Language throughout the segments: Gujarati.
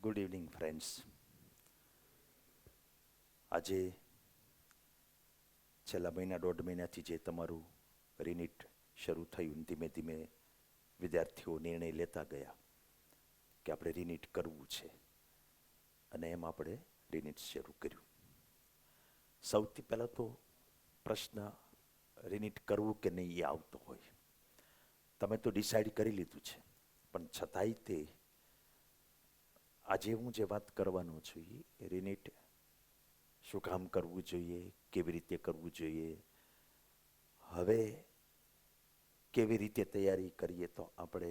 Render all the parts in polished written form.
Good evening friends. આજે છેલ્લા મહિના દોઢ મહિનાથી જે તમારું રિનીટ શરૂ થયું, ધીમે ધીમે વિદ્યાર્થીઓ નિર્ણય લેતા ગયા કે આપણે રિનીટ કરવું છે, અને એમ આપણે રિનીટ શરૂ કર્યું. સૌથી પહેલાં તો પ્રશ્ન રિનીટ કરવું કે નહીં એ આવતો હોય. તમે તો ડિસાઇડ કરી લીધું છે, પણ છતાંય તે આજે હું જે વાત કરવાનો છું એ રિનીટ શું કામ કરવું જોઈએ, કેવી રીતે કરવું જોઈએ, હવે કેવી રીતે તૈયારી કરીએ તો આપણે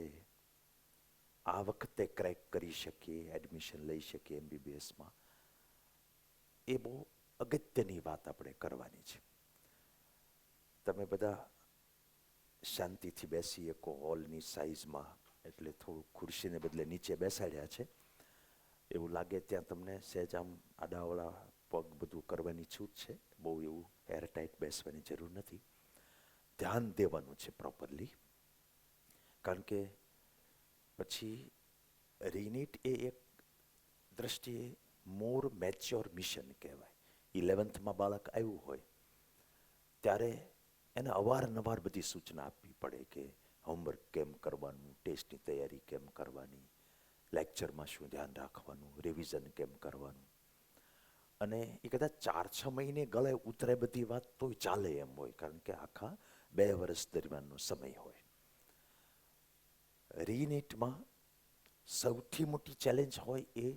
આ વખતે ક્રેક કરી શકીએ, એડમિશન લઈ શકીએ MBBSમાં, એ બહુ અગત્યની વાત આપણે કરવાની છે. તમે બધા શાંતિથી બેસી શકો હોલની સાઇઝમાં, એટલે થોડું ખુરશીને બદલે નીચે બેસાડ્યા છે. એવું લાગે ત્યાં તમને સહેજ આમ આડાવડા પગ બધું કરવાની છૂટ છે, બહુ એવું એરટાઇટ બેસવાની જરૂર નથી. ધ્યાન દેવાનું છે પ્રોપરલી, કારણ કે પછી રિનીટ એ એક દ્રષ્ટિએ મોર મેચ્યોર મિશન કહેવાય. 11th બાળક આવ્યું હોય ત્યારે એને અવારનવાર બધી સૂચના આપવી પડે કે હોમવર્ક કેમ કરવાનું, ટેસ્ટની તૈયારી કેમ કરવાની, લેક્ચરમાં શું ધ્યાન રાખવાનું, રિવિઝન કેમ કરવાનું. અને એ કદાચ 4-6 મહિને ગળે ઉતરે બધી વાત તોય ચાલે એમ હોય, કારણ કે આખા 2 વર્ષ દરમિયાનનો સમય હોય. રીનીટમાં સૌથી મોટી ચેલેન્જ હોય એ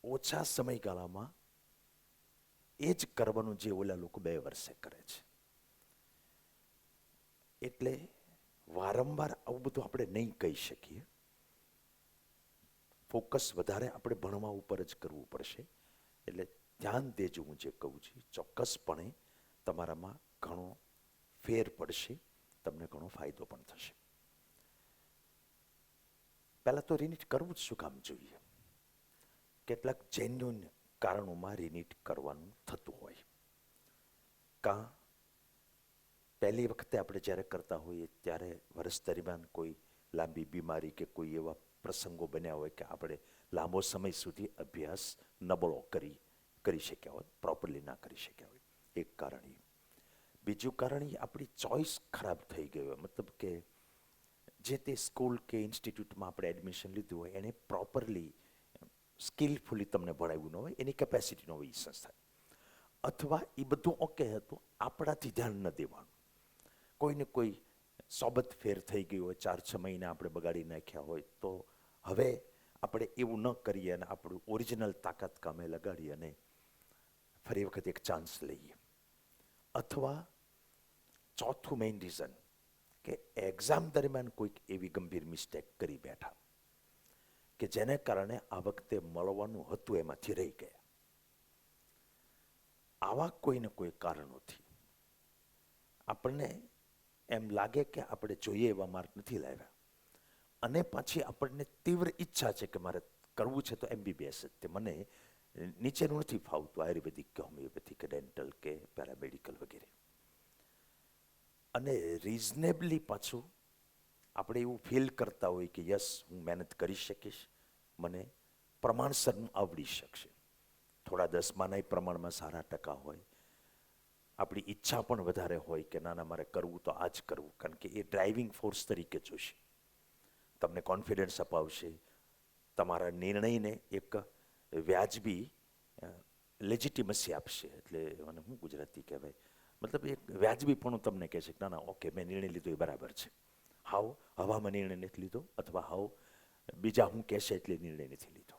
ઓછા સમયગાળામાં એ જ કરવાનું જે ઓલા લોકો 2 વર્ષે કરે છે. એટલે વારંવાર આવું બધું આપણે નહીં કહી શકીએ. ફોકસ વધારે આપણે ભણવા ઉપર જ કરવું પડશે. એટલે ધ્યાન દેજો હું જે કહું છું, ચોક્કસપણે તમારામાં ઘણો ફેર પડશે, તમને ઘણો ફાયદો પણ થશે. પહેલાં તો રિનીટ કરવું જ શું કામ જોઈએ? કેટલાક જેન્યુઅન કારણોમાં રિનીટ કરવાનું થતું હોય. કાં પહેલી વખતે આપણે જ્યારે કરતા હોઈએ ત્યારે વર્ષ દરમિયાન કોઈ લાંબી બીમારી કે કોઈ એવા પ્રસંગો બન્યા હોય કે આપણે લાંબો સમય સુધી અભ્યાસ નબળો કરી શક્યા હોય, પ્રોપરલી ના કરી શક્યા હોય, એક કારણ એ. બીજું કારણ એ આપણી ચોઇસ ખરાબ થઈ ગઈ હોય, મતલબ કે જે તે સ્કૂલ કે ઇન્સ્ટિટ્યૂટમાં આપણે એડમિશન લીધું હોય એને પ્રોપરલી સ્કિલફુલી તમને ભણાવ્યું ન હોય, એની કેપેસિટી ન હોય એ સંસ્થા. અથવા એ બધું ઓકે હતું, આપણાથી ધ્યાન ન દેવાનું. કોઈને કોઈ સોબત ફેર થઈ ગઈ હોય, 4-6 મહિના આપણે બગાડી નાખ્યા હોય, તો હવે આપણે એવું ન કરીએ અને આપણું ઓરિજિનલ તાકાત કામે લગાડી અને ફરી વખત એક ચાન્સ લઈએ. અથવા ચોથું મેઇન રીઝન કે એક્ઝામ દરમિયાન કોઈક એવી ગંભીર મિસ્ટેક કરી બેઠા કે જેને કારણે આ વખતે મળવાનું હતું એમાંથી રહી ગયા. આવા કોઈને કોઈ કારણોથી આપણને એમ લાગે કે આપણે જોઈએ એવા માર્ક નથી લાવ્યા, અને પછી આપણને તીવ્ર ઈચ્છા છે કે મારે કરવું છે તો MBBS જ, તે મને નીચેનું નથી ફાવતું, આયુર્વેદિક કે હોમિયોપેથિક કે ડેન્ટલ કે પેરામેડિકલ વગેરે. અને રિઝનેબલી પાછું આપણે એવું ફીલ કરતા હોય કે યસ, હું મહેનત કરી શકીશ, મને પ્રમાણસરનું આવડી શકશે. થોડા 10માના પ્રમાણમાં સારા ટકા હોય, આપણી ઈચ્છા પણ વધારે હોય કે ના મારે કરવું તો આ જ કરવું, કારણ કે એ ડ્રાઇવિંગ ફોર્સ તરીકે જોશે, તમને કોન્ફિડન્સ અપાવશે, તમારા નિર્ણયને એક વ્યાજબી લેજિટિમસી આપશે. એટલે મને શું ગુજરાતી કહેવાય, મતલબ એક વ્યાજબીપણું તમને કહે છે કે ના ઓકે, મેં નિર્ણય લીધો એ બરાબર છે. હાવ હવામાં નિર્ણય નથી લીધો, અથવા હાવ બીજા હું કહેશે એટલે નિર્ણય નથી લીધો.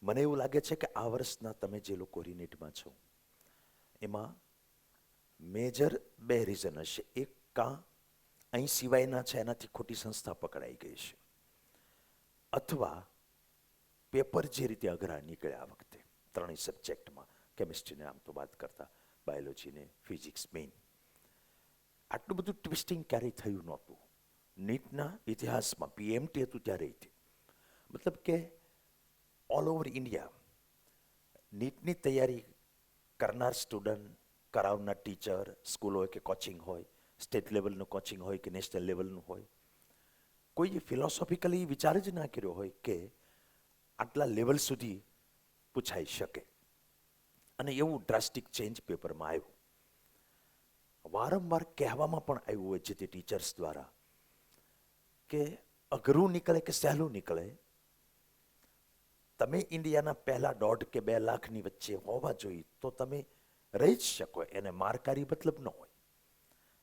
મને એવું લાગે છે કે આ વર્ષના તમે જે લોકો રિનીટમાં છો એમાં મેજર 2 રીઝન હશે. એક, કાં અહીં સિવાયના છે એનાથી ખોટી સંસ્થા પકડાઈ ગઈ છે, અથવા પેપર જે રીતે અઘરા નીકળ્યા આ વખતે 3 સબ્જેક્ટમાં, કેમિસ્ટ્રીને આમ તો વાત કરતા, બાયોલોજીને, ફિઝિક્સ મેઇન, આટલું બધું ટ્વિસ્ટિંગ ક્યારેય થયું નહોતું નીટના ઇતિહાસમાં. PMT હતું ત્યારે. મતલબ કે ઓલ ઓવર ઇન્ડિયા નીટની તૈયારી કરનાર સ્ટુડન્ટ, કરાવનાર ટીચર, સ્કૂલ હોય કે કોચિંગ હોય, સ્ટેટ લેવલનું કોચિંગ હોય કે નેશનલ લેવલનું હોય, કોઈ ફિલોસોફિકલી વિચાર જ ના કર્યો હોય કે આટલા લેવલ સુધી પૂછાઈ શકે. અને એવું ડ્રાસ્ટિક ચેન્જ પેપરમાં આવ્યું. વારંવાર કહેવામાં પણ આવ્યું હોય છે તે ટીચર્સ દ્વારા કે અઘરું નીકળે કે સહેલું નીકળે, તમે ઇન્ડિયાના પહેલા 1.5 કે 2 લાખની વચ્ચે હોવા જોઈએ તો તમે રહી જ શકો. એને માર્કારી મતલબ ન હોય,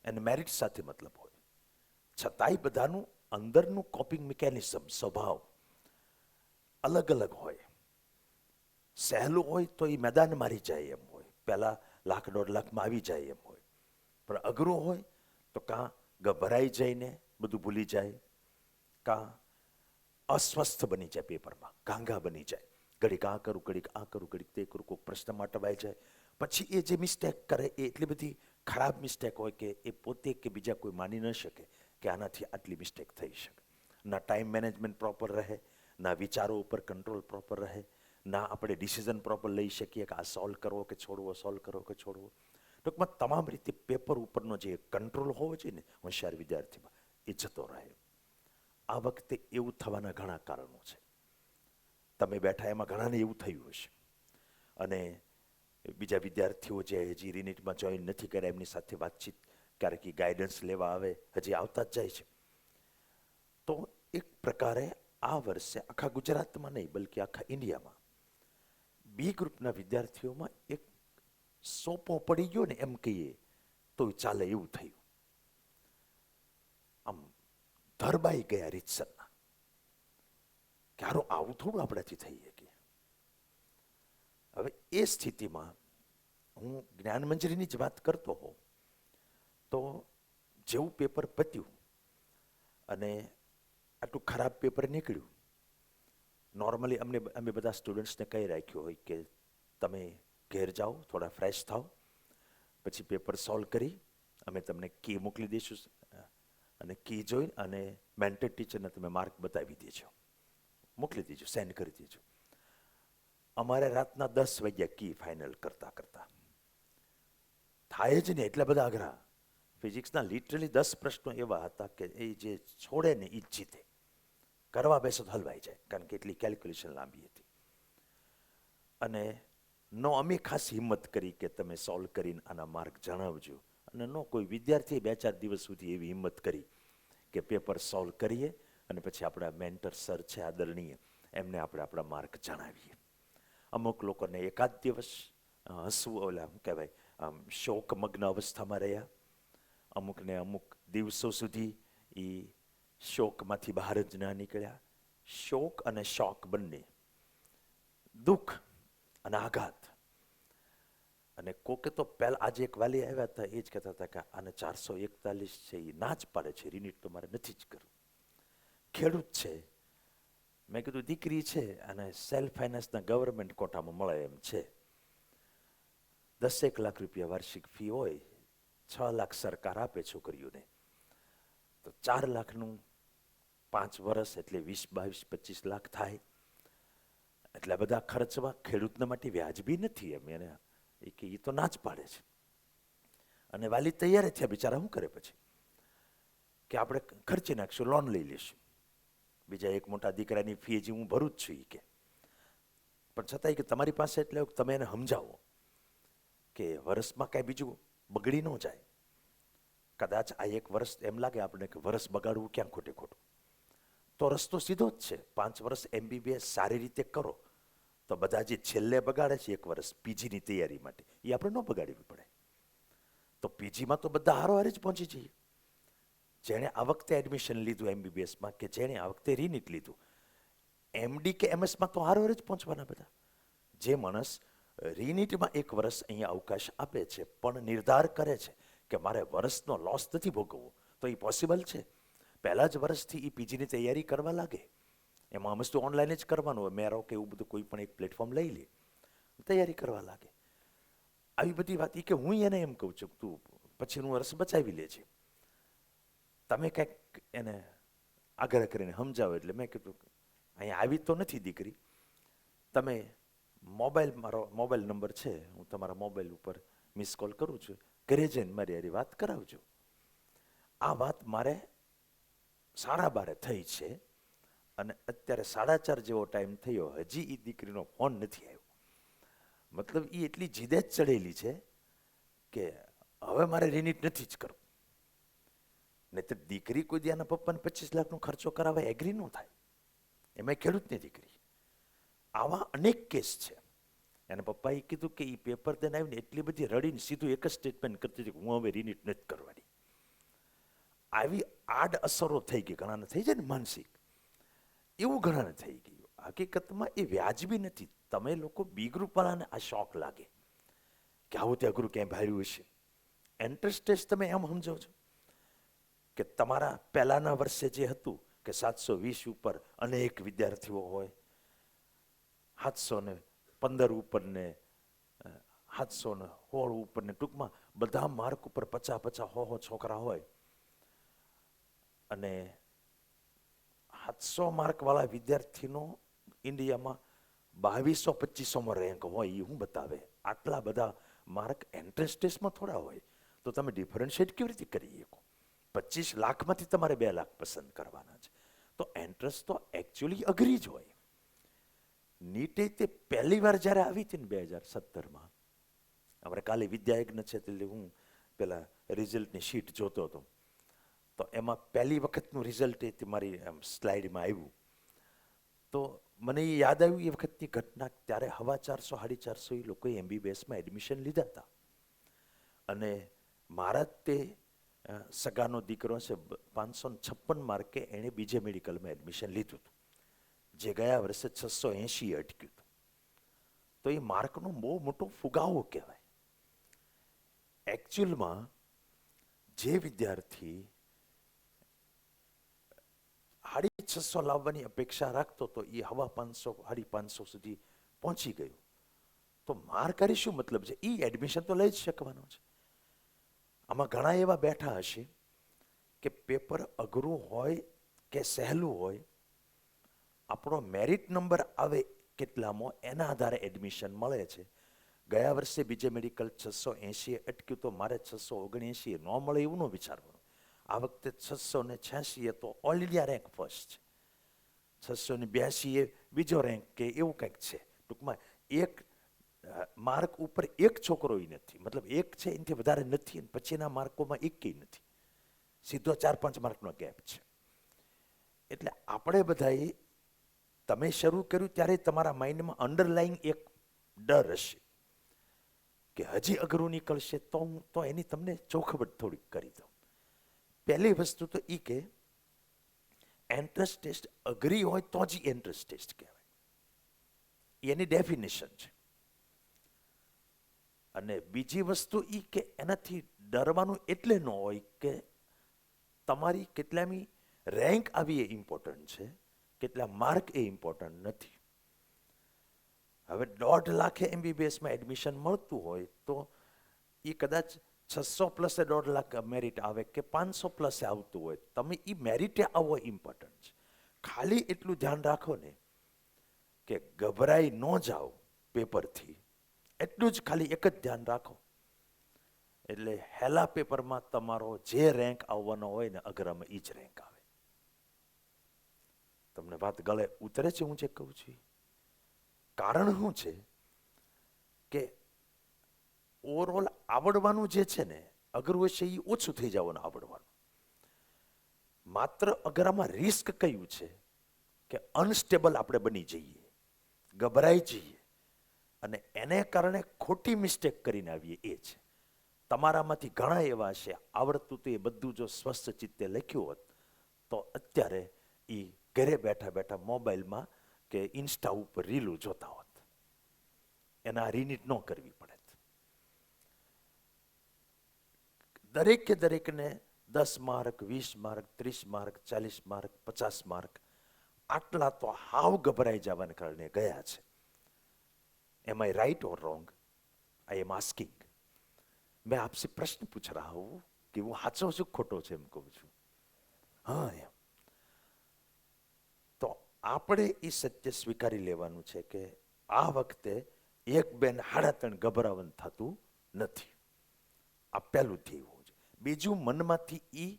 એને મેરિટ સાથે મતલબ હોય. છતાંય બધાનું અંદરનું કોપિંગ મિકેનિઝમ, સ્વભાવ અલગ અલગ હોય. સહેલું હોય તો એ મેદાન મારી જાય એમ હોય, પહેલા 1 લાખ 1.5 લાખમાં આવી જાય એમ હોય. પણ અઘરું હોય તો કાં ગભરાઈ જઈને બધું ભૂલી જાય, કાં અસ્વસ્થ બની જાય, પેપરમાં ગાંગા બની જાય. ઘડીક આ કરું, ઘડીક આ કરું, ઘડીક તે કરું, કોઈ પ્રશ્નમાં અટવાઈ જાય. પછી એ જે મિસ્ટેક કરે એ એટલી બધી ખરાબ મિસ્ટેક હોય કે એ પોતે કે બીજા કોઈ માની ન શકે કે આનાથી આટલી મિસ્ટેક થઈ શકે. ના ટાઈમ મેનેજમેન્ટ પ્રોપર રહે, ના વિચારો ઉપર કંટ્રોલ પ્રોપર રહે, ના આપણે ડિસિઝન પ્રોપર લઈ શકીએ કે આ સોલ્વ કરવો કે છોડવો, સોલ્વ કરવો કે છોડવો. ટૂંકમાં તમામ રીતે પેપર ઉપરનો જે કંટ્રોલ હોવો જોઈએ ને હોશિયાર વિદ્યાર્થીમાં, એ જતો રહે. આ વખતે એવું થવાના ઘણા કારણો છે. તમે બેઠા એમાં ઘણાને એવું થયું હશે. અને બીજા વિદ્યાર્થીઓ જે હજી રીનિટમાં જોઈન નથી કર્યા એમની સાથે વાતચીત, ક્યારેક ગાઈડન્સ લેવા આવે, હજી આવતા જ જાય છે. તો એક પ્રકારે આ વર્ષે આખા ગુજરાતમાં નહીં બલ્કિ આખા ઇન્ડિયામાં બી ગ્રુપના વિદ્યાર્થીઓમાં એક સોપો પડી ગયો ને એમ કહીએ તો ચાલે એવું થયું. આમ ધરબાઈ ગયા રીતસરના કે હારું આવું થોડું આપણાથી થઈ શકે. હવે એ સ્થિતિમાં હું જ્ઞાન મંજરીની જ વાત કરતો હોઉં તો જેવું પેપર પત્યું અને આટલું ખરાબ પેપર નીકળ્યું, નોર્મલી અમે બધા સ્ટુડન્ટ્સને કહી રાખ્યું હોય કે તમે ઘેર જાઓ, થોડા ફ્રેશ થાઓ, પછી પેપર સોલ્વ કરી અમે તમને કી મોકલી દઈશું અને કી જોઈ અને મેન્ટર ટીચરને તમે માર્ક બતાવી દેજો, મોકલી દેજો, સેન્ડ કરી દેજો. અમારે રાતના 10 વાગ્યા કી ફાઇનલ કરતા કરતા. થાય જ ને એટલા બધા અઘરા. ફિઝિક્સના લિટરલી 10 પ્રશ્નો એવા હતા કે એ જે છોડે ને એ જ જીતે. કરવા બેસો તો હલવાઈ જાય, કારણ કે એટલી કેલ્ક્યુલેશન લાંબી હતી. અને નો અમે ખાસ હિંમત કરી કે તમે સોલ્વ કરીને આના માર્ક જણાવજો, અને નો કોઈ વિદ્યાર્થીએ 2-4 દિવસ સુધી એવી હિંમત કરી કે પેપર સોલ્વ કરીએ અને પછી આપણા મેન્ટર સર છે આદરણીય, એમને આપણે આપણા માર્ક જણાવીએ. અમુક લોકોને એકાદ દિવસ હસવું, ઓલા શું કહેવાય, આમ શોકમગ્ન અવસ્થામાં રહ્યા. અમુકને અમુક દિવસો સુધી એ શોકમાંથી બહાર જ ના નીકળ્યા. શોક અને શોક બંને, દુઃખ અને આઘાત. અને કોકે તો પહેલા આજે એક વાલી આવ્યા હતા, એ જ કહેતા હતા કે આને 441 છે એ ના જ પાડે છે, રિનીટ તો મારે નથી જ કરવું. ખેડૂત છે, મેં કીધું દીકરી છે અને સેલ્ફ ફાઇનાન્સના ગવર્મેન્ટ કોટામાં મળે એમ છે. 10 લાખ રૂપિયા વાર્ષિક ફી હોય, 6 લાખ સરકાર આપે છોકરીઓને, તો 4 લાખનું 5 વર્ષ એટલે 20-22-25 લાખ થાય. એટલે બધા ખર્ચવા ખેડૂતના માટે વ્યાજબી નથી એમ. એને એ કે એ તો ના જ પાડે છે. અને વાલી તૈયાર થયા, બિચારા શું કરે પછી કે આપણે ખર્ચી નાખશું, લોન લઈ લઈશું. બીજા એક મોટા દીકરાની ફી હજી હું ભરું જ છું એ કે. પણ છતાંય કે તમારી પાસે એટલે તમે એને સમજાવો કે વર્ષમાં કાંઈ બીજું બગડી ન જાય. કદાચ આ એક વર્ષ એમ લાગે આપણે કે વર્ષ બગાડવું ક્યાં ખોટે ખોટું, તો રસ્તો સીધો જ છે. 5 વર્ષ MBBS સારી રીતે કરો તો બધા જે છેલ્લે બગાડે છે 1 વર્ષ પીજીની તૈયારી માટે, એ આપણે ન બગાડવી પડે. તો પીજીમાં તો બધા હારોહાર જ પહોંચી જઈએ. જેણે આ વખતે એડમિશન લીધું MBBSમાં કે જેણે આ વખતે રીનીટ લીધું, MD કે MSમાં તો હારોહાર જ પહોંચવાના બધા. જે માણસ રીનીટમાં 1 વર્ષ અહીંયા અવકાશ આપે છે પણ નિર્ધાર કરે છે કે મારે વર્ષનો લોસ નથી ભોગવવો, તો એ પોસિબલ છે. પહેલા જ વર્ષથી એ પીજીની તૈયારી કરવા લાગે. એમાં મસ્ત ઓનલાઈન જ કરવાનું હોય, મેરો કે એવું બધું કોઈ પણ એક પ્લેટફોર્મ લઈ લે, તૈયારી કરવા લાગે. આવી બધી વાત કે હું એને એમ કહું છું તું પછીનું વર્ષ બચાવી લે છે. તમે કંઈક એને આગ્રહ કરીને સમજાવો. એટલે મેં કીધું અહીંયા આવી તો નથી દીકરી, તમે મારો મોબાઈલ નંબર છે, હું તમારા મોબાઈલ ઉપર મિસ કોલ કરું છું, ઘરે જઈને મારી હારી વાત કરાવજો. આ વાત મારે 12:30 થઈ છે અને અત્યારે 4:30 જેવો ટાઈમ થયો, હજી એ દીકરીનો ફોન નથી આવ્યો. મતલબ એ એટલી જીદે જ ચડેલી છે કે હવે મારે રિનીટ નથી જ કરવું. નહીં તો દીકરી કોઈ દી આના પપ્પાને 25 લાખનો ખર્ચો કરાવવા એગ્રી ન થાય. એમાં ખેડૂતની દીકરી. આવા અનેક કેસ છે. એના પપ્પાએ કીધું કે એ પેપર દઈને આવીને એટલી બધી રડીને સીધું એક જ સ્ટેટમેન્ટ કરતી હતી કે હું હવે રિનીટ નથી કરવાની. આવી આડ અસરો થઈ ગઈ, ઘણાને થઈ જાય ને માનસિક, એવું ઘણાને થઈ ગયું. હકીકતમાં એ વ્યાજબી નથી. તમે લોકો બી ગ્રુપવાળાને આ શોખ લાગે કે આવું તે અઘરું ક્યાંય ભાડ્યું હશે. એન્ટ્રન્સ ટેસ્ટ તમે એમ સમજો છો કે તમારા પહેલાના વર્ષે જે હતું કે 720 ઉપર અનેક વિદ્યાર્થીઓ હોય, 715 ઉપર ને 716 ઉપર ને, ટૂંકમાં બધા માર્ક ઉપર 50-50 100 છોકરા હોય અને 700 માર્ક વાળા વિદ્યાર્થીનો ઇન્ડિયામાં 2200-2500માં રેન્ક હોય. એ શું બતાવે? આટલા બધા માર્ક એન્ટ્રન્સ ટેસ્ટમાં થોડા હોય. તો તમે ડિફરન્શિએટ કેવી રીતે કરી શકો? 25 લાખમાંથી તમારે 2 લાખ પસંદ કરવાના છે. તો એન્ટ્રન્સ તો એકચ્યુઅલી અઘરી જ હોય. નીટે તે પહેલી વાર જ્યારે આવી હતી ને 2017માં, અમારે કાલે વિદ્યાયજ્ઞ છે એટલે હું પેલા રિઝલ્ટની શીટ જોતો હતો, તો એમાં પહેલી વખતનું રિઝલ્ટ એ મારી સ્લાઇડમાં આવ્યું. તો મને એ યાદ આવ્યું એ વખતની ઘટના. ત્યારે 450-450 એ લોકોએ MBBSમાં એડમિશન લીધા હતા. અને મારા તે સગાનો દીકરો છે, 556 માર્કે એણે બીજે મેડિકલમાં એડમિશન લીધું હતું, જે ગયા વર્ષે 680 અટક્યું હતું. તો એ માર્કનો બહુ મોટો ફુગાવો કહેવાય. એકચ્યુઅલમાં જે વિદ્યાર્થી 650 લાવવાની અપેક્ષા રાખતો તો એ 550-550 સુધી પહોંચી ગયો. તો માર્ક કરી શું મતલબ છે? એ એડમિશન તો લઈ જ શકવાનો છે. આમાં ઘણા એવા બેઠા હશે કે પેપર અઘરું હોય કે સહેલું હોય, આપણો મેરિટ નંબર આવે કેટલામાં એના આધારે એડમિશન મળે છે. ગયા વર્ષે બીજે મેડિકલ 680 અટક્યું તો મારે 679 ન મળે એવું ન વિચારવાનું. આ વખતે 686 તો ઓલ ઇન્ડિયા રેન્ક ફર્સ્ટ છે, 682 બીજો રેન્ક કે એવું કંઈક છે. ટૂંકમાં એક માર્ક ઉપર એક છોકરો નથી, મતલબ એક છે એનાથી વધારે નથી, અને પછીના માર્કોમાં એકેય નથી. સીધો 4-5 માર્કનો ગેપ છે. એટલે આપણે બધાએ, તમે શરૂ કર્યું ત્યારે તમારા માઇન્ડમાં અંડરલાઈંગ એક ડર હશે કે હજી અઘરું નીકળશે, તો એની તમને ચોખવટ થોડીક કરી દઉં. પહેલી વસ્તુ તો એ કે એન્ટ્રન્સ ટેસ્ટ અઘરી હોય તો જ એન્ટ્રન્સ ટેસ્ટ કહેવાય. એની ડેફિનેશન છે. અને બીજી વસ્તુ એ કે એનાથી ડરવાનું એટલે ન હોય કે તમારી કેટલામી રેન્ક આવી એ ઇમ્પોર્ટન્ટ છે, કેટલા માર્ક એ ઇમ્પોર્ટન્ટ નથી. હવે 1.5 લાખે MBBSમાં એડમિશન મળતું હોય તો એ કદાચ 600 પ્લસે 1.5 લાખ મેરિટ આવે કે 500 પ્લસે આવતું હોય, તમે એ મેરિટે આવવો ઇમ્પોર્ટન્ટ છે. ખાલી એટલું ધ્યાન રાખો ને કે ગભરાઈ ન જાઓ પેપરથી, એટલું જ ખાલી એક જ ધ્યાન રાખો. એટલે હેલા પેપરમાં તમારો જે રેન્ક આવવાનો હોય ને અઘરામાં એ જ રેન્ક આવે. તમને વાત ગળે ઉતરે છે હું જે કહું છું? કારણ શું છે કે ઓવરઓલ આવડવાનું જે છે ને અઘરું હશે એ ઓછું થઈ જવાનું આવડવાનું. માત્ર અઘરામાં રિસ્ક કયું છે કે અનસ્ટેબલ આપણે બની જઈએ, ગભરાઈ જઈએ, અને એને કારણે ખોટી મિસ્ટેક કરીને આવીએ. એ છે તમારામાંથી ઘણા એવા છે આવડતું તો એ બધું જો સ્વસ્થ ચિત્તે લખ્યું હોત તો અત્યારે એ ઘરે બેઠા બેઠા મોબાઈલમાં કે ઇન્સ્ટા ઉપર રીલું જોતા હોત, એના રિનીટ ન કરવી પડે. દરેકે દરેકને 10 mark, 20 mark, 30 mark, 40 mark, 50 mark, આટલા તો હાવ ગભરાઈ જવાને કારણે ગયા છે. એમ આઈ રાइट और रॉन्ग? I am asking. मैं आपसे प्रश्न पूछ रहा हूं कि वो સાચો છું ખોટો છે એમ કહું છું. હા, એમ તો આપણે એ સત્ય સ્વીકારી લેવાનું છે કે આ વખતે એક બેન 3.5 ગભરાવાનું થતું નથી. આ પહેલું થયું. બીજું, મનમાંથી ઈ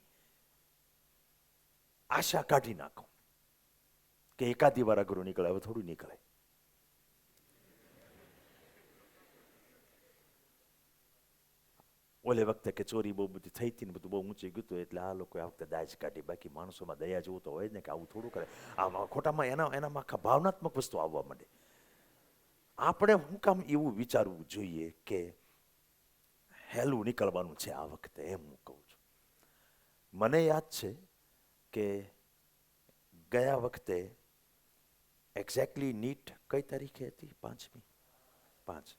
આશા કાઢી નાખો કે એકાદી વાર અઘરું નીકળે, હવે થોડું નીકળે. ઓલે વખતે કે ચોરી બહુ બધી થઈ હતી ને બધું બહુ ઊંચી ગયું હતું એટલે આ લોકોએ આ વખતે દાજ કાઢી. બાકી માણસોમાં દયા જેવું તો હોય જ ને કે આવું થોડું કરે. આમાં ખોટામાં એનામાં આખા ભાવનાત્મક વસ્તુ આવવા માંડે. આપણે શું કામ એવું વિચારવું જોઈએ કે હેલું નીકળવાનું છે આ વખતે, એમ હું કહું છું. મને યાદ છે કે ગયા વખતે એક્ઝેક્ટલી નીટ કઈ તારીખે હતી? 5મી 5.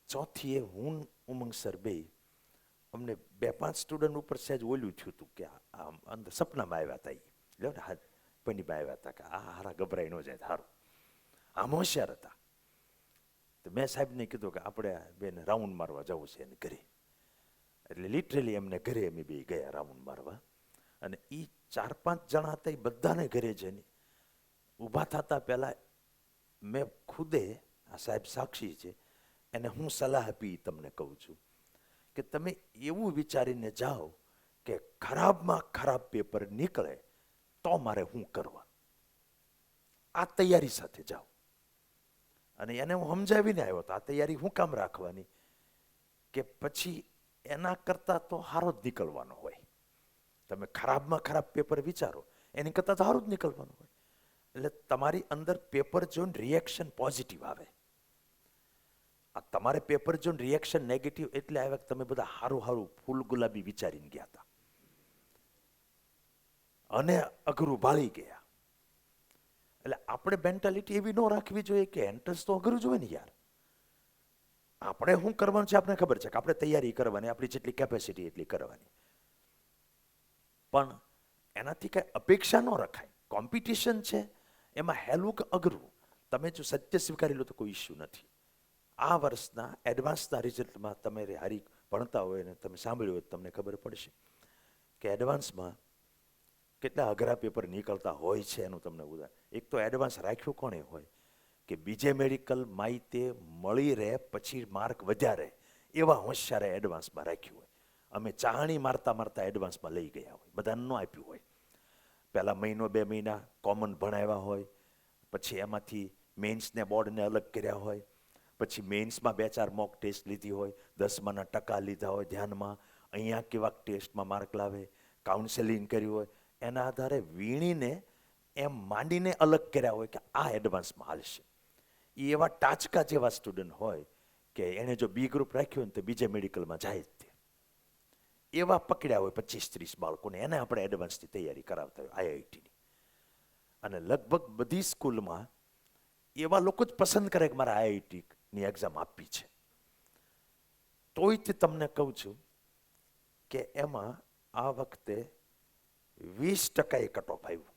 ચોથીએ હું ઉમંગ સર બે અમને 2-5 સ્ટુડન્ટ ઉપર સહેજ ઓલું થયું હતું કે આમ અંદર સપનામાં આવ્યા હતા. લો ને હાથ પનીમાં આવ્યા હતા કે આ હારા ગભરાઈ ન જાય, સારું આમ હોશિયાર હતા. તો મેં સાહેબને કીધું કે આપણે બેન રાઉન્ડ મારવા જવું છે એને ઘરે. એટલે લિટરલી એમને ઘરે અમે બે ગયા રાઉન્ડ મારવા. અને એ 4-5 જણા હતા, એ બધાને ઘરે જઈને ઊભા થતા પહેલાં મેં ખુદે, આ સાહેબ સાક્ષી છે, એને હું સલાહ આપી તમને કહું છું કે તમે એવું વિચારીને જાઓ કે ખરાબમાં ખરાબ પેપર નીકળે તો મારે શું કરવા, આ તૈયારી સાથે જાઓ. અને એને હું સમજાવીને આવ્યો હતો, આ તૈયારી શું કામ રાખવાની કે પછી એના કરતાં તો સારો જ નીકળવાનો હોય. તમે ખરાબમાં ખરાબ પેપર વિચારો એની કરતાં તો સારું જ નીકળવાનું હોય. એટલે તમારી અંદર પેપર જોઈને રિએક્શન પોઝિટિવ આવે. આ તમારે પેપર જોઈને રિએક્શન નેગેટિવ એટલે આવ્યા કે તમે બધા સારું સારું ફૂલ ગુલાબી વિચારીને ગયા હતા અને અઘરું ભાળી ગયા. એટલે આપણે મેન્ટાલિટી એવી ન રાખવી જોઈએ કે એન્ટ્રન્સ તો અઘરું જ હોય ને યાર. આપણે શું કરવાનું છે આપણે ખબર છે કે આપણે તૈયારી કરવાની, આપણી જેટલી કેપેસિટી એટલી કરવાની. પણ એનાથી કાંઈ અપેક્ષા ન રખાય. કોમ્પિટિશન છે, એમાં હેલું કે અઘરું તમે જો સત્ય સ્વીકારી લો તો કોઈ ઇસ્યુ નથી. આ વર્ષના એડવાન્સના રિઝલ્ટમાં તમે હારી ભણતા હોય ને તમે સાંભળ્યું હોય તમને ખબર પડશે કે એડવાન્સમાં કેટલા અઘરા પેપર નીકળતા હોય છે. એનું તમને ઉદાહરણ, એક તો એડવાન્સ રાખ્યું કોણે હોય કે બીજે મેડિકલ માહિતી મળી રહે પછી માર્ક વધ્યા રહે એવા હોશિયારે એડવાન્સમાં રાખ્યું હોય. અમે ચાહણી મારતા મારતા એડવાન્સમાં લઈ ગયા હોય, બધાને ન આપ્યું હોય. પહેલાં 1-2 મહિના કોમન ભણાવ્યા હોય, પછી એમાંથી મેન્સને બોર્ડને અલગ કર્યા હોય, પછી મેન્સમાં 2-4 મોક ટેસ્ટ લીધી હોય, 10માના ટકા લીધા હોય ધ્યાનમાં, અહીંયા કેવા ટેસ્ટમાં માર્ક લાવે, કાઉન્સેલિંગ કર્યું હોય, એના આધારે વીણીને એમ માંડીને અલગ કર્યા હોય કે આ એડવાન્સમાં હાલશે. એ એવા ટાચકા જેવા સ્ટુડન્ટ હોય કે એણે જો બી ગ્રુપ રાખ્યું હોય ને તો બીજે મેડિકલમાં જાય જ તે. એવા પકડ્યા હોય 25-30 બાળકોને, એને આપણે એડવાન્સની તૈયારી કરાવતા હોય આઈઆઈટીની. અને લગભગ બધી સ્કૂલમાં એવા લોકો જ પસંદ કરે કે મારે આઈઆઈટીની એક્ઝામ આપવી છે. તોય તે તમને કહું છું કે એમાં આ વખતે 20% કટ ઓફ આવ્યું.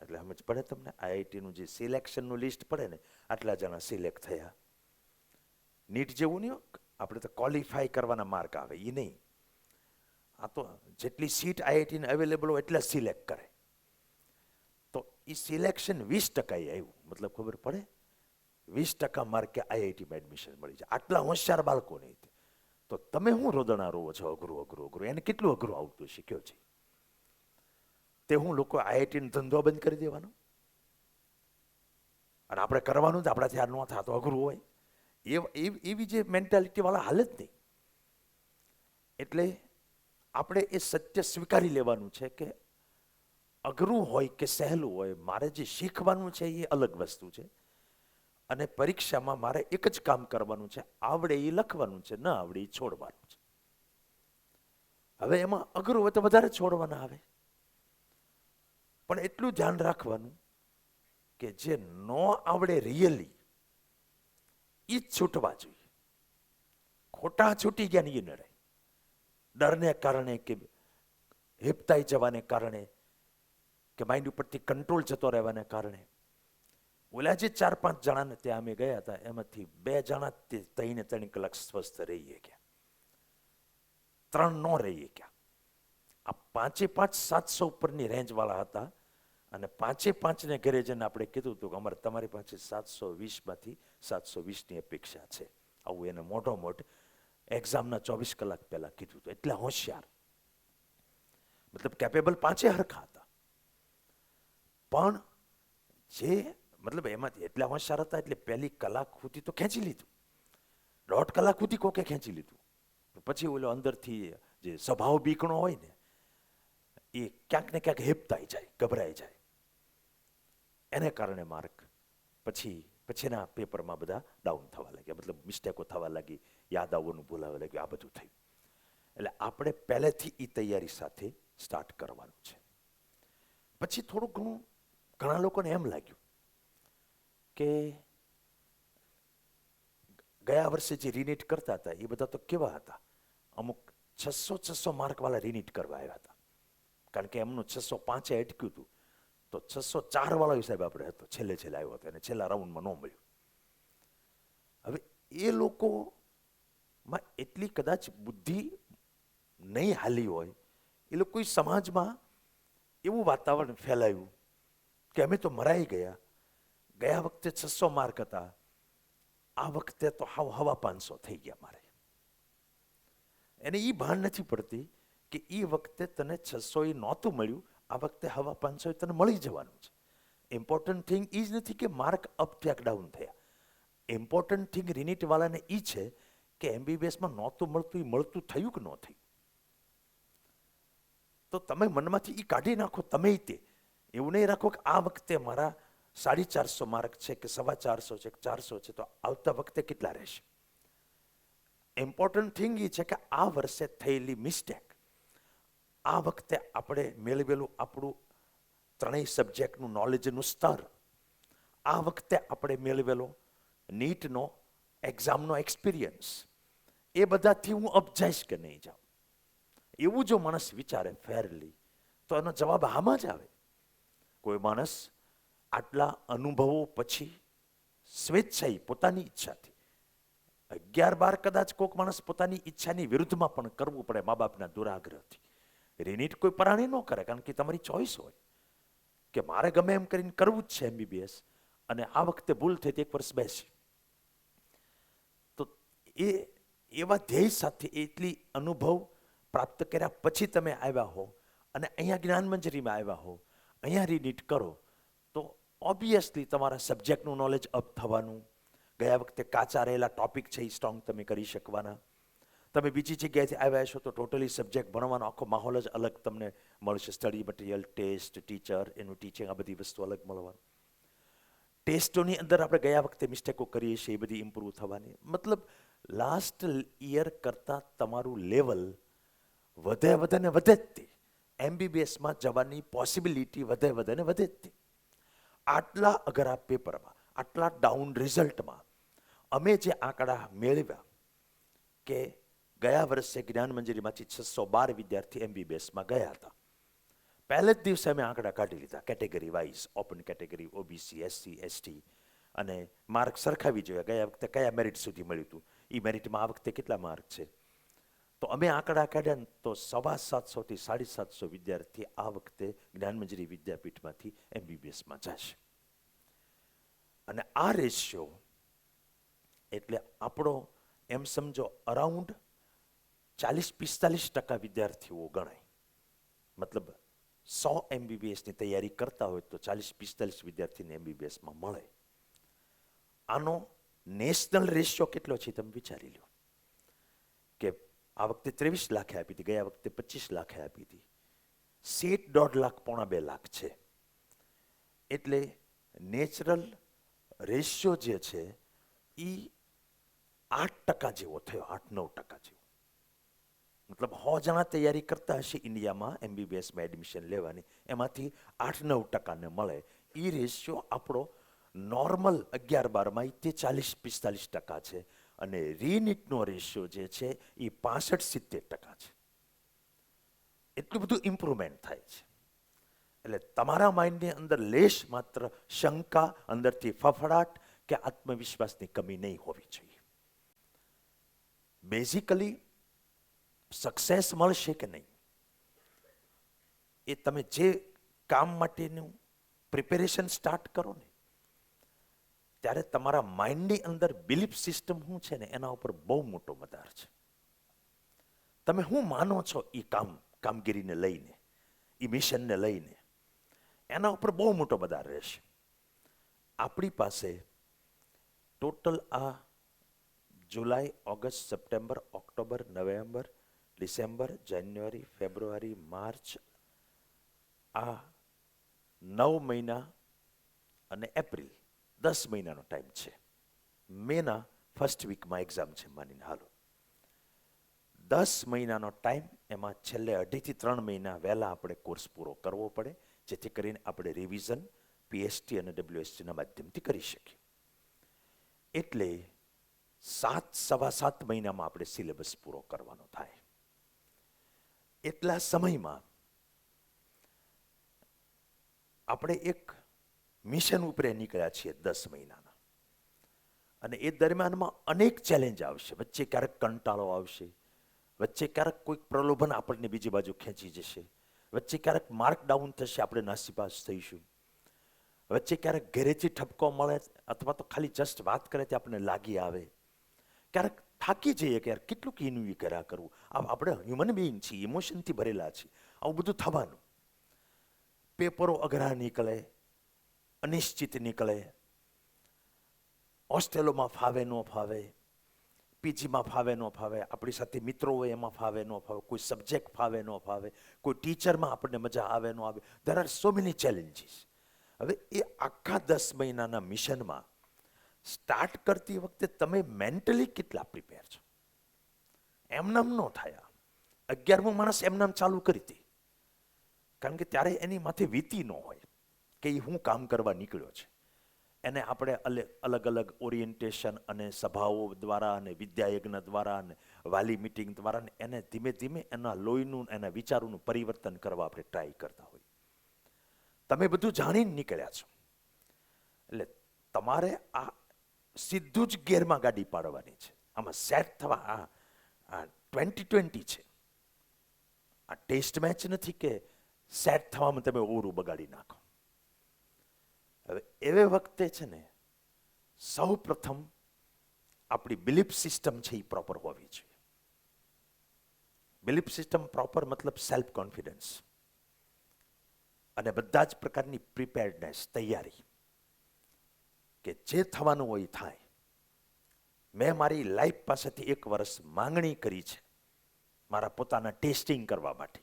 એટલે સમજ પડે તમને, આઈઆઈટીનું જે સિલેક્શનનું લિસ્ટ પડે ને આટલા જણા સિલેક્ટ થયા. નીટ જેવું નહીં, આપણે તો ક્વોલિફાય કરવાના માર્ક આવે એ નહીં. આ તો જેટલી સીટ આઈઆઈટીને અવેલેબલ હોય એટલા સિલેક્ટ કરે. તો એ સિલેક્શન 20% આવ્યું. મતલબ ખબર પડે, 20% માર્કે આઈઆઈટીમાં એડમિશન મળી જાય. આટલા હોશિયાર બાળકો નહીં. તો તમે શું રોદણા રોવો છો અઘરું અઘરું અઘરું? એને કેટલું અઘરું આવતું શીખ્યો છે તે હું લોકો આઈઆઈટીનો ધંધો બંધ કરી દેવાનો અને આપણે કરવાનું જ આપણાથી આ ન થાય તો અઘરું હોય એવી જે મેન્ટાલિટીવાળા હાલે જ નહીં. એટલે આપણે એ સત્ય સ્વીકારી લેવાનું છે કે અઘરું હોય કે સહેલું હોય, મારે જે શીખવાનું છે એ અલગ વસ્તુ છે. અને પરીક્ષામાં મારે એક જ કામ કરવાનું છે, આવડે એ લખવાનું છે, ન આવડે એ છોડવાનું છે. હવે એમાં અઘરું હોય તો વધારે છોડવાના આવે. પણ એટલું ધ્યાન રાખવાનું કે જે ન આવડે રિયલી એ જ છૂટવા જોઈએ. ખોટા છૂટી ગયા નહીં ન રહે. ડરને કારણે કે હેપતાઈ જવાને કારણે કે માઇન્ડ ઉપરથી કંટ્રોલ જતો રહેવાને કારણે ઓલા જે 4-5 જણાને ત્યાં અમે ગયા હતા એમાંથી 2 જણા 3 કલાક સ્વસ્થ રહીએ ગયા, 3 ન રહીએ ગયા. આ 5 700 ઉપરની રેન્જવાળા હતા અને 5ને ઘરે જઈને આપણે કીધું હતું કે અમારે તમારી પાસે 720માંથી 720ની અપેક્ષા છે. આવું એને મોટો મોટ એક્ઝામના 24 કલાક પહેલાં કીધું હતું. એટલે હોશિયાર, મતલબ કેપેબલ 5 હરખા હતા. પણ જે મતલબ એમાંથી એટલા હોશિયાર હતા એટલે પહેલી કલાક સુધી તો ખેંચી લીધું, 1.5 કલાક સુધી કોકે ખેંચી લીધું. પછી ઓલો અંદરથી જે સ્વભાવ બીકણો હોય ને એ ક્યાંક ને ક્યાંક હેપતાઈ જાય, ગભરાઈ જાય. એને કારણે માર્ક પછીના પેપરમાં બધા ડાઉન થવા લાગ્યા, મતલબ મિસ્ટેકો થવા લાગી, યાદ આવવાનું ભૂલાવા લાગ્યું, આ બધું થયું. એટલે આપણે પહેલેથી એ તૈયારી સાથે સ્ટાર્ટ કરવાનું છે. પછી થોડું ઘણું ઘણા લોકોને એમ લાગ્યું કે ગયા વર્ષે જે રિનીટ કરતા હતા એ બધા તો કેવા હતા, અમુક 600 માર્કવાળા રિનીટ કરવા આવ્યા હતા, કારણ કે એમનું 605 અટક્યું હતું, તો 604 વાળો સાહેબ આપણે હતો, છેલ્લે આવ્યો હતો અને છેલ્લા રાઉન્ડમાં ન મળ્યું. હવે એ લોકોમાં એટલી કદાચ બુદ્ધિ નહીં હાલી હોય, એ લોકો સમાજમાં એવું વાતાવરણ ફેલાયું કે અમે તો મરાઈ ગયા, ગયા વખતે 600 માર્ક હતા, આ વખતે તો હવા 500 થઈ ગયા મારે. એને એ ભાન નથી પડતી કે એ વખતે તને 600 નહોતું મળ્યું, આ વખતે હવા 500 તને મળી જવાનું છે. ઇમ્પોર્ટન્ટ થિંગ એ જ નથી કે માર્ક અપ થયા ડાઉન થયા. ઇમ્પોર્ટન્ટ થિંગ રિનીટ વાળાને એ છે કે એમબીબીએસમાં નહોતું મળતું, એ મળતું થયું કે ન થયું. તો તમે મનમાંથી એ કાઢી નાખો, તમે તે એવું નહીં રાખો કે આ વખતે મારા 450 માર્ક છે કે 450 છે કે 400 છે, તો આવતા વખતે કેટલા રહેશે. ઇમ્પોર્ટન્ટ થિંગ એ છે કે આ વર્ષે થયેલી મિસ્ટેક, આ વખતે આપણે મેળવેલું આપણું 3 સબ્જેક્ટનું નોલેજનું સ્તર, આ વખતે આપણે મેળવેલો નીટનો એક્ઝામનો એક્સપિરિયન્સ, એ બધાથી હું અપ જઈશ કે નહીં જાઉં. એવું જો માણસ વિચારે ફેરલી તો એનો જવાબ આમાં જ આવે. કોઈ માણસ આટલા અનુભવો પછી સ્વેચ્છાએ પોતાની ઈચ્છાથી 11-12 કદાચ કોઈક માણસ પોતાની ઈચ્છાની વિરુદ્ધમાં પણ કરવું પડે, મા બાપના દુરાગ્રહથી. રિનીટ કોઈ પરાણે ન કરે, કારણ કે તમારી ચોઈસ હોય કે મારે ગમે એમ કરીને કરવું જ છે એમબીબીએસ, અને આ વખતે ભૂલ થઈ તો 1 વર્ષ બેસી. તો એ એવા ધ્યેય સાથે એટલી અનુભવ પ્રાપ્ત કર્યા પછી તમે આવ્યા હો અને અહીંયા જ્ઞાનમંજરીમાં આવ્યા હો, અહીંયા રિનીટ કરો, તો ઓબ્વિયસલી તમારા સબ્જેક્ટનું નોલેજ અપ થવાનું, ગયા વખતે કાચા રહેલા ટોપિક છે એ સ્ટ્રોંગ તમે કરી શકવાના. તમે બીજી જગ્યાએથી આવ્યા છો તો ટોટલી સબ્જેક્ટ ભણવાનો આખો માહોલ જ અલગ તમને મળશે. સ્ટડી મટીરિયલ, ટેસ્ટ, ટીચર, એનું ટીચિંગ, આ બધી વસ્તુ અલગ મળવાની. ટેસ્ટોની અંદર આપણે ગયા વખતે મિસ્ટેકો કરીએ છીએ એ બધી ઇમ્પ્રૂવ થવાની. મતલબ લાસ્ટ યર કરતાં તમારું લેવલ વધે ને વધે જ તે. એમબીબીએસમાં જવાની પોસિબિલિટી વધે ને વધે જ તે. આટલા અઘરા પેપરમાં, આટલા ડાઉન રિઝલ્ટમાં અમે જે આંકડા મેળવ્યા કે ગયા વર્ષે જ્ઞાન મંજરીમાંથી 612 વિદ્યાર્થી એમબીબીએસમાં ગયા હતા. પહેલે જ દિવસે અમે આંકડા કાઢી લીધા category wise, open category, OBC, SC, ST, અને માર્ક સરખાવી જોયા. ગયા વખતે કયા મેરિટ સુધી મળ્યું હતું, એ મેરિટમાં આ વખતે કેટલા માર્ક છે. તો અમે આંકડા કાઢ્યા તો 750 થી 750 વિદ્યાર્થી આ વખતે જ્ઞાનમંજરી વિદ્યાપીઠમાંથી એમબીબીએસમાં જશે. અને આ રેશિયો એટલે આપણો એમ સમજો અરાઉન્ડ 40-45% વિદ્યાર્થીઓ ગણાય. મતલબ 100 એમબીબીએસની તૈયારી કરતા હોય તો 40-45 વિદ્યાર્થીને એમબીબીએસમાં મળે. આનો નેશનલ રેશિયો કેટલો છે તમે વિચારી લો કે આ વખતે 23 લાખે આપી હતી, ગયા વખતે 25 લાખે આપી હતી. સીટ 1.5 લાખ, 1.5 લાખ છે. એટલે નેચરલ રેશિયો જે છે એ 8% જેવો થયો, 8-9% જેવો. મતલબ 100 જણા તૈયારી કરતા હશે ઇન્ડિયામાં એમબીબીએસમાં એડમિશન લેવાની, એમાંથી 8-9% મળે. એ રેશિયો આપણો નોર્મલ 11-12માં તે 40-45% છે. અને રીનીટનો રેશિયો જે છે એ 65-70% છે. એટલું બધું ઇમ્પ્રુવમેન્ટ થાય છે. એટલે તમારા માઇન્ડની અંદર લેશ માત્ર શંકા, અંદરથી ફફડાટ કે આત્મવિશ્વાસની કમી નહીં હોવી જોઈએ. બેઝિકલી સક્સેસ મળશે કે નહીં એ તમે જે કામ માટેનું પ્રિપેરેશન સ્ટાર્ટ કરો ને ત્યારે તમારા માઇન્ડની અંદર બિલીફ સિસ્ટમ શું છે ને એના ઉપર બહુ મોટો મદાર છે. તમે શું માનો છો એ કામગીરીને લઈને, એ મિશનને લઈને, એના ઉપર બહુ મોટો મદાર રહેશે. આપણી પાસે ટોટલ આ July, August, September, October, November, December, January, February, March, આ 9 મહિના અને એપ્રિલ, 10 મહિનાનો ટાઈમ છે. મેના ફર્સ્ટ વીકમાં એક્ઝામ છે માનીને હાલો. 10 મહિનાનો ટાઈમ, એમાં છેલ્લે 2.5 થી 3 મહિના વહેલા આપણે કોર્સ પૂરો કરવો પડે, જેથી કરીને આપણે રિવિઝન પીએસટી અને ડબ્લ્યુએસટીના માધ્યમથી કરી શકીએ. એટલે 7.25 મહિનામાં આપણે સિલેબસ પૂરો કરવાનો થાય. એટલા સમયમાં આપણે એક મિશન ઉપર નીકળ્યા છીએ 10 મહિનાના. અને એ દરમિયાનમાં અનેક ચેલેન્જ આવશે. વચ્ચે ક્યારેક કંટાળો આવશે, વચ્ચે ક્યારેક કોઈક પ્રલોભન આપણને બીજી બાજુ ખેંચી જશે, વચ્ચે ક્યારેક માર્ક ડાઉન થશે, આપણે નાસીપાસ થઈશું, વચ્ચે ક્યારેક ઘરેથી ઠપકો મળે અથવા તો ખાલી જસ્ટ વાત કરે તે આપણને લાગી આવે, ક્યારેક થાકી જઈએ કે યાર કેટલું કીનું કર્યા કરવું. આપણે હ્યુમન બિઈંગ છીએ, ઇમોશનથી ભરેલા છીએ, આવું બધું થવાનું. પેપરો અઘરા નીકળે, અનિશ્ચિત નીકળે, હોસ્ટેલોમાં ફાવે ન ફાવે, પીજીમાં ફાવે ન ફાવે, આપણી સાથે મિત્રો હોય એમાં ફાવે ન ફાવે, કોઈ સબ્જેક્ટ ફાવે ન ફાવે, કોઈ ટીચરમાં આપણને મજા આવે ન આવે. There are so many challenges. હવે એ આખા 10 મહિનાના મિશનમાં સ્ટાર્ટ કરતી વખતે તમે મેન્ટલી કેટલા પ્રિપેર છો? એમનામ ન થયા. 11મો માણસ એમનામ ચાલુ કરી હતી, કારણ કે ત્યારે એની માથે વીતી ન હોય કે એ હું કામ કરવા નીકળ્યો છે. એને આપણે અલગ અલગ ઓરિએન્ટેશન અને સભાઓ દ્વારા અને વિદ્યાયજ્ઞ દ્વારા અને વાલી મિટિંગ દ્વારા એને ધીમે ધીમે એના લોહીનું, એના વિચારોનું પરિવર્તન કરવા આપણે ટ્રાય કરતા હોઈએ. તમે બધું જાણીને નીકળ્યા છો, એટલે તમારે આ સીધું જ ગેરમાં ગાડી પાડવાની છે. આમાં સેટ થવા આ 2020 છે. આ ટેસ્ટ મેચ નથી કે સેટ થવામાં તમે ઓરું બગાડી નાખો. હવે એવે વખતે છે ને, સૌ પ્રથમ આપણી બિલીફ સિસ્ટમ છે એ પ્રોપર હોવી જોઈએ. બિલીફ સિસ્ટમ પ્રોપર મતલબ સેલ્ફ કોન્ફિડન્સ અને બધા જ પ્રકારની પ્રિપેર્ડનેસ, તૈયારી કે જે થવાનું હોય થાય. મેં મારી લાઈફ પાસેથી 1 વર્ષ માંગણી કરી છે મારા પોતાના ટેસ્ટિંગ કરવા માટે.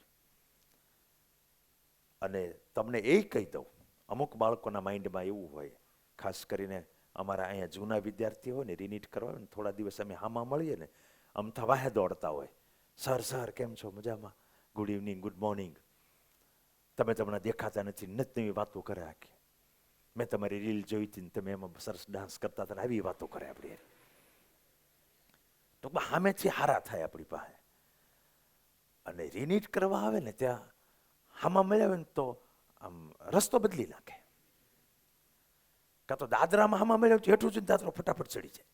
અને તમને એ કહી દઉં, અમુક બાળકોના માઇન્ડમાં એવું હોય, ખાસ કરીને અમારા અહીંયા જૂના વિદ્યાર્થીઓ હોય ને, રિનીટ કરવા હોય ને, થોડા દિવસ અમે હામાં મળીએ ને, આમ થવાહે દોડતા હોય, સર સર કેમ છો, મજામાં, ગુડ ઇવનિંગ, ગુડ મોર્નિંગ, તમે તમને દેખાતા નથી, નવી વાતો કરે આખી, મેં તમારી રીલ જોઈ હતી ને તમે એમાં સરસ ડાન્સ કરતા હતા, આવી વાતો કરે આપણી. ટૂંકમાં સામેથી હારા થાય આપણી પાસે. અને રિનીટ કરવા આવે ને ત્યાં હામાં મળ્યા હોય ને તો આમ રસ્તો બદલી નાખે. કાં તો દાદરામાં હામાં મળ્યા હોય હેઠું જઈને દાદરો ફટાફટ ચડી જાય.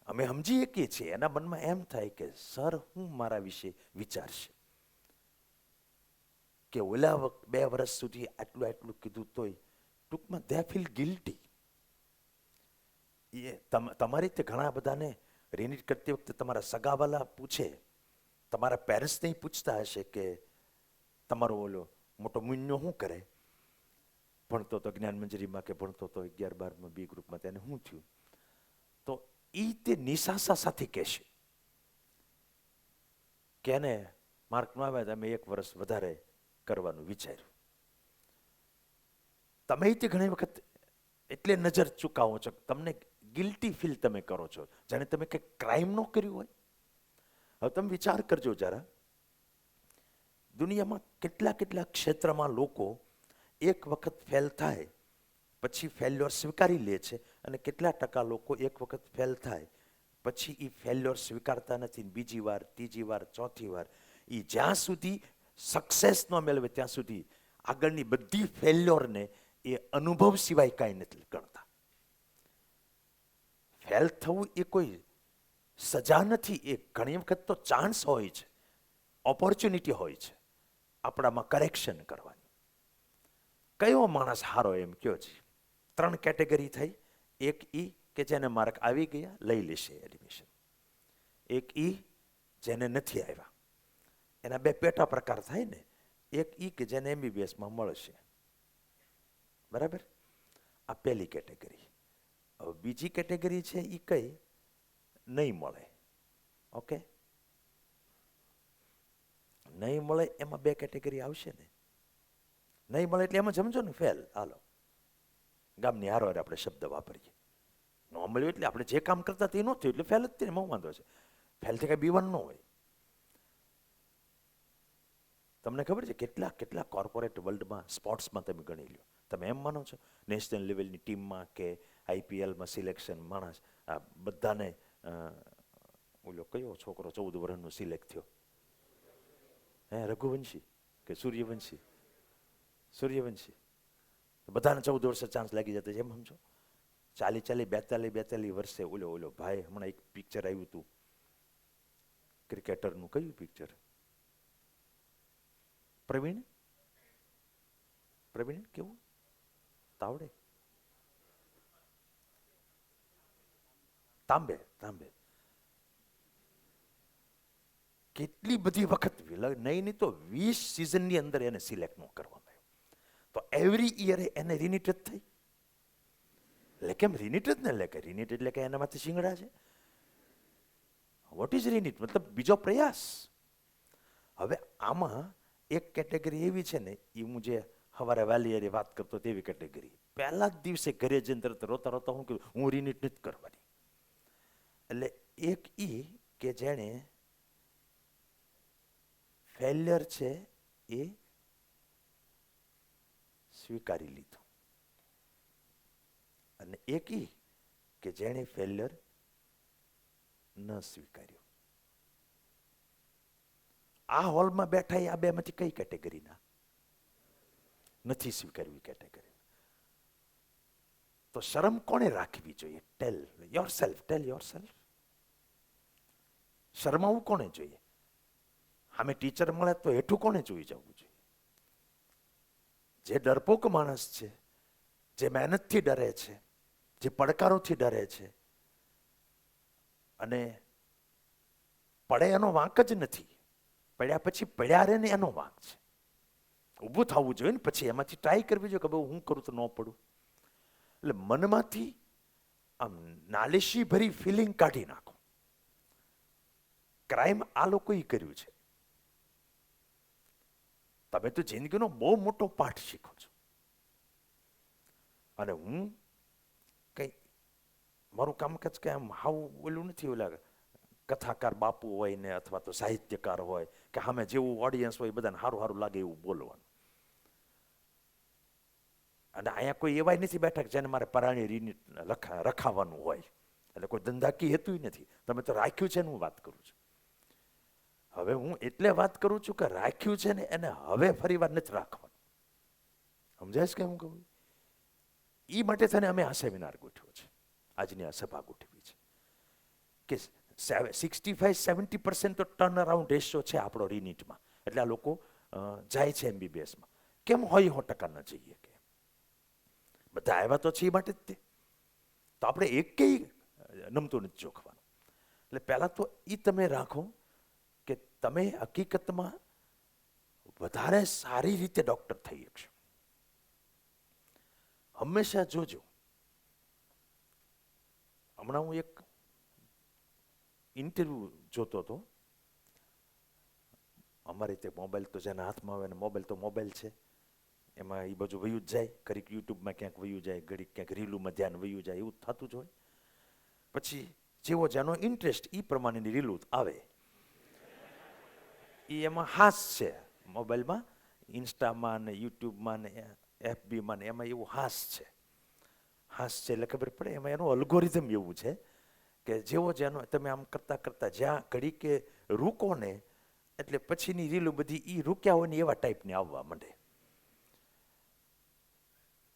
અમે સમજી શકીએ છીએ, એના મનમાં એમ થાય કે સર હું મારા વિશે વિચારશે, કે ઓલા 2 વર્ષ સુધી આટલું આટલું કીધું તોય ટૂંકમાં દે ફીલ ગિલ્ટી. એ તમારી રીતે ઘણા બધાને રિનીટ કરતી વખતે તમારા સગાવાલા પૂછે, તમારા પેરેન્ટ્સને પૂછતા હશે કે તમારો ઓલો મોટો મુન્યો શું કરે, ભણતો તો જ્ઞાન મંજરીમાં કે ભણતો તો 11-12માં બી ગ્રુપમાં, તેને શું થયું? તો એ તે નિશાસા સાથે કહેશે કે એને માર્ક ન આવ્યા તમે 1 વર્ષ વધારે કરવાનું વિચાર્યું. તમે તે ઘણી વખત એટલે નજર ચૂકાવો છો, તમને ગિલ્ટી ફીલ તમે કરો છો, જાણે તમે કંઈક ક્રાઇમ ન કર્યું હોય. હવે તમે વિચાર કરજો જરા, દુનિયામાં કેટલા કેટલા ક્ષેત્રમાં લોકો 1 વખત ફેલ થાય પછી ફેલ્યોર સ્વીકારી લે છે, અને કેટલા ટકા લોકો 1 વખત ફેલ થાય પછી એ ફેલ્યોર સ્વીકારતા નથી. બીજી વાર, ત્રીજી વાર, ચોથી વાર, એ જ્યાં સુધી સક્સેસ ન મેળવે ત્યાં સુધી આગળની બધી ફેલ્યોરને એ અનુભવ સિવાય કાંઈ નથી ગણતા. ફેલ થવું એ કોઈ સજા નથી, એ ઘણી વખત તો ચાન્સ હોય છે, ઓપોર્ચ્યુનિટી હોય છે આપણામાં કરેક્શન કરવાની. કયો માણસ હારો એમ કયો છે? 3 કેટેગરી થઈ. એક ઈ કે જેને માર્ક આવી ગયા લઈ લેશે એડમિશન, એક ઈ જેને નથી આવ્યા, એના 2 પેટા પ્રકાર થાય ને. એક ઈ કે જેને MBBSમાં મળશે, બરાબર, આ પહેલી કેટેગરી. હવે બીજી કેટેગરી છે એ કઈ નહીં મળે. ઓકે, નહીં મળે એમાં બે કેટેગરી આવશે ને. નહીં મળે એટલે એમાં સમજો ને ફેલ. હાલો, ગામની હારો આપણે શબ્દ વાપરીએ. ન મળ્યું એટલે આપણે જે કામ કરતા તે ન થયું એટલે ફેલ જ થઈને એમાં વાંધો છે. ફેલથી કઈ બીવાનું ન હોય. તમને ખબર છે કેટલા કેટલા કોર્પોરેટ વર્લ્ડમાં સ્પોર્ટ્સમાં તમે ગણી લો, તમે એમ માનો છો નેશનલ લેવલની ટીમમાં કે આઈપીએલમાં સિલેક્શન માણસ આ બધાને ઓલો કયો છોકરો 14 વર્ષનો સિલેક્ટ થયો, રઘુવંશી કે સૂર્યવંશી? સૂર્યવંશી. બધાને 14 વર્ષે ચાન્સ લાગી જતો છે એમ સમજો. 42 વર્ષે ઓલો ભાઈ, હમણાં એક પિક્ચર આવ્યું હતું ક્રિકેટરનું, કયું પિક્ચર? પ્રવીણ કેવું તાવડે? તાંબે. કેટલી બધી વખત નહીં તો 20 સિઝનની અંદર એને સિલેક્ટ ન કરવામાં આવ્યો. તો એવરી યરે એને રિનીટ જ થઈ. એટલે કેમ રિનીટ જ ને? એટલે કે રિનીટ એટલે કે એનામાંથી શિંગડા છે. વોટ ઇઝ રિનીટ? મતલબ બીજો પ્રયાસ. હવે આમાં એક કેટેગરી એવી છે ને, એ હું જે સવારે વાલીયારી વાત કરતો તેવી કેટેગરી. પહેલા જ દિવસે ઘરે જઈને તરત રોતા હું કીધું હું રિનીટ નથી કરવાની. એટલે એક ઈ કે જેણે ફેલિયર છે એ સ્વીકારી લીધું, અને એક ઈ કે જેણે ફેલિયર ન સ્વીકાર્યું. આ હોલમાં બેઠા આ બે માંથી કઈ કેટેગરીના નથી સ્વીકારવી કેટેગરી? તો શરમ કોને રાખવી જોઈએ? ટેલ યોરસેલ્ફ. શરમાવું કોને જોઈએ? સામે ટીચર મળે તો હેઠું કોને જોઈ જવું જોઈએ? જે ડરપોક માણસ છે, જે મહેનતથી ડરે છે, જે પડકારોથી ડરે છે, અને પડે એનો વાંક જ નથી, પડ્યા પછી પડ્યા રે ને એનો વાંક છે. ઊભું થવું જોઈએ ને પછી એમાંથી ટ્રાય કરવી જોઈએ કે ભાઈ હું કરું તો ન પડું. એટલે મનમાંથી આમ નાલિશી ભરી ફિલિંગ કાઢી નાખો. ક્રાઇમ આ લોકોએ કર્યું છે. તમે તો જિંદગીનો બહુ મોટો પાઠ શીખો છો. અને હું કઈ મારું કામકાજ કે આમ હાવ ઓલું નથી, ઓલા કથાકાર બાપુ હોય ને અથવા તો સાહિત્યકાર હોય કે સામે જેવું ઓડિયન્સ હોય બધાને સારું સારું લાગે એવું બોલવાનું. અને અહીંયા કોઈ એવાય નથી બેઠા કે જેને મારે પરાણી રીની રખાવાનું હોય. એટલે કોઈ ધંધાકી હેતું નથી. તમે તો રાખ્યું છે ને હું વાત કરું છું. હવે હું એટલે વાત કરું છું કે રાખ્યું છે ને એને હવે ફરી વાર નથી રાખવાનું. સમજાય છે કે હું કહું? એ માટે થઈને અમે આ સેમિનાર ગોઠવ્યો છે, આજની આ સભા ગોઠવી છે કે 65-70% તો ટર્ન અરાઉન્ડ રેશિયો છે આપણો રિનીટમાં. એટલે આ લોકો જાય છે MBBSમાં. કેમ હોય 100% ન જઈએ? કે બધા આવ્યા તો છે એ માટે જ તે. તો આપણે એકેય નમતું નથી જોખવાનું. એટલે પહેલાં તો એ તમે રાખો કે તમે હકીકતમાં વધારે સારી રીતે ડૉક્ટર થઈ શકશો. હંમેશા જોજો. હમણાં હું એક ઇન્ટરવ્યૂ જોતો હતો. અમારે તે મોબાઈલ તો જેના હાથમાં આવે ને મોબાઈલ તો મોબાઈલ છે, એમાં એ બધું વયું જ જાય. ઘડીક યુટ્યુબમાં ક્યાંક વયું જાય, ઘડીક ક્યાંક રીલુમાં ધ્યાન વયું જાય, એવું થતું જ હોય. પછી જેવો જેનો ઇન્ટરેસ્ટ એ પ્રમાણેની રીલું આવે. એ એમાં હાસ છે મોબાઈલમાં, ઇન્સ્ટામાં ને યુટ્યુબમાં ને FBમાં ને એમાં એવું હાસ છે. હાસ છે એટલે ખબર પડે એમાં એનું અલ્ગોરિધમ એવું છે કે જેવો જેનો તમે આમ કરતાં કરતાં જ્યાં ઘડીકે રૂકો ને એટલે પછીની રીલું બધી એ રૂક્યા હોય ને એવા ટાઈપની આવવા માંડે.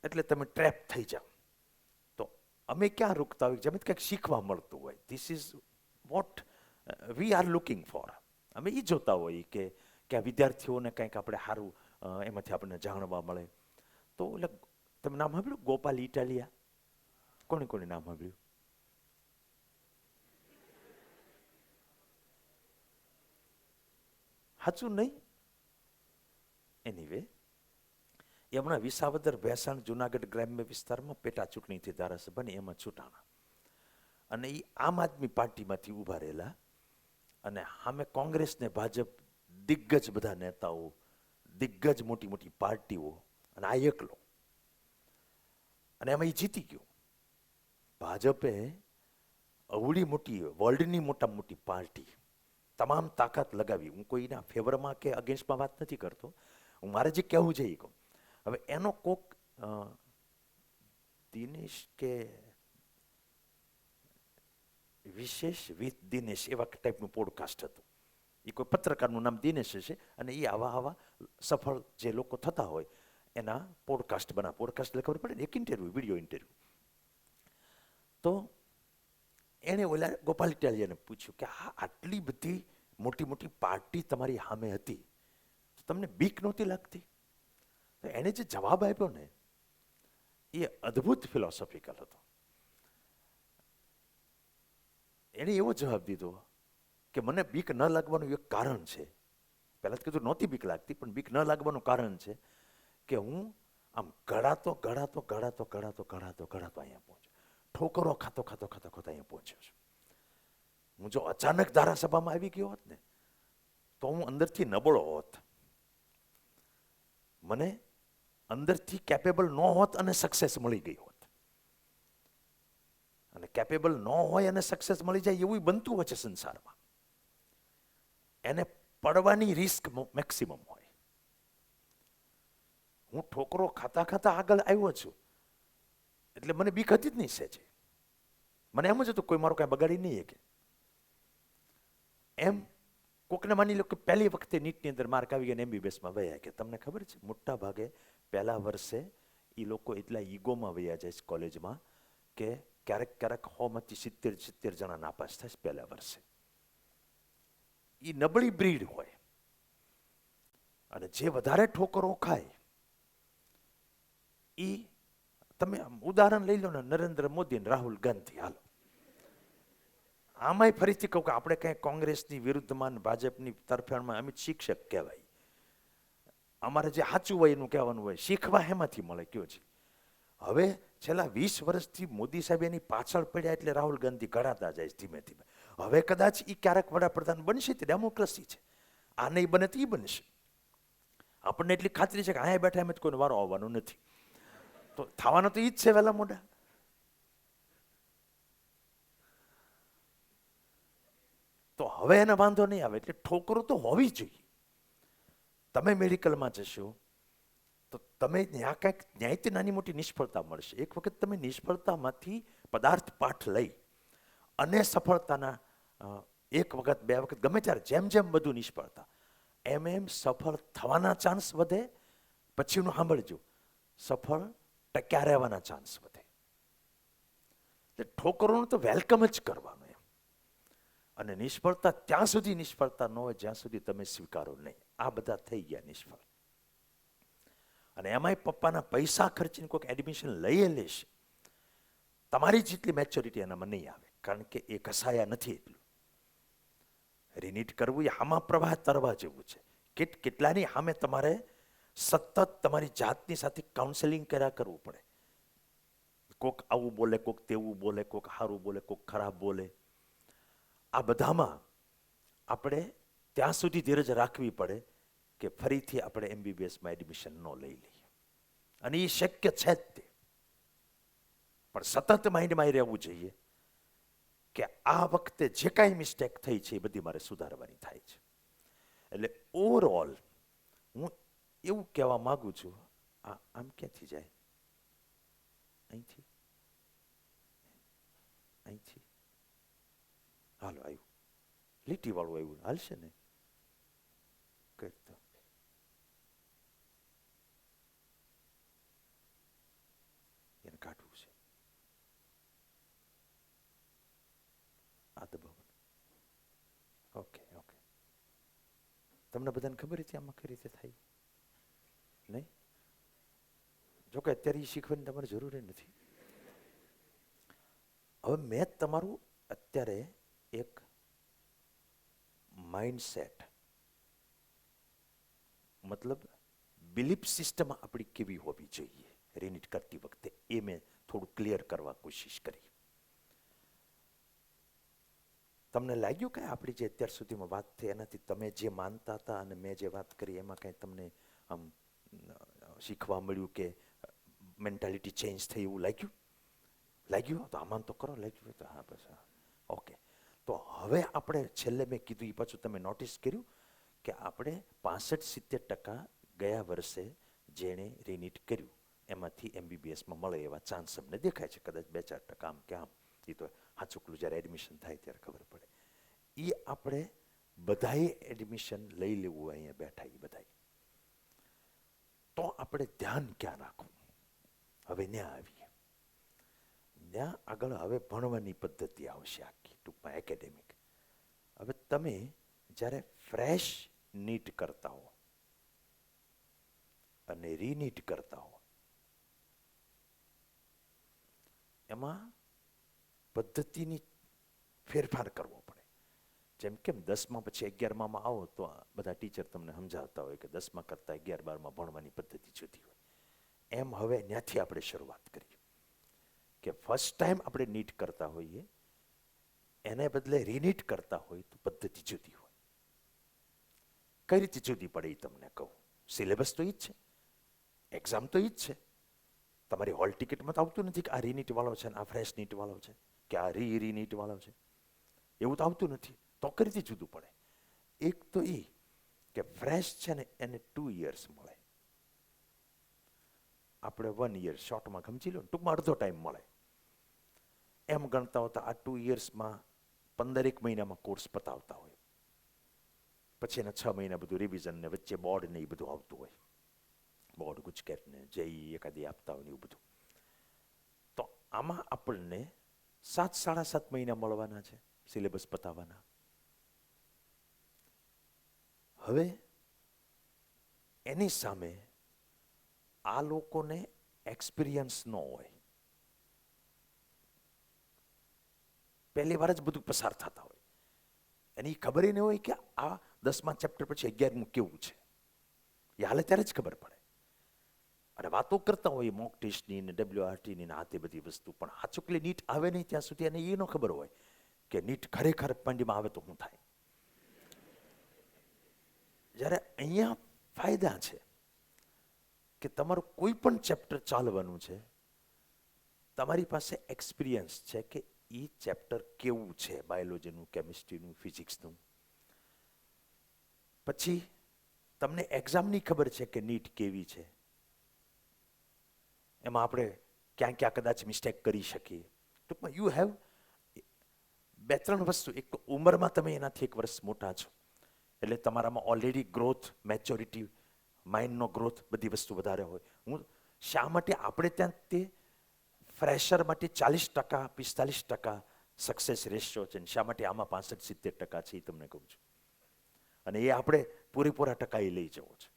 એટલે તમે ટ્રેપ થઈ જાઓ. તો અમે ક્યાં રૂકતા હોય? જેમ કંઈક શીખવા મળતું હોય. This is what we are looking for. અમે એ જોતા હોઈએ કે આ વિદ્યાર્થીઓને કંઈક આપણે સારું એમાંથી આપણને જાણવા મળે. તો એટલે તમે નામ સાંભળ્યું ગોપાલ ઇટાલિયા? કોને કોને નામ સાંભળ્યું? સાચું નહીં? એનીવે એ હમણાં વિસાવદર, ભેસાણ, જુનાગઢ ગ્રામ્ય વિસ્તારમાં પેટા ચૂંટણીથી ધારાસભાની એમાં ચૂંટાણા અને એ આમ આદમી પાર્ટીમાંથી ઊભા રહેલા અને સામે કોંગ્રેસ ને ભાજપ દિગ્ગજ બધા નેતાઓ, દિગ્ગજ મોટી મોટી પાર્ટીઓ અને આ એકલો, અને એમાં એ જીતી ગયો. ભાજપે અવળી મોટી વર્લ્ડની મોટામાં મોટી પાર્ટી તમામ તાકાત લગાવી. હું કોઈના ફેવરમાં કે અગેન્સ્ટમાં વાત નથી કરતો, હું મારે જે કહેવું છે એ કહું. હવે એનો કોક દિનેશ કે વિશેષ વિથ દિનેશ એવા ટાઈપનું પોડકાસ્ટ હતું. એ કોઈ પત્રકારનું નામ દિનેશ છે અને એ આવા સફળ જે લોકો થતા હોય એના પોડકાસ્ટ બનાવે. પોડકાસ્ટ એટલે ખબર પડે ને, એક ઇન્ટરવ્યૂ, વિડીયો ઇન્ટરવ્યૂ. તો એણે ઓલા ગોપાલ ઇટાલિયાને પૂછ્યું કે આટલી બધી મોટી મોટી પાર્ટી તમારી સામે હતી, તો તમને બીક નહોતી લાગતી? તો એણે જે જવાબ આપ્યો ને એ અદ્ભુત ફિલોસોફિકલ હતો. એણે એવો જવાબ દીધો કે મને બીક ન લાગવાનું એક કારણ છે. પહેલાં તો કીધું નહોતી બીક લાગતી, પણ બીક ન લાગવાનું કારણ છે કે હું આમ ઘડાતો અહીંયા પહોંચ્યો, ઠોકરો ખાતો અહીંયા પહોંચ્યો છું. હું જો અચાનક ધારાસભામાં આવી ગયો હોત ને તો હું અંદરથી નબળો હોત, મને અંદરથી કેપેબલ ન હોત અને સક્સેસ મળી ગઈ હોત. અને કેપેબલ ન હોય અને સક્સેસ મળી જાય એવું બનતું હોય છે સંસારમાં. એને પડવાની રિસ્ક મેક્સિમમ હોય. હું ઠોકરો ખાતા આગળ આવ્યો છું એટલે મને બીક હતી જ નહીં સહેજે. મને એમ જ હતું કોઈ મારું કાંઈ બગાડી નહીં કે એમ. કોકને માની લો કે પહેલી વખતે નીટની અંદર માર્ક આવી ગયા MBBSમાં વયા કે તમને ખબર છે મોટા ભાગે પહેલા વર્ષે એ લોકો એટલા ઈગોમાં વયા જાય છે કોલેજમાં કે ક્યારેક 100માંથી 70 જણા નાપાસ થાય છે પહેલા વર્ષે. એ નબળી બ્રીડ હોય અને જે વધારે ઠોકરો ખાય એ, તમે ઉદાહરણ લઈ લો ને, નરેન્દ્ર મોદી અને રાહુલ ગાંધી. હાલો આમાંય ફરીથી કહું કે આપણે કંઈ કોંગ્રેસની વિરુદ્ધમાં ભાજપની તરફેણમાં અમિત શિક્ષક કહેવાય. અમારે જે સાચું હોય એનું કહેવાનું હોય. શીખવા એમાંથી મળે કયો છે. હવે છેલ્લા 20 વર્ષથી મોદી સાહેબ એની પાછળ પડ્યા એટલે રાહુલ ગાંધી ઘડાતા જાય ધીમે ધીમે. હવે કદાચ એ ક્યારેક વડાપ્રધાન બનશે તે ડેમોક્રેસી છે. આ નહીં બને તો એ બનશે. આપણને એટલી ખાતરી છે કે અહીંયા બેઠા એમ જ કોઈને વારો આવવાનો નથી. તો થવાનો તો એ જ છે વહેલા મોડા. તો હવે એને વાંધો નહીં આવે. એટલે ઠોકરો તો હોવી જોઈએ. તમે મેડિકલમાં જશો તો તમે ત્યાં કંઈક ન્યાયથી નાની મોટી નિષ્ફળતા મળશે. એક વખત તમે નિષ્ફળતામાંથી પદાર્થ પાઠ લઈ અને સફળતાના એક વખત બે વખત ગમે ત્યારે જેમ બધું નિષ્ફળતા એમ સફળ થવાના ચાન્સ વધે. પછીનું સાંભળજો, સફળ ટક્યા રહેવાના ચાન્સ વધે. એટલે ઠોકરોનું તો વેલકમ જ કરવાનું એમ. અને નિષ્ફળતા ત્યાં સુધી નિષ્ફળતા ન હોય જ્યાં સુધી તમે સ્વીકારો નહીં. આ બધા થઈ ગયા નિષ્ફળ. અને એમાંય પપ્પાના પૈસા ખર્ચીને કોઈક એડમિશન લઈ લેશે, તમારી જેટલી મેચ્યોરિટી એનામાં નહીં આવે, કારણ કે એ ઘસાયા નથી એટલું. રિનીટ કરવું એ આમાં પ્રવાહ તરવા જેવું છે. કેટલાની સામે તમારે સતત તમારી જાતની સાથે કાઉન્સેલિંગ કર્યા કરવું પડે. કોક આવું બોલે, કોક તેવું બોલે, કોક સારું બોલે, કોક ખરાબ બોલે. આ બધામાં આપણે ત્યાં સુધી ધીરજ રાખવી પડે કે ફરીથી આપણે MBBSમાં એડમિશન ન લઈ લઈએ. અને એ શક્ય છે જ તે. પણ સતત માઇન્ડમાં રહેવું જોઈએ કે આ વખતે જે કાંઈ મિસ્ટેક થઈ છે એ બધી મારે સુધારવાની થાય છે. એટલે ઓવરઓલ હું એવું કહેવા માગું છું. આમ ક્યાંથી જાય? અહીંથી હાલો આવ્યું, લીટી વાળું આવ્યું, હાલશે ને? કરતો એને કાઢવું છે. આ દબાવવાનું. ઓકે. તમને બધાને ખબર હતી આમાં કઈ રીતે થાય? નહીં? જોકે અત્યારે એ શીખવાની તમારે જરૂર નથી. હવે મેં તમારું અત્યારે એક માઇન્ડસેટ, મતલબ બિલીફ સિસ્ટમ આપણી કેવી હોવી જોઈએ રિનીટ કરતી વખતે, એ મેં થોડું ક્લિયર કરવા કોશિશ કરી. તમને લાગ્યું કે આપણી જે અત્યાર સુધીમાં વાત થઈ એનાથી તમે જે માનતા હતા અને મેં જે વાત કરી એમાં કંઈ તમને આમ શીખવા મળ્યું કે મેન્ટાલિટી ચેન્જ થઈ એવું લાગ્યું? લાગ્યું તો આમાં તો કરો. લાગ્યું તો હા, બસ હા, ઓકે. તો હવે આપણે છેલ્લે મેં કીધું એ પાછું તમે નોટિસ કર્યું કે આપણે 65-70% ગયા વર્ષે જેણે રિનીટ કર્યું એમાંથી MBBSમાં મળે એવા ચાન્સ અમને દેખાય છે. કદાચ 2-4% આમ કે આમ, એ તો હાચુકલું જ્યારે એડમિશન થાય ત્યારે ખબર પડે. એ આપણે બધાએ એડમિશન લઈ લેવું અહીંયા બેઠા એ બધાએ. તો આપણે ધ્યાન ક્યાં રાખવું? હવે ન્યા આવીએ. ત્યાં આગળ હવે ભણવાની પદ્ધતિ આવશે આખી, ટૂંકમાં એકેડેમિક. હવે તમે જ્યારે ફ્રેશ નીટ કરતા હો અને રીનીટ કરતા હો, એમાં પદ્ધતિની ફેરફાર કરવો પડે. જેમ કેમ 10મા પછી 11મામાં આવો તો બધા ટીચર તમને સમજાવતા હોય કે 10મા કરતાં 11-12માં ભણવાની પદ્ધતિ જુદી હોય. એમ હવે ત્યાંથી આપણે શરૂઆત કરીએ કે ફર્સ્ટ ટાઈમ આપણે નીટ કરતા હોઈએ એને બદલે રીનીટ કરતા હોય તો પદ્ધતિ જુદી હોય. કઈ રીતે જુદી પડે એ તમને કહું. સિલેબસ તો એ જ છે, એક્ઝામ તો એ જ છે. તમારી હોલ ટિકિટમાં તો આવતું નથી કે આ રીનીટ વાળો છે ને આ ફ્રેશ નીટ વાળો છે કે આ રીનીટ વાળો છે, એવું તો આવતું નથી. તો કઈ રીતે જુદું પડે? એક તો એ કે ફ્રેશ છે ને એને 2 years મળે, આપણે 1 year શોર્ટમાં સમજી લો, ટૂંકમાં અડધો ટાઈમ મળે. એમ ગણતા હોતા આ 2 yearsમાં 15 મહિનામાં કોર્સ પતાવતા હોય, પછી એના 6 મહિના બધું રિવિઝન ને વચ્ચે બોર્ડ ને એ બધું આવતું હોય. બોર્ડ ગુજકેટ ને જેઈ એકાદી આપતા હોય ને એવું બધું. તો આમાં આપણને 7-7.5 મહિના મળવાના છે સિલેબસ પતાવવાના. હવે એની સામે આ લોકોને એક્સપિરિયન્સ ન હોય, પહેલી વાર જ બધું પસાર થતા હોય, એની ખબર ન હોય કે આ 10મા ચેપ્ટર પછી 11મું કેવું છે. એ હાલે ત્યારે જ ખબર પડે. અને વાતો કરતા હોય મોક ટેસ્ટની ને WRTની ને આ તે બધી વસ્તુ, પણ આ ચૂકલી નીટ આવે નહીં ત્યાં સુધી એને એ ન ખબર હોય કે નીટ ખરેખર પાંડીમાં આવે તો શું થાય. જ્યારે અહીંયા ફાયદા છે કે તમારું કોઈ પણ ચેપ્ટર ચાલવાનું છે, તમારી પાસે એક્સપિરિયન્સ છે કે એ ચેપ્ટર કેવું છે, બાયોલોજીનું, કેમિસ્ટ્રીનું, ફિઝિક્સનું. પછી તમને એક્ઝામની ખબર છે કે નીટ કેવી છે, એમાં આપણે ક્યાં ક્યાં કદાચ મિસ્ટેક કરી શકીએ. ટૂંકમાં યુ હેવ 2-3 વસ્તુ. એક તો ઉંમરમાં તમે એનાથી 1 વર્ષ મોટા છો એટલે તમારામાં ઓલરેડી ગ્રોથ, મેચ્યોરિટી, માઇન્ડનો ગ્રોથ, બધી વસ્તુ વધારે હોય. હું શા માટે આપણે ત્યાં તે ફ્રેશર માટે 40%, 45% સક્સેસ રેશિયો છે, શા માટે આમાં 65-70% છે એ તમને કહું છું. અને એ આપણે પૂરેપૂરા ટકા એ લઈ જવો છે.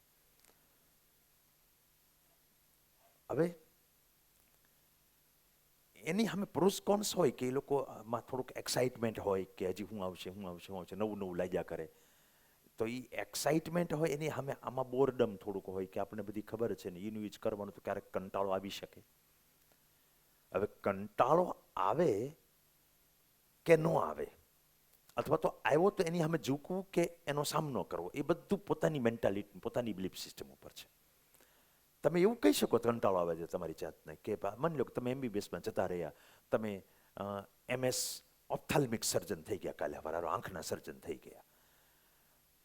હવે એની સામે પ્રોસ કોન્સ હોય કે એ લોકોમાં થોડુંક એક્સાઇટમેન્ટ હોય કે હજી શું આવશે, નવું નવું લાગ્યા કરે. તો એ એક્સાઇટમેન્ટ હોય એની સામે આમાં બોરડમ થોડુંક હોય કે આપણને બધી ખબર છે ને એનું જ કરવાનું, તો ક્યારેક કંટાળો આવી શકે. હવે કંટાળો આવે કે ન આવે, અથવા તો આવ્યો તો એની સામે ઝૂકવું કે એનો સામનો કરવો, એ બધું પોતાની મેન્ટાલિટી, પોતાની બિલીફ સિસ્ટમ ઉપર છે. તમે એવું કહી શકો કંટાળો આવે છે તમારી જાતને કે માની લો કે તમે MBBSમાં જતા રહ્યા, તમે MS ઓપ્થાલ્મિક સર્જન થઈ ગયા, કાલે હવારે આંખના સર્જન થઈ ગયા.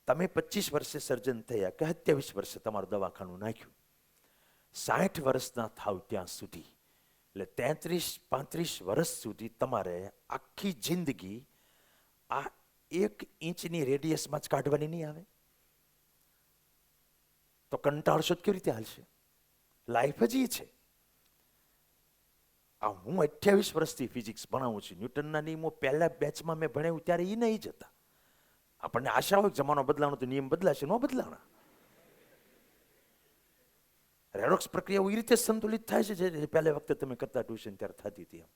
તમે 25 વર્ષે સર્જન થયા કે 27 વર્ષે તમારું દવાખાનું નાખ્યું, 60 વર્ષના થાવ ત્યાં સુધી, એટલે 33-35 વર્ષ સુધી તમારે આખી જિંદગી આ 1 ઇંચની રેડિયસમાં જ કાઢવાની નહીં આવે. તો કંટાળશો જ કેવી રીતે હાલશે? લાઈફ જ એ છે. આ હું 28 વર્ષથી ફિઝિક્સ ભણાવું છું. ન્યૂટનના નિયમો પહેલા બેચમાં મેં ભણાવ્યું ત્યારે એ નહીં જતા. આપણને આશા હોય જમાનો બદલાવાનો તો નિયમ બદલાશે, ન બદલાણા. રેડોક્સ પ્રક્રિયા એ રીતે સંતુલિત થાય છે જે પહેલા વખતે તમે કરતા ટ્યુશન ત્યારે થતી હતી. એમ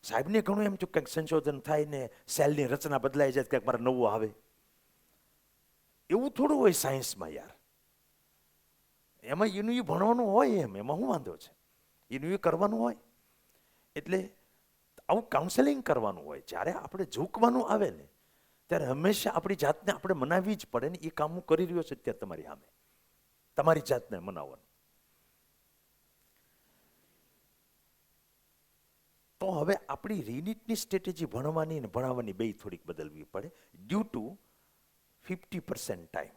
સાહેબને ઘણું એમ થયું કંઈક સંશોધન થાય ને સેલની રચના બદલાઈ જાય, કંઈક મારે નવું આવે. એવું થોડું હોય સાયન્સમાં યાર. એમાં એનું એ ભણવાનું હોય, એમાં શું વાંધો છે, એનું એ કરવાનું હોય. એટલે આવું કાઉન્સેલિંગ કરવાનું હોય. જ્યારે આપણે ઝૂકવાનું આવે ને ત્યારે હંમેશા આપણી જાતને આપણે મનાવવી જ પડે ને. એ કામ હું કરી રહ્યો છું અત્યારે તમારી સામે, તમારી જાતને મનાવવાનું. તો હવે આપણી રીનીટની સ્ટ્રેટેજી ભણવાની અને ભણાવવાની બે થોડીક બદલવી પડે ડ્યુ ટુ 50% ટાઈમ.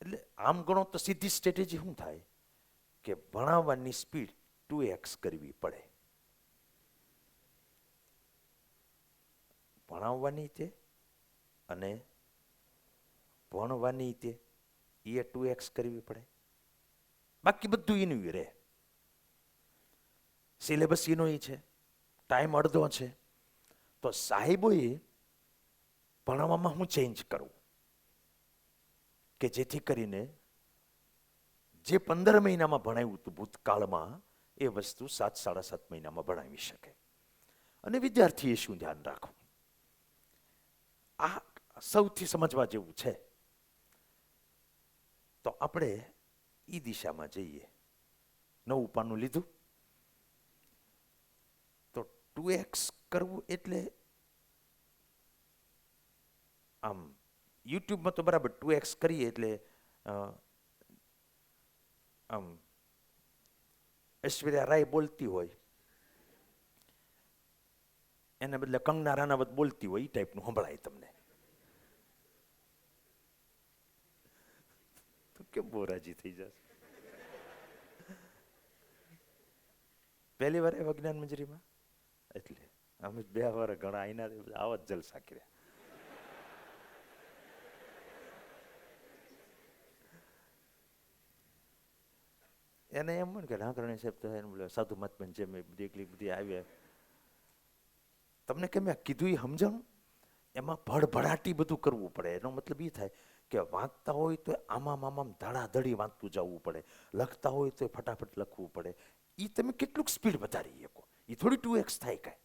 એટલે આમ ગણો તો સીધી સ્ટ્રેટેજી શું થાય કે ભણાવવાની સ્પીડ 2x કરવી પડે. ભણાવવાની તે અને ભણવાની તે એ 2x કરવી પડે. બાકી બધું એનું રહે. સિલેબસ એનો છે, ટાઈમ અડધો છે. તો સાહેબોએ ભણાવવામાં હું ચેન્જ કરું કે જેથી કરીને જે 15 મહિનામાં ભણાવ્યું હતું ભૂતકાળમાં એ વસ્તુ 7-7.5 મહિનામાં ભણાવી શકે. અને વિદ્યાર્થીએ શું ધ્યાન રાખવું, આ સૌથી સમજવા જેવું છે. તો આપણે એ દિશામાં જઈએ. 9 પાનું લીધું. તો 2x કરવું એટલે આમ યુટ્યુબમાં તો બરાબર 2x કરીએ એટલે આમ ઐશ્વર્યા રાય બોલતી હોય એને બદલે કંગના રાણાવત બોલતી હોય એ ટાઈપનું સંભળાય તમને. તો કેમ બોરાજી થઈ જશે? પહેલી વાર વિજ્ઞાન મંજરીમાં એટલે અમે 2 વાર ઘણા આઈના આવા જ જલસા કર્યા. એને એમ કે ઢાંકરણી સાહેબ તો એને સાધુ મહાત્મા જેમ બધી આવ્યા. તમને કેમ કીધું એ સમજણ? એમાં ભડભડાટી બધું કરવું પડે. એનો મતલબ એ થાય કે વાંચતા હોય તો આમાં ધડાધડી વાંચતું જવું પડે, લખતા હોય તો ફટાફટ લખવું પડે. એ તમે કેટલુંક સ્પીડ વધારી શકો? એ થોડી 2x થાય. કાંઈ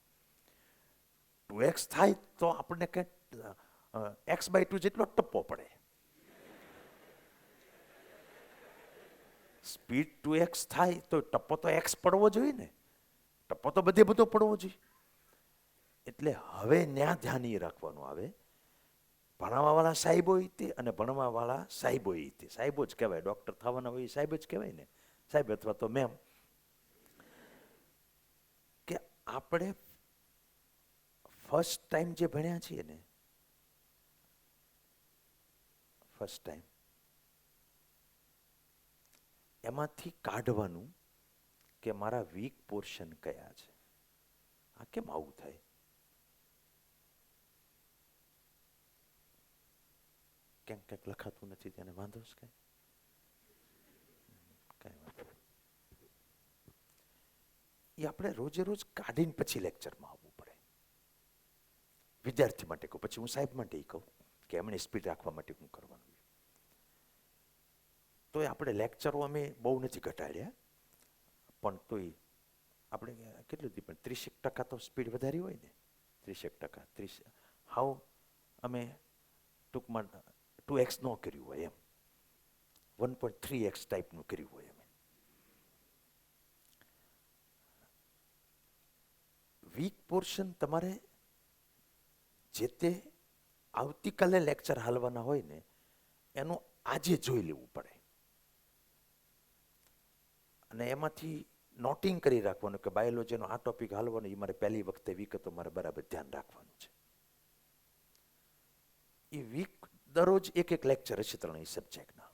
2x થાય તો આપણને કંઈક x/2 જેટલો ટપ્પો પડે. સ્પીડ 2x થાય તો ટપ્પો તો x પડવો જોઈએ ને. ટપ્પો તો બધો પડવો જોઈએ. એટલે હવે ન્યા ધ્યાન એ રાખવાનું આવે, ભણાવવાવાળા સાહેબો તે અને ભણવાવાળા સાહેબો તે. સાહેબો જ કહેવાય, ડૉક્ટર થવાના હોય એ સાહેબ જ કહેવાય ને, સાહેબ અથવા તો મેમ. કે આપણે ફર્સ્ટ ટાઈમ જે ભણ્યા છીએ ને, ફર્સ્ટ ટાઈમ એમાંથી કાઢવાનું કે મારા વીક પોર્શન કયા છે. આ કેમ આવું થાય? ક્યાંક લખાતું નથી તેને વાંધો છે કઈ? કઈ વાંધો. એ આપણે રોજે રોજ કાઢીને પછી લેક્ચરમાં આવવું પડે. વિદ્યાર્થી માટે કહું, પછી હું સાહેબ માટે કહું કે એમણે સ્પીડ રાખવા માટે શું કરવાનું. તો આપણે લેક્ચરો અમે બહુ નથી ઘટાડ્યા, પણ તોય આપણે કેટલું હતી પણ 30% તો સ્પીડ વધારી હોય ને. 30%, 30 હાવ અમે ટૂંકમાં 2x ન કર્યું હોય એમ, 1.3x ટાઈપનું કર્યું હોય અમે. વીક પોર્શન તમારે જે તે આવતીકાલે લેક્ચર હાલવાના હોય ને એનું આજે જોઈ લેવું પડે. અને એમાંથી નોટિંગ કરી રાખવાનું કે બાયોલોજીનો આ ટોપિક હાલવાનો, એ મારે પહેલી વખતે વિગતો મારે બરાબર ધ્યાન રાખવાનું છે. એ વીક દરરોજ એક લેક્ચર હશે 3 સબ્જેક્ટના.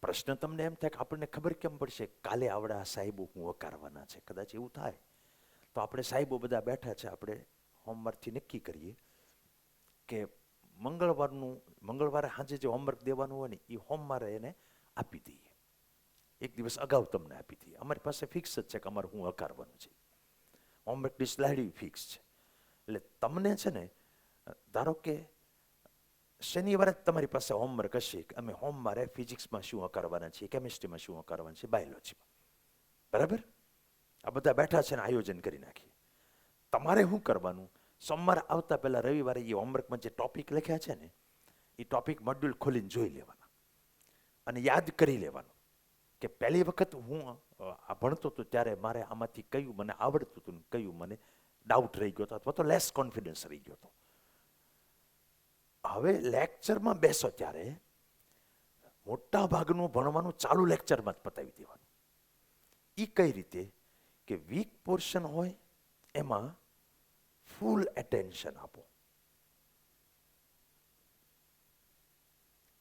પ્રશ્ન તમને એમ થાય કે આપણને ખબર કેમ પડશે કાલે આવડે આ સાહેબો હું વકારવાના છે? કદાચ એવું થાય તો આપણે સાહેબો બધા બેઠા છે, આપણે હોમવર્કથી નક્કી કરીએ કે મંગળવારે સાંજે જે હોમવર્ક દેવાનું હોય ને એ સોમવારે એને આપી દઈએ. એક દિવસ અગાઉ તમને આપી દઈએ. અમારી પાસે ફિક્સ જ છે કે અમારે હું હકારવાનું છે. હોમવર્કની સ્લાઇડ ફિક્સ છે. એટલે તમને છે ને, ધારો કે શનિવારે જ તમારી પાસે હોમવર્ક હશે કે અમે સોમવારે ફિઝિક્સમાં શું હકારવાના છીએ, કેમિસ્ટ્રીમાં શું હકારવાના છીએ, બાયોલોજીમાં. બરાબર? આ બધા બેઠા છે ને આયોજન કરી નાખીએ. તમારે શું કરવાનું, સોમવારે આવતા પહેલા રવિવારે એ હોમવર્કમાં જે ટોપિક લખ્યા છે ને એ ટોપિક મોડ્યુલ ખોલીને જોઈ લેવાના અને યાદ કરી લેવાનું કે પહેલી વખત હું આ ભણતો હતો ત્યારે મારે આમાંથી કયું મને આવડતું હતું ને કયું મને ડાઉટ રહી ગયો હતો અથવા તો લેસ કોન્ફિડન્સ રહી ગયો હતો. હવે લેક્ચરમાં બેસો ત્યારે મોટા ભાગનું ભણવાનું ચાલુ લેક્ચરમાં જ પતાવી દેવાનું. એ કઈ રીતે કે વીક પોર્શન હોય એમાં ફૂલ એટેન્શન આપો.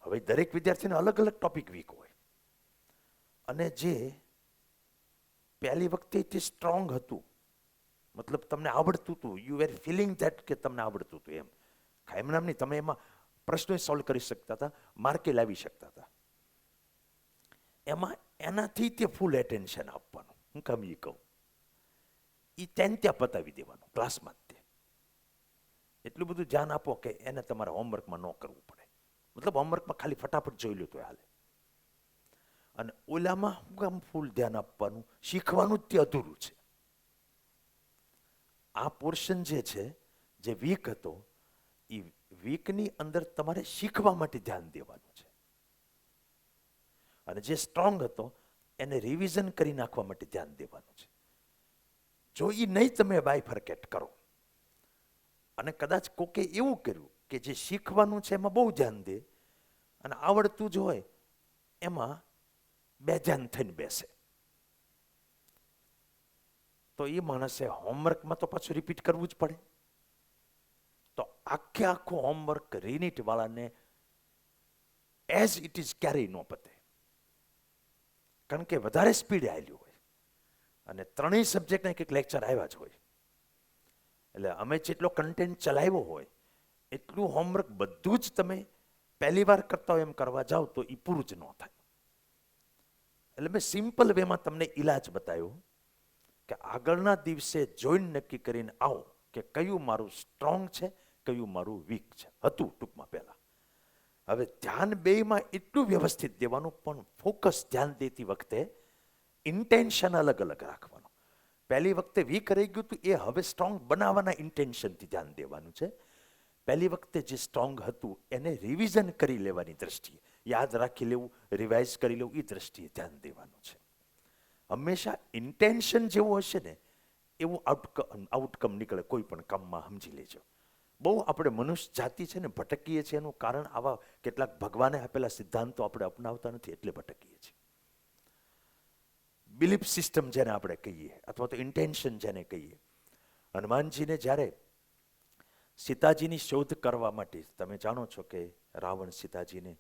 હવે દરેક વિદ્યાર્થીને અલગ અલગ ટોપિક વીક હોય અને જે પહેલી વખતે તે સ્ટ્રોંગ હતું, મતલબ તમને આવડતું હતું, યુ વેર ફિલિંગ ધેટ કે તમને આવડતું હતું એમ, એમ નામ નહીં, તમે એમાં પ્રશ્નો સોલ્વ કરી શકતા હતા, માર્કે લાવી શકતા હતા, એમાં એનાથી તે ફૂલ એટેન્શન આપવાનું. હું કામ એ કહું, એ ત્યાં પતાવી દેવાનું ક્લાસમાં જ. તે એટલું બધું ધ્યાન આપો કે એને તમારે હોમવર્કમાં ન કરવું પડે. મતલબ હોમવર્કમાં ખાલી ફટાફટ જોઈ લો તો હાલે. અને ઓલામાં હું કામ ફૂલ ધ્યાન આપવાનું, શીખવાનું જ તે અધૂરું છે. આ પોર્શન જે છે, જે વીક હતો, એ વીકની અંદર તમારે શીખવા માટે ધ્યાન દેવાનું છે. અને જે સ્ટ્રોંગ હતો એને રિવિઝન કરી નાખવા માટે ધ્યાન દેવાનું છે. જો એ નહીં તમે બાયફર્કેટ કરો અને કદાચ કોકે એવું કર્યું કે જે શીખવાનું છે એમાં બહુ ધ્યાન દે અને આવડતું જ હોય એમાં બેજાન થઈને બેસે, તો એ માણસે હોમવર્કમાં તો પાછું રિપીટ કરવું જ પડે. તો આખે આખું હોમવર્ક રીનીટ વાળાને એઝ ઇટ ઇઝ ક્યારેય ન પતે, કારણ કે વધારે સ્પીડે આવેલું હોય અને ત્રણેય સબ્જેક્ટના એક લેક્ચર આવ્યા જ હોય. એટલે અમે જેટલો કન્ટેન્ટ ચલાવ્યો હોય એટલું હોમવર્ક બધું જ તમે પહેલી વાર કરતા હોય એમ કરવા જાઓ તો એ પૂરું જ ન થાય. એટલે મેં સિમ્પલ વેમાં તમને ઈલાજ બતાવ્યો કે આગળના દિવસે જોઈને નક્કી કરીને આવો કે કયું મારું સ્ટ્રોંગ છે, કયું મારું વીક છે. હતું ટૂંકમાં પહેલા. હવે ધ્યાન બેયમાં એટલું વ્યવસ્થિત દેવાનું, પણ ફોકસ ધ્યાન દેતી વખતે ઇન્ટેન્શન અલગ અલગ રાખવાનું. પહેલી વખતે વીક રહી ગયું હતું એ હવે સ્ટ્રોંગ બનાવવાના ઇન્ટેન્શનથી ધ્યાન દેવાનું છે. પહેલી વખતે જે સ્ટ્રોંગ હતું એને રિવિઝન કરી લેવાની દ્રષ્ટિએ, યાદ રાખી લેવું, રિવાઇઝ કરી લેવું, એ દ્રષ્ટિએ ધ્યાન દેવાનું છે. હંમેશા ઇન્ટેન્શન જેવું હશે ને એવું આઉટકમ નીકળે કોઈ પણ કામમાં, સમજી લેજો. બહુ આપણે મનુષ્ય જાતિ છે ને ભટકીએ છીએ, એનું કારણ આવા કેટલાક ભગવાને આપેલા સિદ્ધાંતો આપણે અપનાવતા નથી એટલે ભટકીએ છીએ. બિલીફ સિસ્ટમ જેને આપણે કહીએ અથવા તો ઇન્ટેન્શન જેને કહીએ. હનુમાનજીને જ્યારે સીતાજીની શોધ કરવા માટે, તમે જાણો છો કે રાવણ સીતાજીને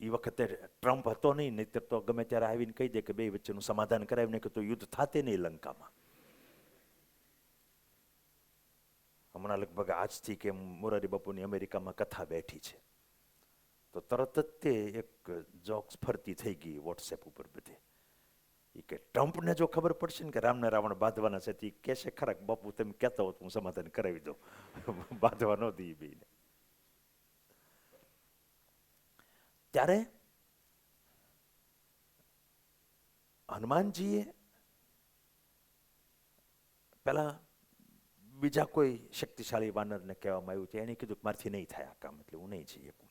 એ વખતે ટ્રમ્પ હતો નહીં, નહીતર તો ગમે ત્યારે આવીને કહી દે કે બે વચ્ચેનું સમાધાન કરાવીને કે તો યુદ્ધ થાતે નહીં લંકામાં. હમણાં લગભગ આજથી કે મોરારી બાપુની અમેરિકામાં કથા બેઠી છે, તો તરત જ તે એક જોક્સ ફરતી થઈ ગઈ વોટ્સએપ ઉપર બધે. એ કે ટ્રમ્પને જો ખબર પડશે ને કે રામને રાવણ બાંધવાના છે, એ કહેશે ખરા બાપુ તેમ કહેતા હોત હું સમાધાન કરાવી દઉં, બાંધવા ન દઈ બેને. ત્યારે હનુમાનજીએ પેલા બીજા કોઈ શક્તિશાળી વાનરને કહેવામાં આવ્યું છે, એને કીધું મારથી નહીં થાય આ કામ, એટલે હું નહીં જઈ શકું.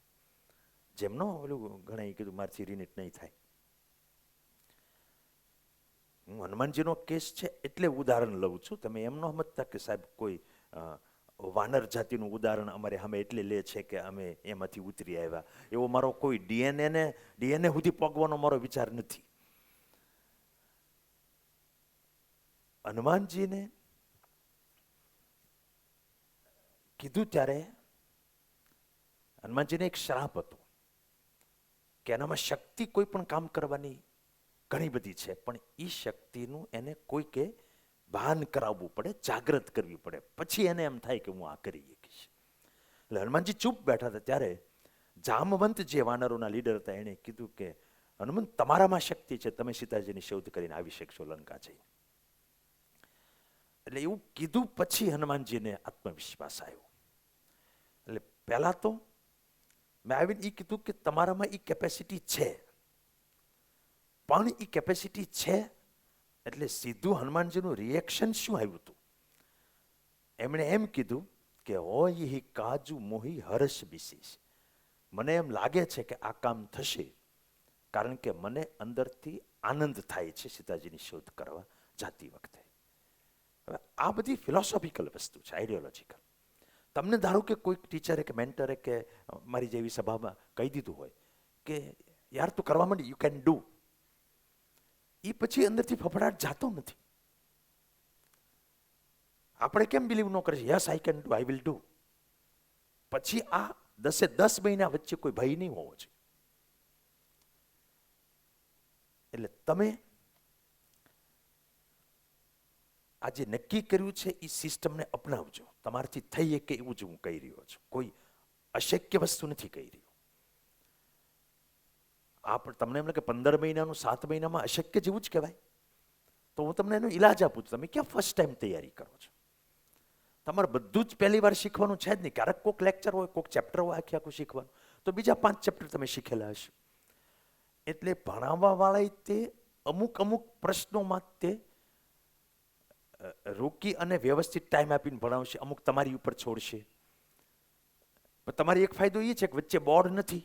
જેમનો ઓલું ઘણા કીધું મારથી રીનિટ નહીં થાય. હું હનુમાનજીનો કેસ છે એટલે ઉદાહરણ લઉં છું. તમે એમ ન સમજતા કે સાહેબ કોઈ વાનર જાતિનું ઉદાહરણ અમારે સામે એટલે લે છે કે અમે એમાંથી ઉતરી આવ્યા. એવો મારો કોઈ ડીએનએ સુધી પગવાનો મારો વિચાર નથી. હનુમાનજીને કીધું ત્યારે હનુમાનજીને એક શ્રાપ હતો કે એનામાં શક્તિ કોઈ પણ કામ કરવાની ઘણી બધી છે, પણ એ શક્તિનું એને કોઈકે ભાન કરાવવું પડે, જાગૃત કરવી પડે, પછી એને એમ થાય કે હું આ કરી શકીશ. એટલે હનુમાનજી ચૂપ બેઠા હતા ત્યારે જામવંત જે વાનરોના લીડર હતા એણે કીધું કે હનુમંત તમારામાં શક્તિ છે, તમે સીતાજીની શોધ કરીને આવી શકશો લંકા જઈ. એટલે એવું કીધું પછી હનુમાનજીને આત્મવિશ્વાસ આવ્યો. એટલે પહેલા તો મેં આવીને એ કીધું કે તમારામાં એ કેપેસિટી છે, પણ એ કેપેસિટી છે એટલે સીધું હનુમાનજીનું રિએક્શન શું આવ્યું હતું? એમણે એમ કીધું કે હોય હિ કાજુ મોહી હર્ષ વિશેષ. મને એમ લાગે છે કે આ કામ થશે કારણ કે મને અંદરથી આનંદ થાય છે સીતાજીની શોધ કરવા જાતી વખતે. હવે આ બધી ફિલોસોફિકલ વસ્તુ છે, આઈડિયોલોજીકલ. તમને ધારો કે કોઈક ટીચરે કે મેન્ટરે કે મારી જેવી સભામાં કહી દીધું હોય કે યાર તું કરવા માંડી, યુ કેન ડુ, એ પછી અંદરથી ફફડાટ જાતો નથી. આપણે કેમ બિલીવ ન કરે, yes I can do, I will do. પછી આ 10 મહિના વચ્ચે કોઈ ભય નહીં હોવો જોઈએ. એટલે તમે આ જે નક્કી કર્યું છે એ સિસ્ટમને અપનાવજો. તમારાથી થઈ શકે એવું જ હું કહી રહ્યો છું, કોઈ અશક્ય વસ્તુ નથી કહી રહ્યો. તમને એમ લાગે 15 મહિનાનું 7 મહિનામાં અશક્ય જેવું જ કહેવાય, તો હું તમને એનો ઈલાજ આપું છું. તમે ક્યાં ફર્સ્ટ ટાઈમ તૈયારી કરો છો? તમારે બધું જ પહેલી વાર શીખવાનું છે જ નહીં. ક્યારેક કોઈક લેક્ચર હોય, કોઈક ચેપ્ટર હોય આખું શીખવાનું, તો બીજા 5 ચેપ્ટર તમે શીખેલા હશો. એટલે ભણાવવા વાળા તે અમુક પ્રશ્નોમાં તે રોકી અને વ્યવસ્થિત ટાઈમ આપીને ભણાવશે, અમુક તમારી ઉપર છોડશે. પણ તમારી એક ફાયદો એ છે કે વચ્ચે બોર્ડ નથી.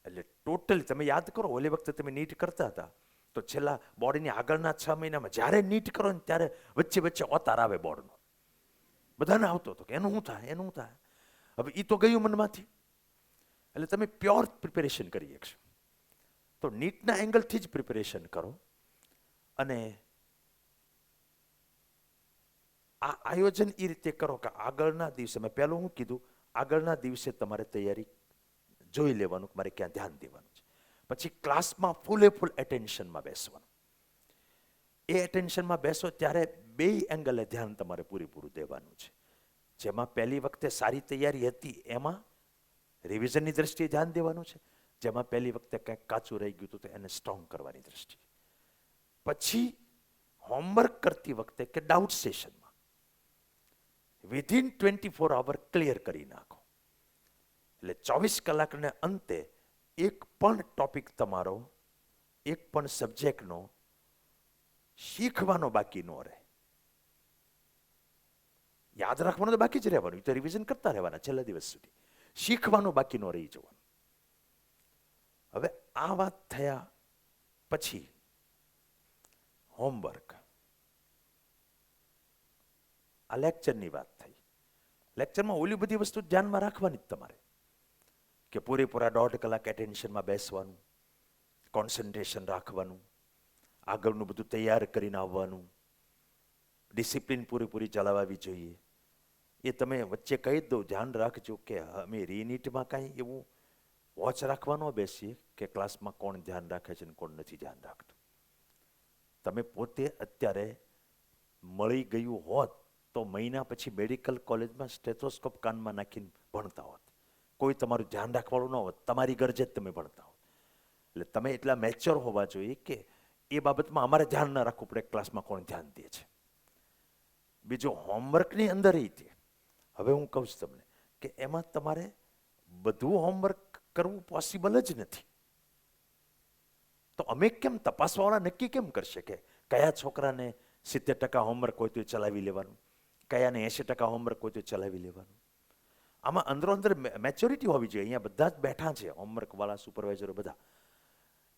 એટલે ટોટલી તમે યાદ કરો, ઓલી વખતે તમે નીટ કરતા હતા તો છેલ્લા બોર્ડની આગળના 6 મહિનામાં જ્યારે નીટ કરો ને ત્યારે વચ્ચે ઓતાર આવે બોર્ડનો. બધાને આવતો હતો કે એનું શું થાય, એનું શું થાય. હવે એ તો ગયું મનમાંથી. એટલે તમે પ્યોર પ્રિપેરેશન કરી શકશો. તો નીટના એંગલથી જ પ્રિપેરેશન કરો. અને આ આયોજન એ રીતે કરો કે આગળના દિવસે, મેં પહેલું શું કીધું, આગળના દિવસે તમારે તૈયારી જોઈ લેવાનું કે મારે ક્યાં ધ્યાન દેવાનું છે. પછી ક્લાસમાં ફૂલ એટેન્શનમાં બેસવાનું. એ એટેન્શનમાં બેસો ત્યારે 2 એંગલે ધ્યાન તમારે પૂરેપૂરું દેવાનું છે. જેમાં પહેલી વખતે સારી તૈયારી હતી એમાં રિવિઝનની દ્રષ્ટિએ ધ્યાન દેવાનું છે. જેમાં પહેલી વખતે કંઈક કાચું રહી ગયું હતું તો એને સ્ટ્રોંગ કરવાની દ્રષ્ટિએ. પછી હોમવર્ક કરતી વખતે કે ડાઉટ સેશનમાં વિધિન 24 અવર ક્લિયર કરી નાખો. એટલે 24 કલાકને અંતે એક પણ ટોપિક તમારો, એક પણ સબ્જેક્ટનો શીખવાનો બાકી ન રહે. યાદ રાખવાનું તો બાકી જ રહેવાનું, એ તો રિવિઝન કરતા રહેવાના છેલ્લા દિવસ સુધી. શીખવાનું બાકી ન રહી જવાનું. હવે આ વાત થયા પછી હોમવર્ક. આ લેક્ચરની વાત થઈ. લેક્ચરમાં ઓલી બધી વસ્તુ ધ્યાનમાં રાખવાની જ તમારે, કે પૂરેપૂરા 1.5 કલાક એટેન્શનમાં બેસવાનું, કોન્સન્ટ્રેશન રાખવાનું, આગળનું બધું તૈયાર કરીને આવવાનું, ડિસિપ્લિન પૂરેપૂરી ચલાવવી જોઈએ. એ તમે વચ્ચે કહી જ દો, ધ્યાન રાખજો કે અમે રીનીટમાં કાંઈ એવું વોચ રાખવાનો બેસીએ કે ક્લાસમાં કોણ ધ્યાન રાખે છે ને કોણ નથી ધ્યાન રાખતું. તમે પોતે અત્યારે મળી ગયું હોત તો મહિના પછી મેડિકલ કોલેજમાં સ્ટેથોસ્કોપ કાનમાં નાખીને ભણતા હોત. કોઈ તમારું ધ્યાન રાખવાનું ન હોત, તમારી ગરજે જ તમે ભણતા હોત. એટલે તમે એટલા મેચ્યોર હોવા જોઈએ કે એ બાબતમાં અમારે ધ્યાન ન રાખવું પડે ક્લાસમાં કોણ ધ્યાન દે છે. બીજો હોમવર્કની અંદર એ તે, હવે હું કહું છું તમને કે એમાં તમારે બધું હોમવર્ક કરવું પોસિબલ જ નથી. તો અમે કેમ તપાસવાવાળા નક્કી કેમ કરશે કે કયા છોકરાને 70% હોમવર્ક હોય તો ચલાવી લેવાનું, કયાને 80% હોમવર્ક હોય તો ચલાવી લેવાનું. આમાં અંદરો અંદર મેચ્યોરિટી હોવી જોઈએ. અહીંયા બધા જ બેઠા છે, હોમવર્કવાળા, સુપરવાઇઝરો બધા.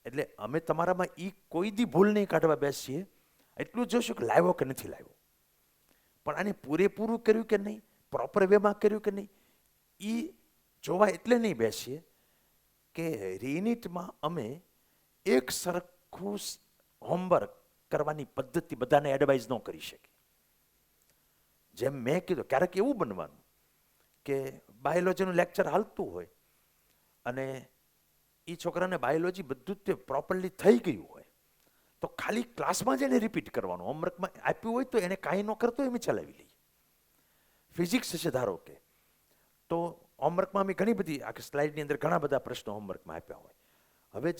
એટલે અમે તમારામાં એ કોઈ દી ભૂલ નહીં કાઢવા બેસીએ. એટલું જોશું કે લાવ્યો કે નથી લાવ્યો, પણ આને પૂરેપૂરું કર્યું કે નહીં, પ્રોપર વેમાં કર્યું કે નહીં, એ જોવા એટલે નહીં બેસીએ કે રીનિટમાં અમે એક સરખું હોમવર્ક કરવાની પદ્ધતિ બધાને એડવાઇઝ ન કરી શકીએ. જેમ મેં કીધું, ક્યારેક એવું બનવાનું કે બાયોલોજીનું લેક્ચર હાલતું હોય અને એ છોકરાને બાયોલોજી બધું જ પ્રોપરલી થઈ ગયું હોય તો ખાલી ક્લાસમાં જ એને રિપીટ કરવાનું. હોમવર્કમાં આપ્યું હોય તો એને કાંઈ ન કરતો એમ ચલાવી લઈએ. ફિઝિક્સ છે ધારો કે, તો હોમવર્કમાં અમે ઘણી બધી આખી સ્લાઇડની અંદર ઘણા બધા પ્રશ્નો હોમવર્કમાં આપ્યા હોય. હવે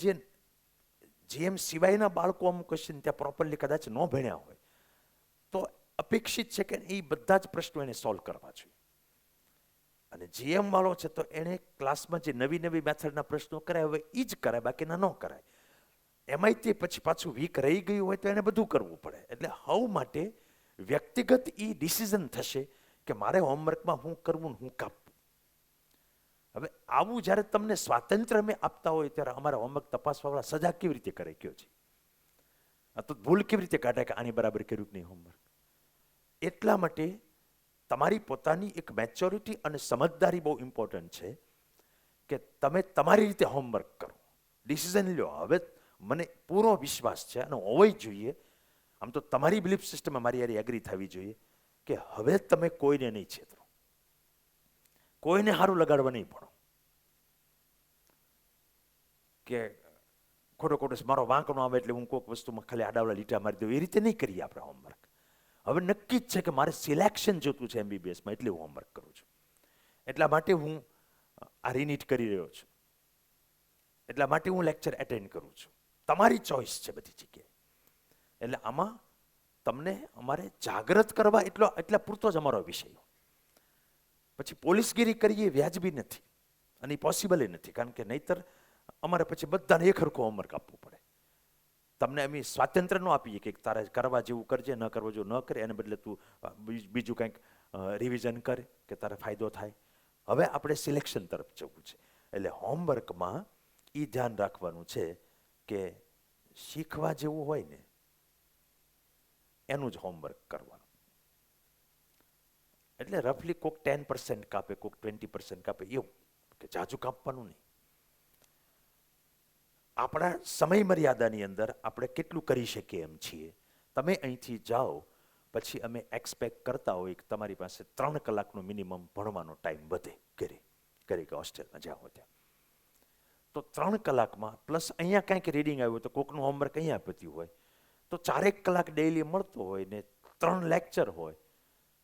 જેમ સિવાયના બાળકો અમુક ક્વેશ્ચન ત્યાં પ્રોપરલી કદાચ ન ભણ્યા હોય તો અપેક્ષિત છે કે એ બધા જ પ્રશ્નો એને સોલ્વ કરવા જોઈએ. અને જીએમ વાળો છે તો એને ક્લાસમાં જે નવી મેથડના પ્રશ્નો કરાય હવે એ જ કરાય, બાકીના ન કરાય. એમાંય તે પછી પાછું વીક રહી ગયું હોય તો એને બધું કરવું પડે. એટલે હવ માટે વ્યક્તિગત એ ડિસિઝન થશે કે મારે હોમવર્કમાં હું કરવું ને હું કાપવું. હવે આવું જ્યારે તમને સ્વાતંત્ર્ય અમે આપતા હોય ત્યારે અમારા હોમવર્ક તપાસવાવાળા સજા કેવી રીતે કરે કયો છે? આ તો ભૂલ કેવી રીતે કાઢે કે આની બરાબર કર્યું કે નહીં હોમવર્ક? એટલા માટે તમારી પોતાની એક મેચ્યોરિટી અને સમજદારી બહુ ઇમ્પોર્ટન્ટ છે કે તમે તમારી રીતે હોમવર્ક કરો, ડિસિઝન લો. હવે મને પૂરો વિશ્વાસ છે અને હોવો જ જોઈએ, આમ તો તમારી બિલીફ સિસ્ટમમાં મારી યારી એગ્રી થવી જોઈએ કે હવે તમે કોઈને નહીં છેતરો, કોઈને સારું લગાડવા નહીં ભણો કે ખોટો ખોટો મારો વાંક ન આવે એટલે હું કોઈક વસ્તુમાં ખાલી આડાવડા લીટા મારી દઉં, એ રીતે નહીં કરીએ આપણે હોમવર્ક. હવે નક્કી જ છે કે મારે સિલેક્શન જોતું છે MBBSમાં, એટલે હું હોમવર્ક કરું છું. એટલા માટે હું આ રીનીટ કરી રહ્યો છું, એટલા માટે હું લેક્ચર એટેન્ડ કરું છું. તમારી ચોઈસ છે બધી જગ્યાએ. એટલે આમાં તમને અમારે જાગૃત કરવા એટલા પૂરતો જ અમારો વિષય. પછી પોલીસગીરી કરીએ વ્યાજબી નથી અને એ પોસિબલ નથી, કારણ કે નહીતર અમારે પછી બધાને એક હરખું હોમવર્ક આપવું પડે. તમને અમે સ્વાતંત્ર્ય ન આપીએ કે તારે કરવા જેવું કરજે, ન કરવા જેવું ન કરે, એને બદલે તું બીજું કંઈક રિવિઝન કરે કે તારે ફાયદો થાય. હવે આપણે સિલેક્શન તરફ જવું છે. એટલે હોમવર્કમાં એ ધ્યાન રાખવાનું છે કે શીખવા જેવું હોય ને એનું જ હોમવર્ક કરવાનું. એટલે રફલી કોઈક 10% કાપે, કોઈક 20% કાપે, એવું કે જાજુ કાપવાનું નહીં. આપણા સમય મર્યાદાની અંદર આપણે કેટલું કરી શકીએ એમ છીએ. તમે અહીંથી જાઓ પછી અમે એક્સપેક્ટ કરતા હોય કે તમારી પાસે 3 કલાકનો મિનિમમ ભણવાનો ટાઈમ વધે ઘરે કે હોસ્ટેલમાં જ્યાં હોય ત્યાં. તો 3 કલાકમાં પ્લસ અહીંયા કંઈક રીડિંગ આવ્યું તો કોકનું હોમવર્ક અહીંયા પત્યું હોય તો 4 કલાક ડેઈલી મળતો હોય ને 3 લેક્ચર હોય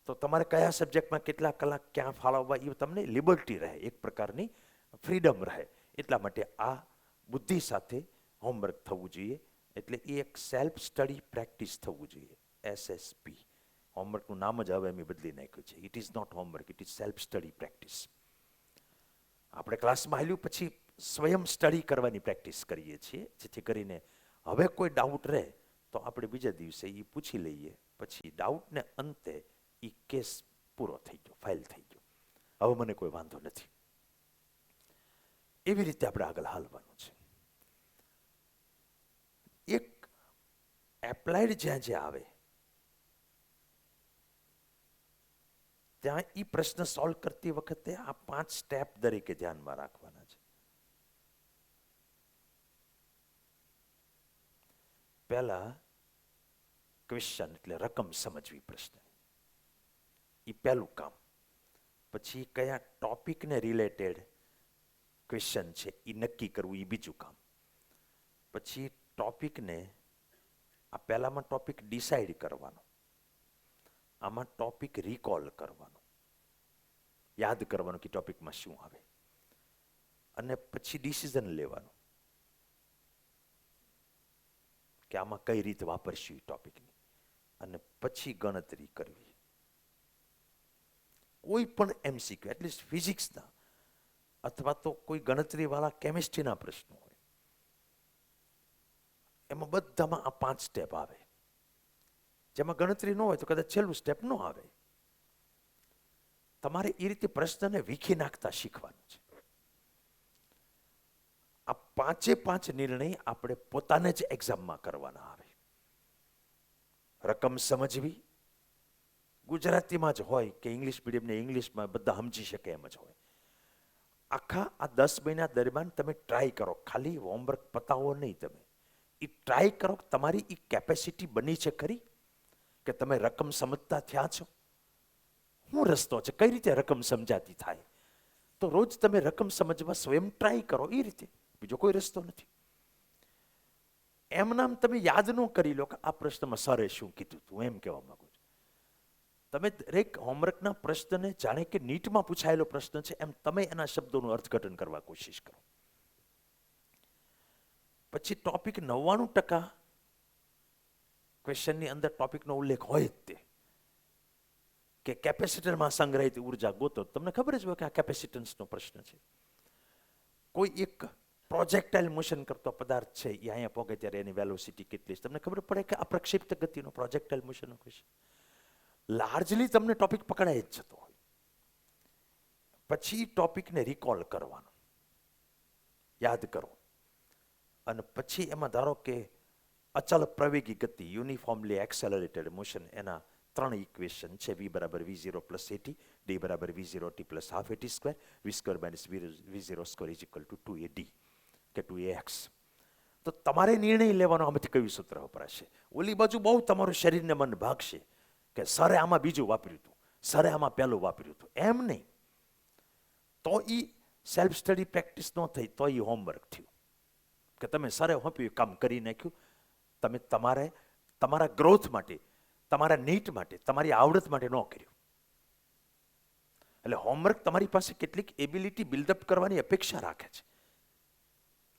તો તમારે કયા સબ્જેક્ટમાં કેટલા કલાક ક્યાં ફાળવવા એ તમને લિબર્ટી રહે, એક પ્રકારની ફ્રીડમ રહે. એટલા માટે આ બુદ્ધિ સાથે હોમવર્ક થવું જોઈએ. એટલે એ એક સેલ્ફ સ્ટડી પ્રેક્ટિસ થવું જોઈએ, SSP. હોમવર્કનું નામ જ હવે અમે બદલી નાખ્યું છે. It is not homework, it is self study practice. આપણે ક્લાસમાં આવ્યું પછી સ્વયં સ્ટડી કરવાની પ્રેક્ટિસ કરીએ છીએ, જેથી કરીને હવે કોઈ ડાઉટ રહે તો આપણે બીજા દિવસે એ પૂછી લઈએ, પછી ડાઉટને અંતે એ કેસ પૂરો થઈ ગયો, ફાઇલ થઈ ગયો, હવે મને કોઈ વાંધો નથી. એવી રીતે આપણે આગળ હાલવાનું છે. એક એપ્લાઇડ જ્યાં જ્યાં આવે ત્યાં એ પ્રશ્ન સોલ્વ કરતી વખતે આ 5 સ્ટેપ દરેકે ધ્યાનમાં રાખવાના છે. પહેલા ક્વેશ્ચન એટલે રકમ સમજવી પ્રશ્ન, એ પહેલું કામ. પછી કયા ટોપિકને રિલેટેડ ક્વેશ્ચન છે એ નક્કી કરવું, એ બીજું કામ. પછી ટોપિકને આ પહેલામાં ટોપિક ડિસાઇડ કરવાનો, આમાં ટોપિક રિકોલ કરવાનો, યાદ કરવાનું કે ટોપિકમાં શું આવે, અને પછી ડિસિઝન લેવાનું કે આમાં કઈ રીતે વાપરશું એ ટોપિકની, અને પછી ગણતરી કરવી. કોઈ પણ MCQ, એટલીસ્ટ ફિઝિક્સના અથવા તો કોઈ ગણતરીવાળા કેમિસ્ટ્રીના પ્રશ્નો હોય એમાં બધામાં આ 5 સ્ટેપ આવે. જેમાં ગણતરી ન હોય તો કદાચ છેલ્લું સ્ટેપ ન આવે. તમારે એ રીતે પ્રશ્નને વીખી નાખતા શીખવાનું છે. આ 5 નિર્ણય આપણે પોતાને જ એક્ઝામમાં કરવાના આવે. રકમ સમજવી ગુજરાતીમાં જ હોય કે ઇંગ્લિશ મીડિયમને ઇંગ્લિશમાં બધા સમજી શકે એમ જ હોય. આખા આ 10 મહિના દરમિયાન તમે ટ્રાય કરો, ખાલી હોમવર્ક પતાવો નહીં, તમે એ ટ્રાય કરો કે તમારી એ કેપેસિટી બની છે ખરી, કે તમે રકમ સમજતા થયા છો. શું રસ્તો છે, કઈ રીતે રકમ સમજાતી થાય? તો રોજ તમે રકમ સમજવા સ્વયં ટ્રાય કરો, એ રીતે, બીજો કોઈ રસ્તો નથી. એમ નામ તમે યાદ ન કરી લો કે આ પ્રશ્નમાં સરે શું કીધું તું, એમ કહેવા માંગુ છું. તમે દરેક હોમવર્કના પ્રશ્નને જાણે કે નીટમાં પૂછાયેલો પ્રશ્ન છે એમ તમે એના શબ્દોનું અર્થઘટન કરવા કોશિશ કરો. પછી ટોપિક 99% ક્વેશ્ચનની અંદર ટોપિકનો ઉલ્લેખ હોય જ તે, કે કેપેસિટરમાં સંગ્રહિત ઉર્જા ગોતો. તમને ખબર જ હોય કે આ કેપેસિટન્સનો પ્રશ્ન છે. કોઈ એક પ્રોજેક્ટાઇલ મોશન કરતો પદાર્થ છે, એ અહીંયા પહોંચે ત્યારે એની વેલોસિટી કેટલી છે, તમને ખબર પડે કે આ પ્રક્ષિપ્ત ગતિનો પ્રોજેક્ટાઇલ મોશનનો ક્વેશ્ચન. લાર્જલી તમને ટોપિક પકડાઈ જ જતો હોય. પછી ટોપિકને રિકોલ કરવાનો, યાદ કરો, અને પછી એમાં ધારો કે અચલ પ્રવેગી ગતિ, યુનિફોર્મલી એક્સેલરેટેડ મોશન, એના 3 ઇક્વેશન છે. v બરાબર v0 પ્લસ એટી, d બરાબર v0 t plus half a t square, v square minus v0 square is equal to 2ad કે 2ax. તો તમારે નિર્ણય લેવાનો આમાંથી કયું સૂત્ર વપરાશે. ઓલી બાજુ બહુ તમારું શરીરને મન ભાગશે કે સરે આમાં બીજું વાપર્યું હતું, સરે આમાં પહેલું વાપર્યું હતું. એમ નહીં. તો એ સેલ્ફ સ્ટડી પ્રેક્ટિસ ન થઈ તો એ હોમવર્ક થયું કે તમે સરે હોપ્યું કામ કરી નાખ્યું. તમે તમારા ગ્રોથ માટે, તમારા નીટ માટે, તમારી આવડત માટે ન કર્યું. એટલે હોમવર્ક તમારી પાસે કેટલીક એબિલિટી બિલ્ડઅપ કરવાની અપેક્ષા રાખે છે,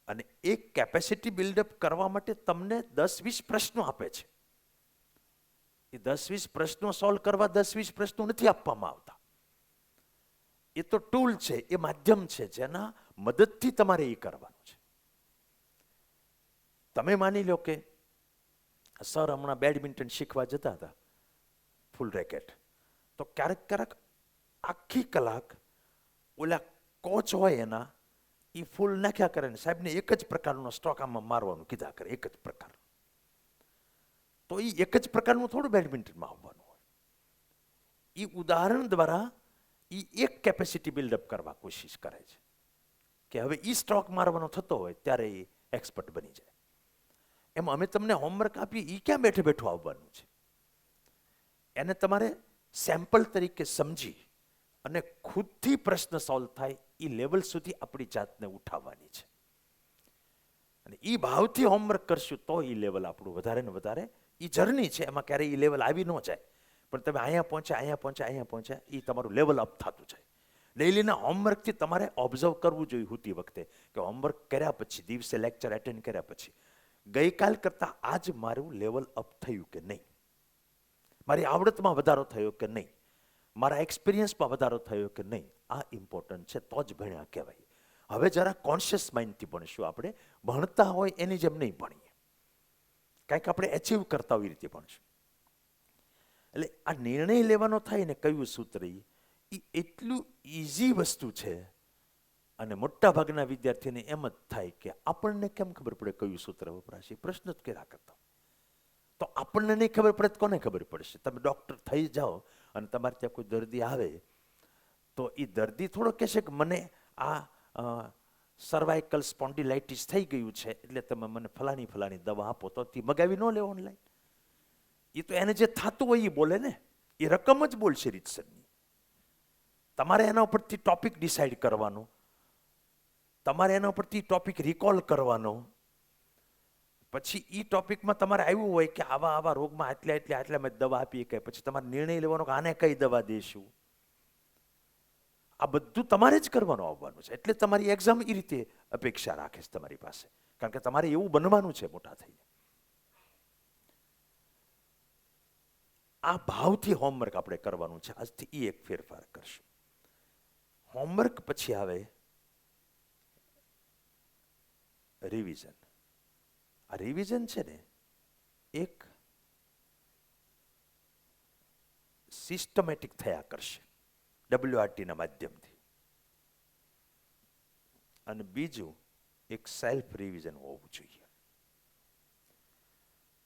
અને એ કેપેસિટી બિલ્ડઅપ કરવા માટે તમને 10-20 પ્રશ્નો આપે છે. એ 10-20 પ્રશ્નો સોલ્વ કરવા 10-20 પ્રશ્નો નથી આપવામાં આવતા. એ તો ટૂલ છે, એ માધ્યમ છે જેના મદદથી તમારે એ કરવાનું છે. તમે માની લો કે સર હમણાં બેડમિન્ટન શીખવા જતા હતા, ફૂલ રેકેટ, તો ક્યારેક આખી કલાક ઓલા કોચ હોય એના એ ફૂલ નાખ્યા કરે ને સાહેબને એક જ પ્રકારનો સ્ટ્રોક આમાં મારવાનું કીધા કરે, એક જ પ્રકાર. તો એ એક જ પ્રકારનું થોડું બેડમિન્ટનમાં આવવાનું હોય. એ ઉદાહરણ દ્વારા એ એક કેપેસિટી બિલ્ડઅપ કરવા કોશિશ કરે છે કે હવે એ સ્ટ્રોક મારવાનો થતો હોય ત્યારે એ એક્સપર્ટ બની જાય. એમ અમે તમને હોમવર્ક આપીએ એ ક્યાં બેઠે બેઠું આવવાનું છે. એને તમારે સેમ્પલ તરીકે સમજી અને ખુદથી પ્રશ્ન સોલ્વ થાય એ લેવલ સુધી આપણી જાતને ઉઠાવવાની છે. અને એ ભાવથી હોમવર્ક કરશું તો એ લેવલ આપણું વધારે ને વધારે, એ જર્ની છે, એમાં ક્યારેય એ લેવલ આવી ન જાય, પણ તમે અહીંયા પહોંચ્યા એ તમારું લેવલ અપ થતું જાય. ડેઈલીના હોમવર્કથી તમારે ઓબ્ઝર્વ કરવું જોઈએ હોતી વખતે કે હોમવર્ક કર્યા પછી, દિવસે લેક્ચર એટેન્ડ કર્યા પછી, ગઈકાલ કરતાં આજ મારું લેવલ અપ થયું કે નહીં, મારી આવડતમાં વધારો થયો કે નહીં, મારા એક્સપિરિયન્સમાં વધારો થયો કે નહીં. આ ઇમ્પોર્ટન્ટ છે, તો જ ભણ્યા કહેવાય. હવે જરા કોન્શિયસ માઇન્ડથી ભણશું. આપણે ભણતા હોય એની જેમ નહીં ભણીએ, કાંઈક આપણે એચીવ કરતા હોય એ રીતે ભણશું. એટલે આ નિર્ણય લેવાનો થાય ને કયું સૂત્ર, એ એટલું ઇઝી વસ્તુ છે, અને મોટા ભાગના વિદ્યાર્થીને એમ જ થાય કે આપણને કેમ ખબર પડે કયું સૂત્ર વપરાશે, પ્રશ્ન જ કર્યા કરતા. તો આપણને નહીં ખબર પડે તો કોને ખબર પડશે. તમે ડૉક્ટર થઈ જાઓ અને તમારે ત્યાં કોઈ દર્દી આવે તો એ દર્દી થોડો કહેશે કે મને આ સર્વાઇકલ સ્પોન્ડિલાઇટિસ થઈ ગયું છે એટલે તમે મને ફલાણી દવા આપો, તો તે મગાવી ન લે ઓનલાઈન. એ તો એને જે થતું હોય એ બોલે ને, એ રકમ જ બોલશે રીતસરની. તમારે એના ઉપરથી ટોપિક ડિસાઇડ કરવાનો, તમારે એના ઉપરથી ટોપિક રિકોલ કરવાનો, પછી એ ટોપિકમાં તમારે આવ્યું હોય કે આવા રોગમાં આટલા દવા આપીએ કે પછી તમારે નિર્ણય લેવાનો કે આને કઈ દવા દેશું. આ બધું તમારે જ કરવાનું આવવાનું છે. એટલે તમારી એક્ઝામ એ રીતે અપેક્ષા રાખે છે તમારી પાસે, કારણ કે તમારે એવું બનવાનું છે મોટા થઈને. આ ભાવથી હોમવર્ક આપણે કરવાનું છે. આજથી એ એક ફેરફાર કરશું. હોમવર્ક પછી આવે રિવિઝન. આ રિવિઝન છે ને એક સિસ્ટમેટિક થયા કરશે WRTના માધ્યમથી, અને બીજું એક સેલ્ફ રિવિઝન હોવું જોઈએ.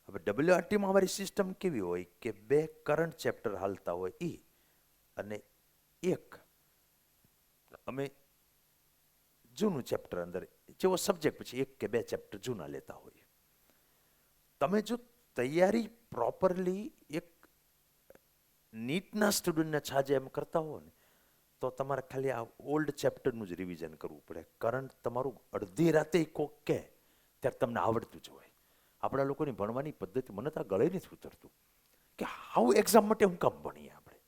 હવે WRTમાં અમારી સિસ્ટમ કેવી હોય કે 2 કરંટ ચેપ્ટર હાલતા હોય એ, અને એક અમે જૂનું ચેપ્ટર અંદર જેવો સબ્જેક્ટ પછી 1 કે 2 ચેપ્ટર જૂના લેતા હોઈએ. તમે જો તૈયારી પ્રોપરલી એક નીટના સ્ટુડન્ટને છાજે એમ કરતા હો ને, તો તમારે ખાલી આ ઓલ્ડ ચેપ્ટરનું જ રિવિઝન કરવું પડે. કરંટ તમારું અડધી રાતે કોક કે ત્યારે તમને આવડતું જ હોય. આપણા લોકોની ભણવાની પદ્ધતિ મને તો આ ગળે નથી ઉતરતું કે હાવ એક્ઝામ માટે હું કામ ભણીએ આપણે.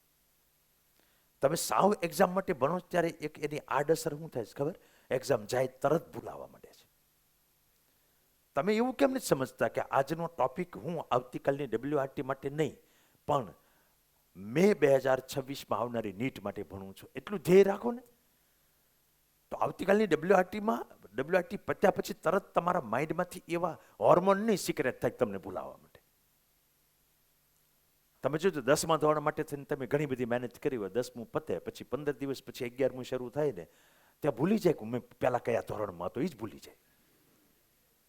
તમે સાવ એક્ઝામ માટે ભણો ત્યારે એક એની આડઅસર શું થાય છે ખબર? એક્ઝામ જાય તરત ભૂલાવા માંડે છે. તમે એવું કેમ નથી સમજતા કે આજનો ટોપિક હું આવતીકાલની WRT માટે નહીં પણ મે 2026માં આવનારી નીટ માટે ભણું છું, એટલું ધ્યેય રાખો ને, તો આવતીકાલની WRT પત્યા પછી તરત તમારા માઇન્ડમાંથી એવા હોર્મોન નહીં સિક્રેટ થાય તમને ભૂલાવા માટે. તમે જોજો 10મા ધોરણ માટે થઈને તમે ઘણી બધી મહેનત કરી હોય, 10મું પતે પછી 15 દિવસ પછી 11મું શરૂ થાય ને, ત્યાં ભૂલી જાય કે મેં પહેલા કયા ધોરણમાં હતો, એ જ ભૂલી જાય.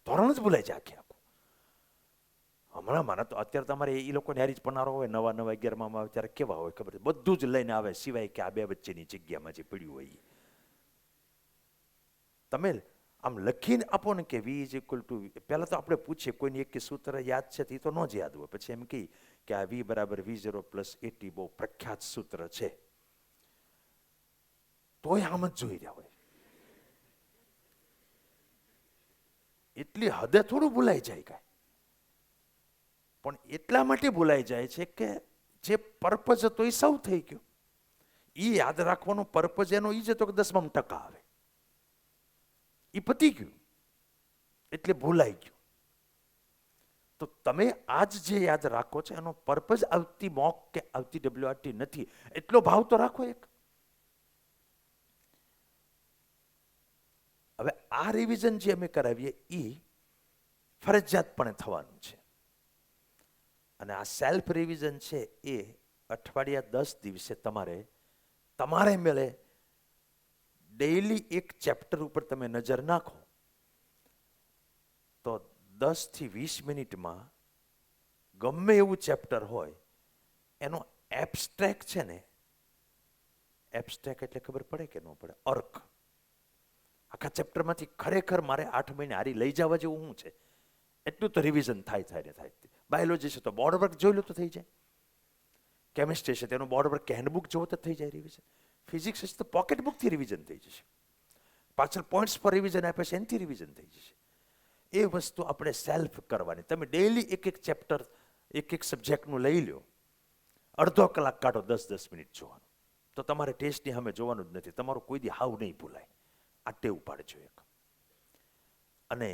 ધોરણ જ ભૂલાઈ જાય આખે આખું. હમણાં મારા તો અત્યારે તમારે એ લોકોને હારી જ પનારો હોય, નવા 11માં આવે ત્યારે કેવા હોય ખબર છે, બધું જ લઈને આવે સિવાય કે આ બે વચ્ચેની જગ્યામાં જે પડ્યું હોય એ. તમે આમ લખીને આપો ને કે V = પહેલા તો આપણે પૂછીએ કોઈને એક કે સૂત્ર યાદ છે, એ તો ન જ યાદ હોય, પછી એમ કહી કે આ V = V0 + 80 બહુ પ્રખ્યાત સૂત્ર છે, તોય આમ જ જોઈ રહ્યા હોય. એટલી હદે થોડું ભૂલાઈ જાય કાંઈ, પણ એટલા માટે ભૂલાઈ જાય છે કે જે પર્પઝ હતો એ સૌ થઈ ગયો. એ યાદ રાખવાનો પર્પઝ એનો એ જ હતો કે 10માં ટકા આવે, એ પતી ગયું, એટલે ભૂલાઈ ગયું. તો તમે આજ જે યાદ રાખો છો એનો પર્પઝ આવતી મોક કે આવતી WRT નથી, એટલો ભાવ તો રાખો એક. હવે આ રિવિઝન જે અમે કરાવીએ એ ફરજિયાતપણે થવાનું છે. અને આ સેલ્ફ રિવિઝન છે એ અઠવાડિયા 10 દિવસે તમારે મેળે ડેઈલી એક ચેપ્ટર ઉપર તમે નજર નાખો તો 10 થી 20 મિનિટમાં ગમે એવું ચેપ્ટર હોય એનો એબ્સ્ટ્રેક્ટ છે ને, એબ્સ્ટ્રેક્ટ એટલે ખબર પડે કે ન પડે, અર્ક. આખા ચેપ્ટરમાંથી ખરેખર મારે 8 મહિને હારી લઈ જવા જેવું શું છે એટલું તો રિવિઝન થાય. બાયોલોજી છે તો બોર્ડ વર્ક જોઈ લો તો થઈ જાય, કેમિસ્ટ્રી છે તેનું બોર્ડ વર્ક કે હેન્ડબુક જોવો તો થઈ જાય રિવિઝન, ફિઝિક્સ છે તો પોકેટ બુકથી રિવિઝન થઈ જશે, પાછળ પોઈન્ટ્સ પર રિવિઝન આપે છે એનાથી રિવિઝન થઈ જશે. એ વસ્તુ આપણે સેલ્ફ કરવાની. તમે ડેઈલી એક ચેપ્ટર એક સબ્જેક્ટનું લઈ લો, અડધો કલાક કાઢો, 10 મિનિટ જોવાનું, તો તમારે ટેસ્ટની સામે જોવાનું જ નથી, તમારું કોઈ દી હાવ નહીં ભૂલાય. આ ટેવ પાડજો એક. અને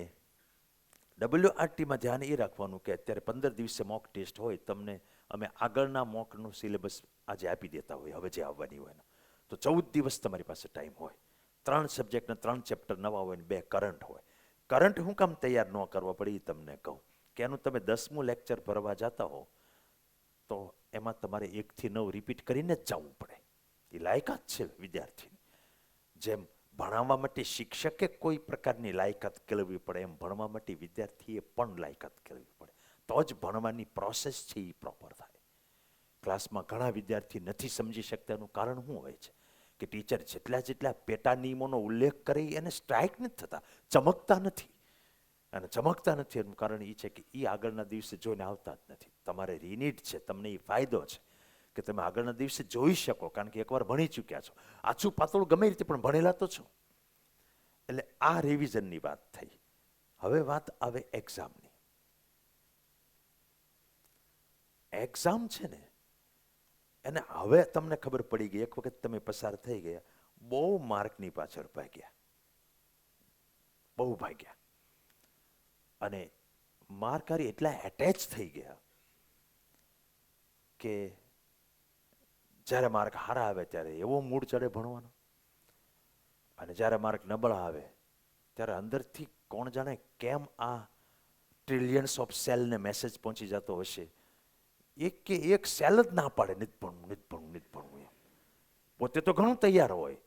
WRTમાં ધ્યાન એ રાખવાનું કે અત્યારે 15 દિવસે મોક ટેસ્ટ હોય, તમને અમે આગળના મોકનું સિલેબસ આજે આપી દેતા હોય, હવે જે આવવાની હોય તો 14 દિવસ તમારી પાસે ટાઈમ હોય. 3 સબ્જેક્ટના 3 ચેપ્ટર નવા હોય ને 2 કરંટ હોય. કરંટ હું કામ તૈયાર ન કરવા પડે એ તમને કહું કે એનું તમે 10મું લેક્ચર ભરવા જતા હો તો એમાં તમારે 1 થી 9 રિપીટ કરીને જ જવું પડે. એ લાયકાત છે વિદ્યાર્થીની. જેમ ભણાવવા માટે શિક્ષકે કોઈ પ્રકારની લાયકાત કેળવવી પડે એમ ભણવા માટે વિદ્યાર્થીએ પણ લાયકાત કેળવવી પડે, તો જ ભણવાની પ્રોસેસ છે એ પ્રોપર થાય. ક્લાસમાં ઘણા વિદ્યાર્થી નથી સમજી શકતા, એનું કારણ શું હોય છે કે ટીચર જેટલા પેટા નિયમોનો ઉલ્લેખ કરે એને સ્ટ્રાઇક નથી થતા, ચમકતા નથી. અને ચમકતા નથી એનું કારણ એ છે કે એ આગળના દિવસે જોઈને આવતા જ નથી. તમારે રીનીડ છે, તમને એ ફાયદો છે કે તમે આગળના દિવસે જોઈ શકો, કારણ કે એકવાર ભણી ચૂક્યા છો. આછું પાતળું ગમે રીતે પણ ભણેલા તો છો. એટલે આ રિવિઝનની વાત થઈ. હવે વાત આવે એક્ઝામની. એક્ઝામ છે ને એને હવે તમને ખબર પડી ગઈ, એક વખત તમે પસાર થઈ ગયા, બહુ માર્કની પાછળ ભાગ્યા, બહુ ભાગ્યા. અને માર્ક હારી એટલા એટેચ થઈ ગયા કે જ્યારે માર્ક સારા આવે ત્યારે એવો મૂડ ચડે ભણવાનો, અને જ્યારે માર્ક નબળા આવે ત્યારે અંદરથી કોણ જાણે કેમ આ ટ્રિલિયન્સ ઓફ સેલને મેસેજ પહોંચી જતો હશે. એક સેલ જ ના પાડે, નથી ભણવું એમ. પોતે તો ઘણું તૈયાર હોય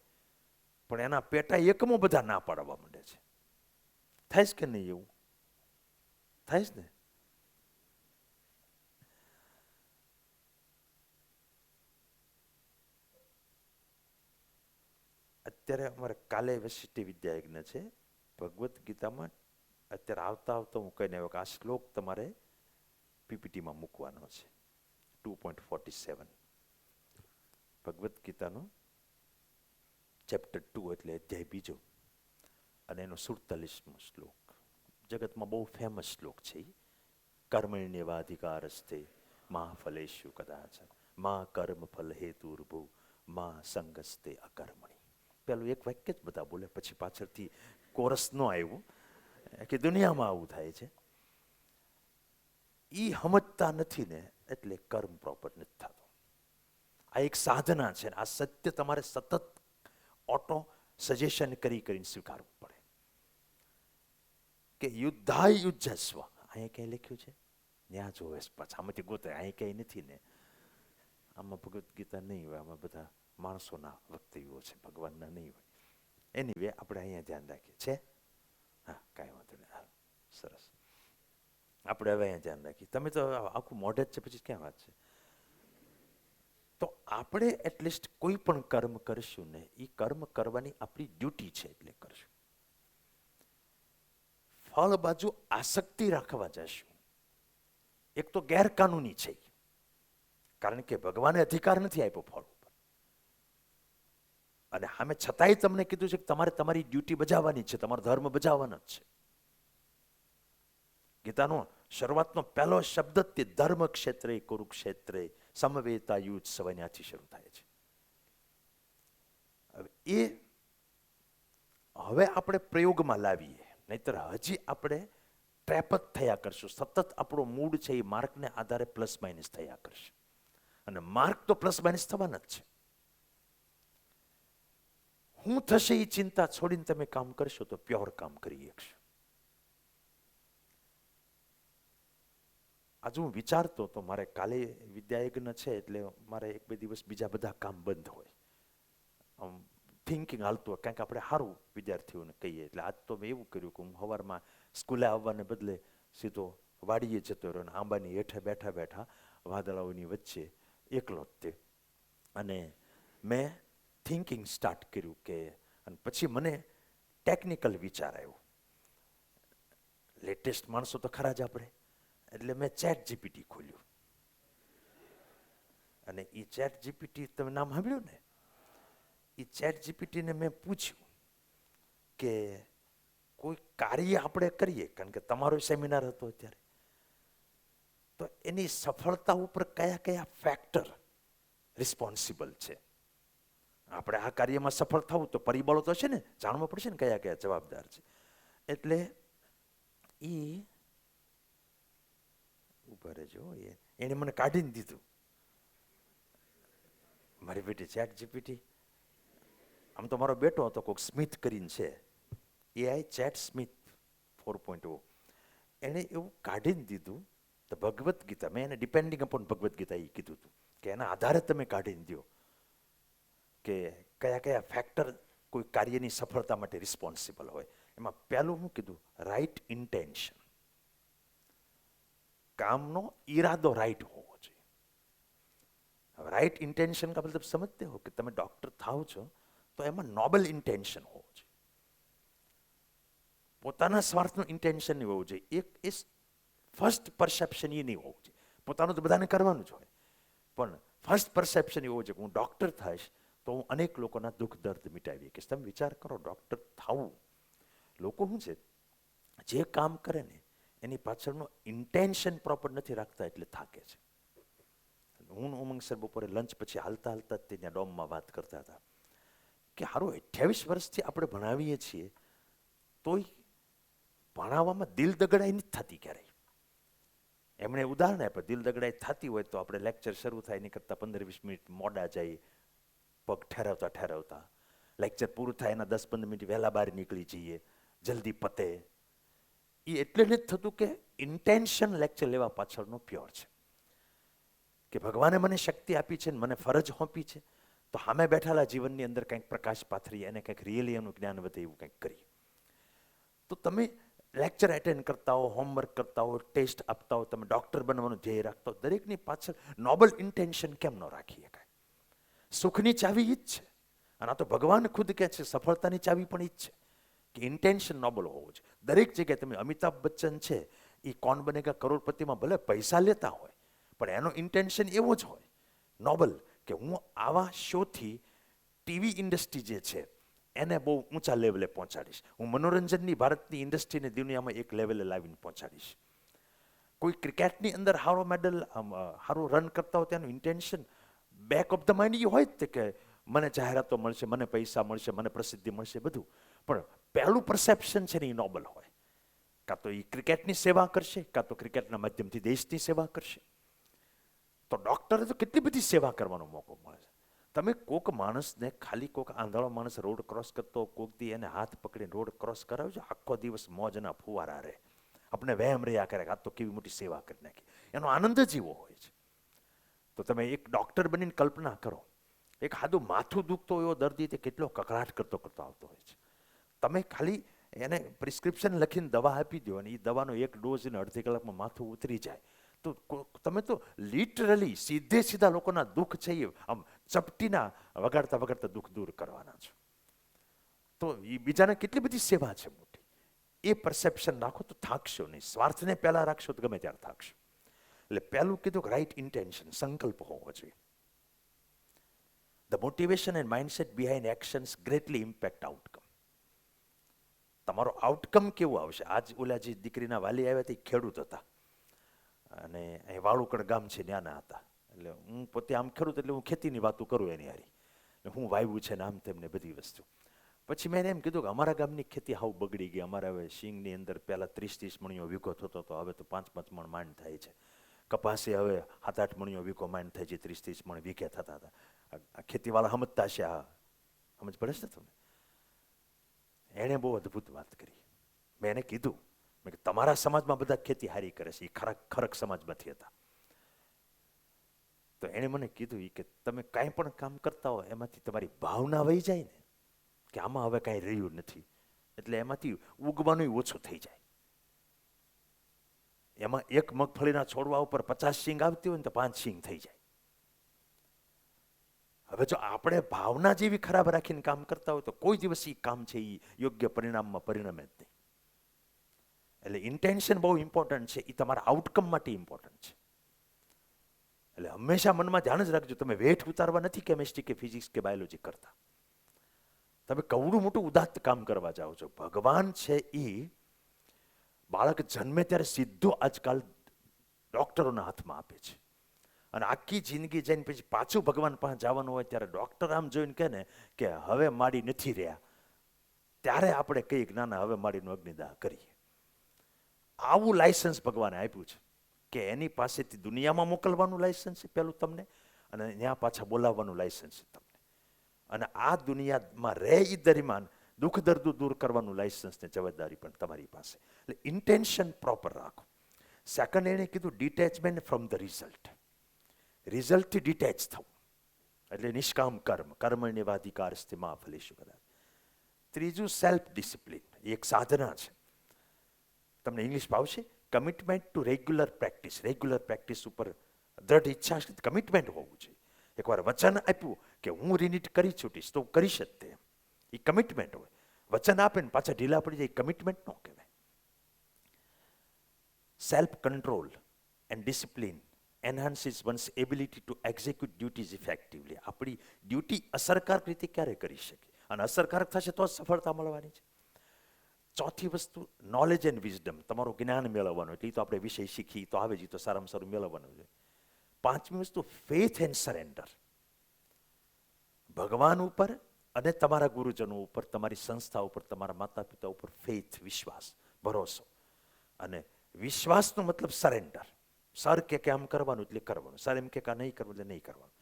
પણ એના પેટા એકમાં બધા ના પાડવા માંડે છે. થાય કે નહીં? એવું થાય ને. અત્યારે અમારે કાલે વશિષ્ઠ વિદ્યાયજ્ઞ છે. ભગવદ્ ગીતામાં અત્યારે આવતા હું કહીને આવ્યો કે આ શ્લોક તમારે પીપીટીમાં મૂકવાનો છે. 2.47 ભગવદ્ ગીતાનો ચેપ્ટર 2 એટલે અધ્યાય બીજો અને એનો 47મો શ્લોક. જગતમાં બહુ ફેમસ શ્લોક છે. કર્મણ્યેવાધિકારસ્તે મા ફલેષુ કદાચન મા કર્મ ફલ હેતુર્ભુ મા સંગસ્તે અકર્મણી. પેલું એક વાક્ય જ બધા બોલે, પછી પાછળથી કોરસ ન આવ્યું કે દુનિયામાં આવું થાય છે. એ સમજતા નથી ને એટલે કર્મ પ્રોપર નથી થતો. આ એક સાધના છે. આ સત્ય તમારે સતત ઓટો સજેશન કરીને સ્વીકારવું પડે કે યુદ્ધાય યુજ્જસ્વ. અહીંયા ક્યાંય લખ્યું છે? ત્યાં જોવે પાછામાંથી ગોતે, અહીં ક્યાંય નથી ને. આમાં ભગવદ્ ગીતા નહીં હોય, આમાં બધા માણસોના વક્તવ્યો છે, ભગવાનના નહીં હોય. એનીવે આપણે અહીંયા ધ્યાન રાખીએ છે. હા, કાંઈ વાંધો નહીં. હા, સરસ. આપણે હવે અહીંયા ધ્યાન રાખીએ. તમે તો આખું મોઢે જ છે, પછી ક્યાં વાત છે? તો આપણે એટલીસ્ટ કોઈ પણ કર્મ કરશું ને, એ કર્મ કરવાની આપણી ડ્યુટી છે એટલે કરશું. ફળ બાજુ આસક્તિ રાખવા જશું, એક તો ગેરકાનૂની છે, કારણ કે ભગવાને અધિકાર નથી આપ્યો ફળ ઉપર. અને સામે છતાંય તમને કીધું છે કે તમારે તમારી ડ્યુટી બજાવવાની છે, તમારો ધર્મ બજાવવાનો જ છે. ગીતાનો શરૂઆતનો પહેલો શબ્દ તે ધર્મ ક્ષેત્રે કુરુક્ષેત્રે સમવેતા યુદ્ધ સવન્યાથી શરૂ થાય છે. હવે આપણે પ્રયોગમાં લાવીએ, નહીતર હજી આપણે ટ્રેપ જ થયા કરશું. સતત આપણો મૂડ છે એ માર્કને આધારે પ્લસ માઇનસ થયા કરશે, અને માર્ક તો પ્લસ માઇનસ થવાના જ છે. શું થશે એ ચિંતા છોડીને તમે કામ કરશો તો પ્યોર કામ કરી શકશો. આજે હું વિચારતો તો મારે કાલે વિદ્યાયજ્ઞ છે, એટલે મારે એક બે દિવસ બીજા બધા કામ બંધ હોય. થિંકિંગ હાલતું હોય, કારણ કે આપણે સારું વિદ્યાર્થીઓને કહીએ. એટલે આજ તો મેં એવું કર્યું કે હું સવારમાં સ્કૂલે આવવાને બદલે સીધો વાડીએ જતો રહ્યો, અને આંબાની હેઠે બેઠા બેઠા વાદળાઓની વચ્ચે એકલો જ તે, અને મેં થિંકિંગ સ્ટાર્ટ કર્યું કે, અને પછી મને ટેકનિકલ વિચાર આવ્યો. લેટેસ્ટ માણસો તો ખરા જ આપણે, એટલે મેં ચેટ જીપીટી ખોલ્યું. અને એ ચેટ જીપીટી, તમે નામ સાંભળ્યું ને? એ ચેટ જીપીટીને મેં પૂછ્યું કે કોઈ કાર્ય આપણે કરીએ, કારણ કે તમારો સેમિનાર હતો અત્યારે, તો એની સફળતા ઉપર કયા કયા ફેક્ટર રિસ્પોન્સિબલ છે. આપણે આ કાર્યમાં સફળ થવું તો પરિબળો તો છે ને, જાણવું પડશે ને કયા કયા જવાબદાર છે. એટલે એ ઉભા રહેજો, એને મને કાઢીને દીધું. મારી બેટી ચેટ જીપીટી, આમ તો મારો બેટો હતો, કોઈક સ્મિથ કરીને છે, એઆઈ ચેટ સ્મિથ 4.0, એણે એવું કાઢીને દીધું. તો ભગવદ્ ગીતા, મેં એને ડિપેન્ડિંગ અપોન ભગવદ્ ગીતા એ કીધું હતું કે એના આધારે તમે કાઢીને દો કે કયા કયા ફેક્ટર કોઈ કાર્યની સફળતા માટે રિસ્પોન્સિબલ હોય. એમાં પહેલું હું કીધું, રાઈટ ઇન્ટેન્શન. કામનો ઈરાદો રાઈટ હોવો જોઈએ. હવે રાઈટ ઇન્ટેન્શન કા મતલબ સમજતે હો કે તમે ડોક્ટર થાવ છો તો એમાં નોબલ ઇન્ટેન્શન હોવું જોઈએ. પોતાના સ્વાર્થનું ઇન્ટેન્શન નહીં હોવું જોઈએ. એક એ ફર્સ્ટ પરસેપ્શન એ નહીં હોવું જોઈએ. પોતાનું તો બધાને કરવાનું જ હોય, પણ ફર્સ્ટ પરસેપ્શન એ હોવું જોઈએ કે હું ડોક્ટર થઈશ તો હું અનેક લોકોના દુઃખ દર્દ મિટાવી શકીશ. તમે વિચાર કરો, ડોક્ટર થવું, લોકો શું છે જે કામ કરે ને એની પાછળનું ઇન્ટેન્શન પ્રોપર નથી રાખતા એટલે થાકે છે. હું ઉમંગ સર બપોરે લંચ પછી હાલતા હાલતા જ ત્યાં ડોમમાં વાત કરતા હતા કે હારું 28 વર્ષથી આપણે ભણાવીએ છીએ તોય ભણાવવામાં દિલ દગડાઈ નથી થતી ક્યારેય. એમણે ઉદાહરણ આપ્યું, દિલ દગડાઈ થતી હોય તો આપણે લેક્ચર શરૂ થાય એની કરતાં 15-20 મિનિટ મોડા જઈએ, પગ ઠેરવતા ઠેરવતા. લેક્ચર પૂરું થાય એના 10-15 મિનિટ વહેલા બહાર નીકળી જઈએ, જલ્દી પતે. એ એટલે નથી થતું કે ઇન્ટેન્શન લેક્ચર લેવા પાછળનો પ્યોર છે કે ભગવાને મને શક્તિ આપી છે ને મને ફરજ સોંપી છે, તો સામે બેઠેલા જીવનની અંદર કંઈક પ્રકાશ પાથરી અને કંઈક રિયલી એનું જ્ઞાન વધે એવું કંઈક કરીએ. તો તમે લેક્ચર એટેન્ડ કરતા હો, હોમવર્ક કરતા હો, ટેસ્ટ આપતા હો, તમે ડૉક્ટર બનવાનું ધ્યેય રાખતા હો, દરેકની પાછળ નોબલ ઇન્ટેન્શન કેમ ન રાખી શકાય? સુખની ચાવી એ જ છે, અને આ તો ભગવાન ખુદ કહે છે સફળતાની ચાવી પણ એ જ છે કે ઇન્ટેન્શન નોબલ હોવું છે. દરેક જગ્યાએ તમે અમિતાભ બચ્ચન છે એ કોણ બનેગા કરોડપતિમાં ભલે પૈસા લેતા હોય, પણ એનો ઇન્ટેન્શન એવો જ હોય નોબલ કે હું આવા શોથી ટીવી ઇન્ડસ્ટ્રી જે છે એને બહુ ઊંચા લેવલે પહોંચાડીશ, હું મનોરંજનની ભારતની ઇન્ડસ્ટ્રીને દુનિયામાં એક લેવલે લાવીને પહોંચાડીશ. કોઈ ક્રિકેટની અંદર સારો મેડલ સારું રન કરતા હોય તેનું intention back of the mind એ હોય જ કે મને જાહેરાતો મળશે, મને પૈસા મળશે, મને પ્રસિદ્ધિ મળશે, બધું. પણ પહેલું પરસેપ્શન છે ને એ નોબલ હોય. કાં તો એ ક્રિકેટની સેવા કરશે, કાં તો ક્રિકેટના માધ્યમથી દેશની સેવા કરશે. તો ડૉક્ટરે તો કેટલી બધી સેવા કરવાનો મોકો મળે છે. તમે કોક માણસને, ખાલી કોક આંધળો માણસ રોડ ક્રોસ કરતો કોક દી એને હાથ પકડીને રોડ ક્રોસ કરાવજો, આખો દિવસ મોજના ફુવારા રહે, આપણે વહેમ રહ્યા કરે આ તો કેવી મોટી સેવા કરી નાખી, એનો આનંદ જ એવો હોય છે. તો તમે એક ડૉક્ટર બનીને કલ્પના કરો, એક સાદું માથું દુખતો એવો દર્દી તે કેટલો કકળાટ કરતો આવતો હોય છે. તમે ખાલી એને પ્રિસ્ક્રિપ્શન લખીને દવા આપી દો અને એ દવાનો એક ડોઝ એને અડધી કલાકમાં માથું ઉતરી જાય, તો તમે તો લિટરલી સીધા લોકોના દુઃખ છે એ આમ ચપટીના વગાડતા દુઃખ દૂર કરવાના છો. તો એ બીજાને કેટલી બધી સેવા છે મોટી. એ પરસેપ્શન રાખો તો થાકશો નહીં. સ્વાર્થને પહેલા રાખશો તો ગમે ત્યારે થાકશો. એટલે પહેલું કીધું કે રાઈટ ઇન્ટેન્શન, સંકલ્પ હોવો જોઈએ. The motivation and mindset behind actions greatly impact outcome. તમારો આઉટકમ કેવું આવશે? આજ ઓલા જે દીકરીના વાલી આવ્યા તે ખેડૂત હતા અને અહીં વાળુકડ ગામ છે ત્યાંના હતા. એટલે હું પોતે આમ ખેડૂત એટલે હું ખેતીની વાતો કરું એની હારી, હું વાવ્યું છે ને આમ તેમને બધી વસ્તુ. પછી મેં એમ કીધું કે અમારા ગામની ખેતી હાવ બગડી ગઈ. અમારે હવે સિંગની અંદર પહેલાં 30-30 મણીઓ વીઘો થતો હતો, હવે તો 5-5 મણ માંડ થાય છે. કપાસે હવે 7-8 મણીઓ વીઘો માંડ થાય છે, 30-30 મણ વીઘે થતા હતા. આ ખેતીવાળા સમજતા છે, આ સમજ પડે છે તમને? એણે બહુ અદ્ભુત વાત કરી. મેં એને કીધું, મેં કે તમારા સમાજમાં બધા ખેતી હારી કરે છે, એ ખરક સમાજમાંથી હતા. તો એણે મને કીધું કે તમે કાંઈ પણ કામ કરતા હો એમાંથી તમારી ભાવના વહી જાય ને કે આમાં હવે કાંઈ રહ્યું નથી, એટલે એમાંથી ઉગવાનું ઓછું થઈ જાય. એમાં એક મગફળીના છોડવા ઉપર 50 સિંગ આવતી હોય ને તો 5 સિંગ થઈ જાય. હવે જો આપણે ભાવના જેવી ખરાબ રાખીને કામ કરતા હોય તો કોઈ દિવસ એ કામ છે એ યોગ્ય પરિણામમાં પરિણમે જ નહીં. એટલે ઇન્ટેન્શન બહુ ઇમ્પોર્ટન્ટ છે, એ તમારા આઉટકમ માટે ઇમ્પોર્ટન્ટ છે. એટલે હંમેશા મનમાં ધ્યાન જ રાખજો, તમે વેઠ ઉતારવા નથી કેમિસ્ટ્રી કે ફિઝિક્સ કે બાયોલોજી કરતા. તમે કવડું મોટું ઉદાત્ત કામ કરવા જાઓ છો. ભગવાન છે એ બાળક જન્મે ત્યારે સીધો આજકાલ ડોક્ટરોના હાથમાં આપે છે અને આખી જિંદગી જઈને પછી પાછું ભગવાન પાસે જવાનું હોય ત્યારે ડોક્ટર આમ જોઈને કહે ને કે હવે માડી નથી રહ્યા, ત્યારે આપણે કહીએ કે ના ના હવે માડીનું અગ્નિદાહ કરીએ. આવું લાયસન્સ ભગવાને આપ્યું છે કે એની પાસેથી દુનિયામાં મોકલવાનું લાયસન્સ છે પેલું તમને, અને ત્યાં પાછા બોલાવવાનું લાયસન્સ છે તમને. અને આ દુનિયામાં રહે એ દરમિયાન દુઃખ દર્દ દૂર કરવાનું લાયસન્સ ને જવાબદારી પણ તમારી પાસે. એટલે ઇન્ટેન્શન પ્રોપર રાખો. સેકન્ડ એણે કીધું ડિટેચમેન્ટ ફ્રોમ ધ રિઝલ્ટ. રિઝલ્ટથી ડિટેચ થવું એટલે નિષ્કામ કર્મ, કર્મણ્યવાધિકાર સ્થિમા ફલેષુ કદાચ. ત્રીજું સેલ્ફ ડિસિપ્લિન, એક સાધના છે. તમને ઇંગ્લિશ ભાવશે? Commitment to regular practice. Regular practice ઉપર દ્રઢ ઈચ્છા છે, કમિટમેન્ટ હોવું જોઈએ. એકવાર વચન આપ્યું કે હું રિનીટ કરી છૂટીશ તો કરીશ જ તે, એ કમિટમેન્ટ હોય. વચન આપે ને પાછા ઢીલા પડી જાય, કમિટમેન્ટ ન કહેવાય. Self control and discipline enhances one's ability to execute duties effectively. આપણી ડ્યુટી અસરકારક રીતે ક્યારે કરી શકીએ, અને અસરકારક થશે તો જ સફળતા મળવાની છે. ચોથી વસ્તુ નોલેજ એન્ડ વિઝડમ, તમારું જ્ઞાન મેળવવાનું, એટલે એ તો આપણે વિષય શીખી તો આવે જ, તો સારામાં સારું મેળવવાનું છે. પાંચમી વસ્તુ ફેથ એન્ડ સરેન્ડર. ભગવાન ઉપર અને તમારા ગુરુજનો ઉપર, તમારી સંસ્થા ઉપર, તમારા માતા પિતા ઉપર ફેથ, વિશ્વાસ, ભરોસો. અને વિશ્વાસનો મતલબ સરેન્ડર. સર કે આમ કરવાનું એટલે કરવાનું, સર એમ કે નહીં કરવું એટલે નહીં કરવાનું,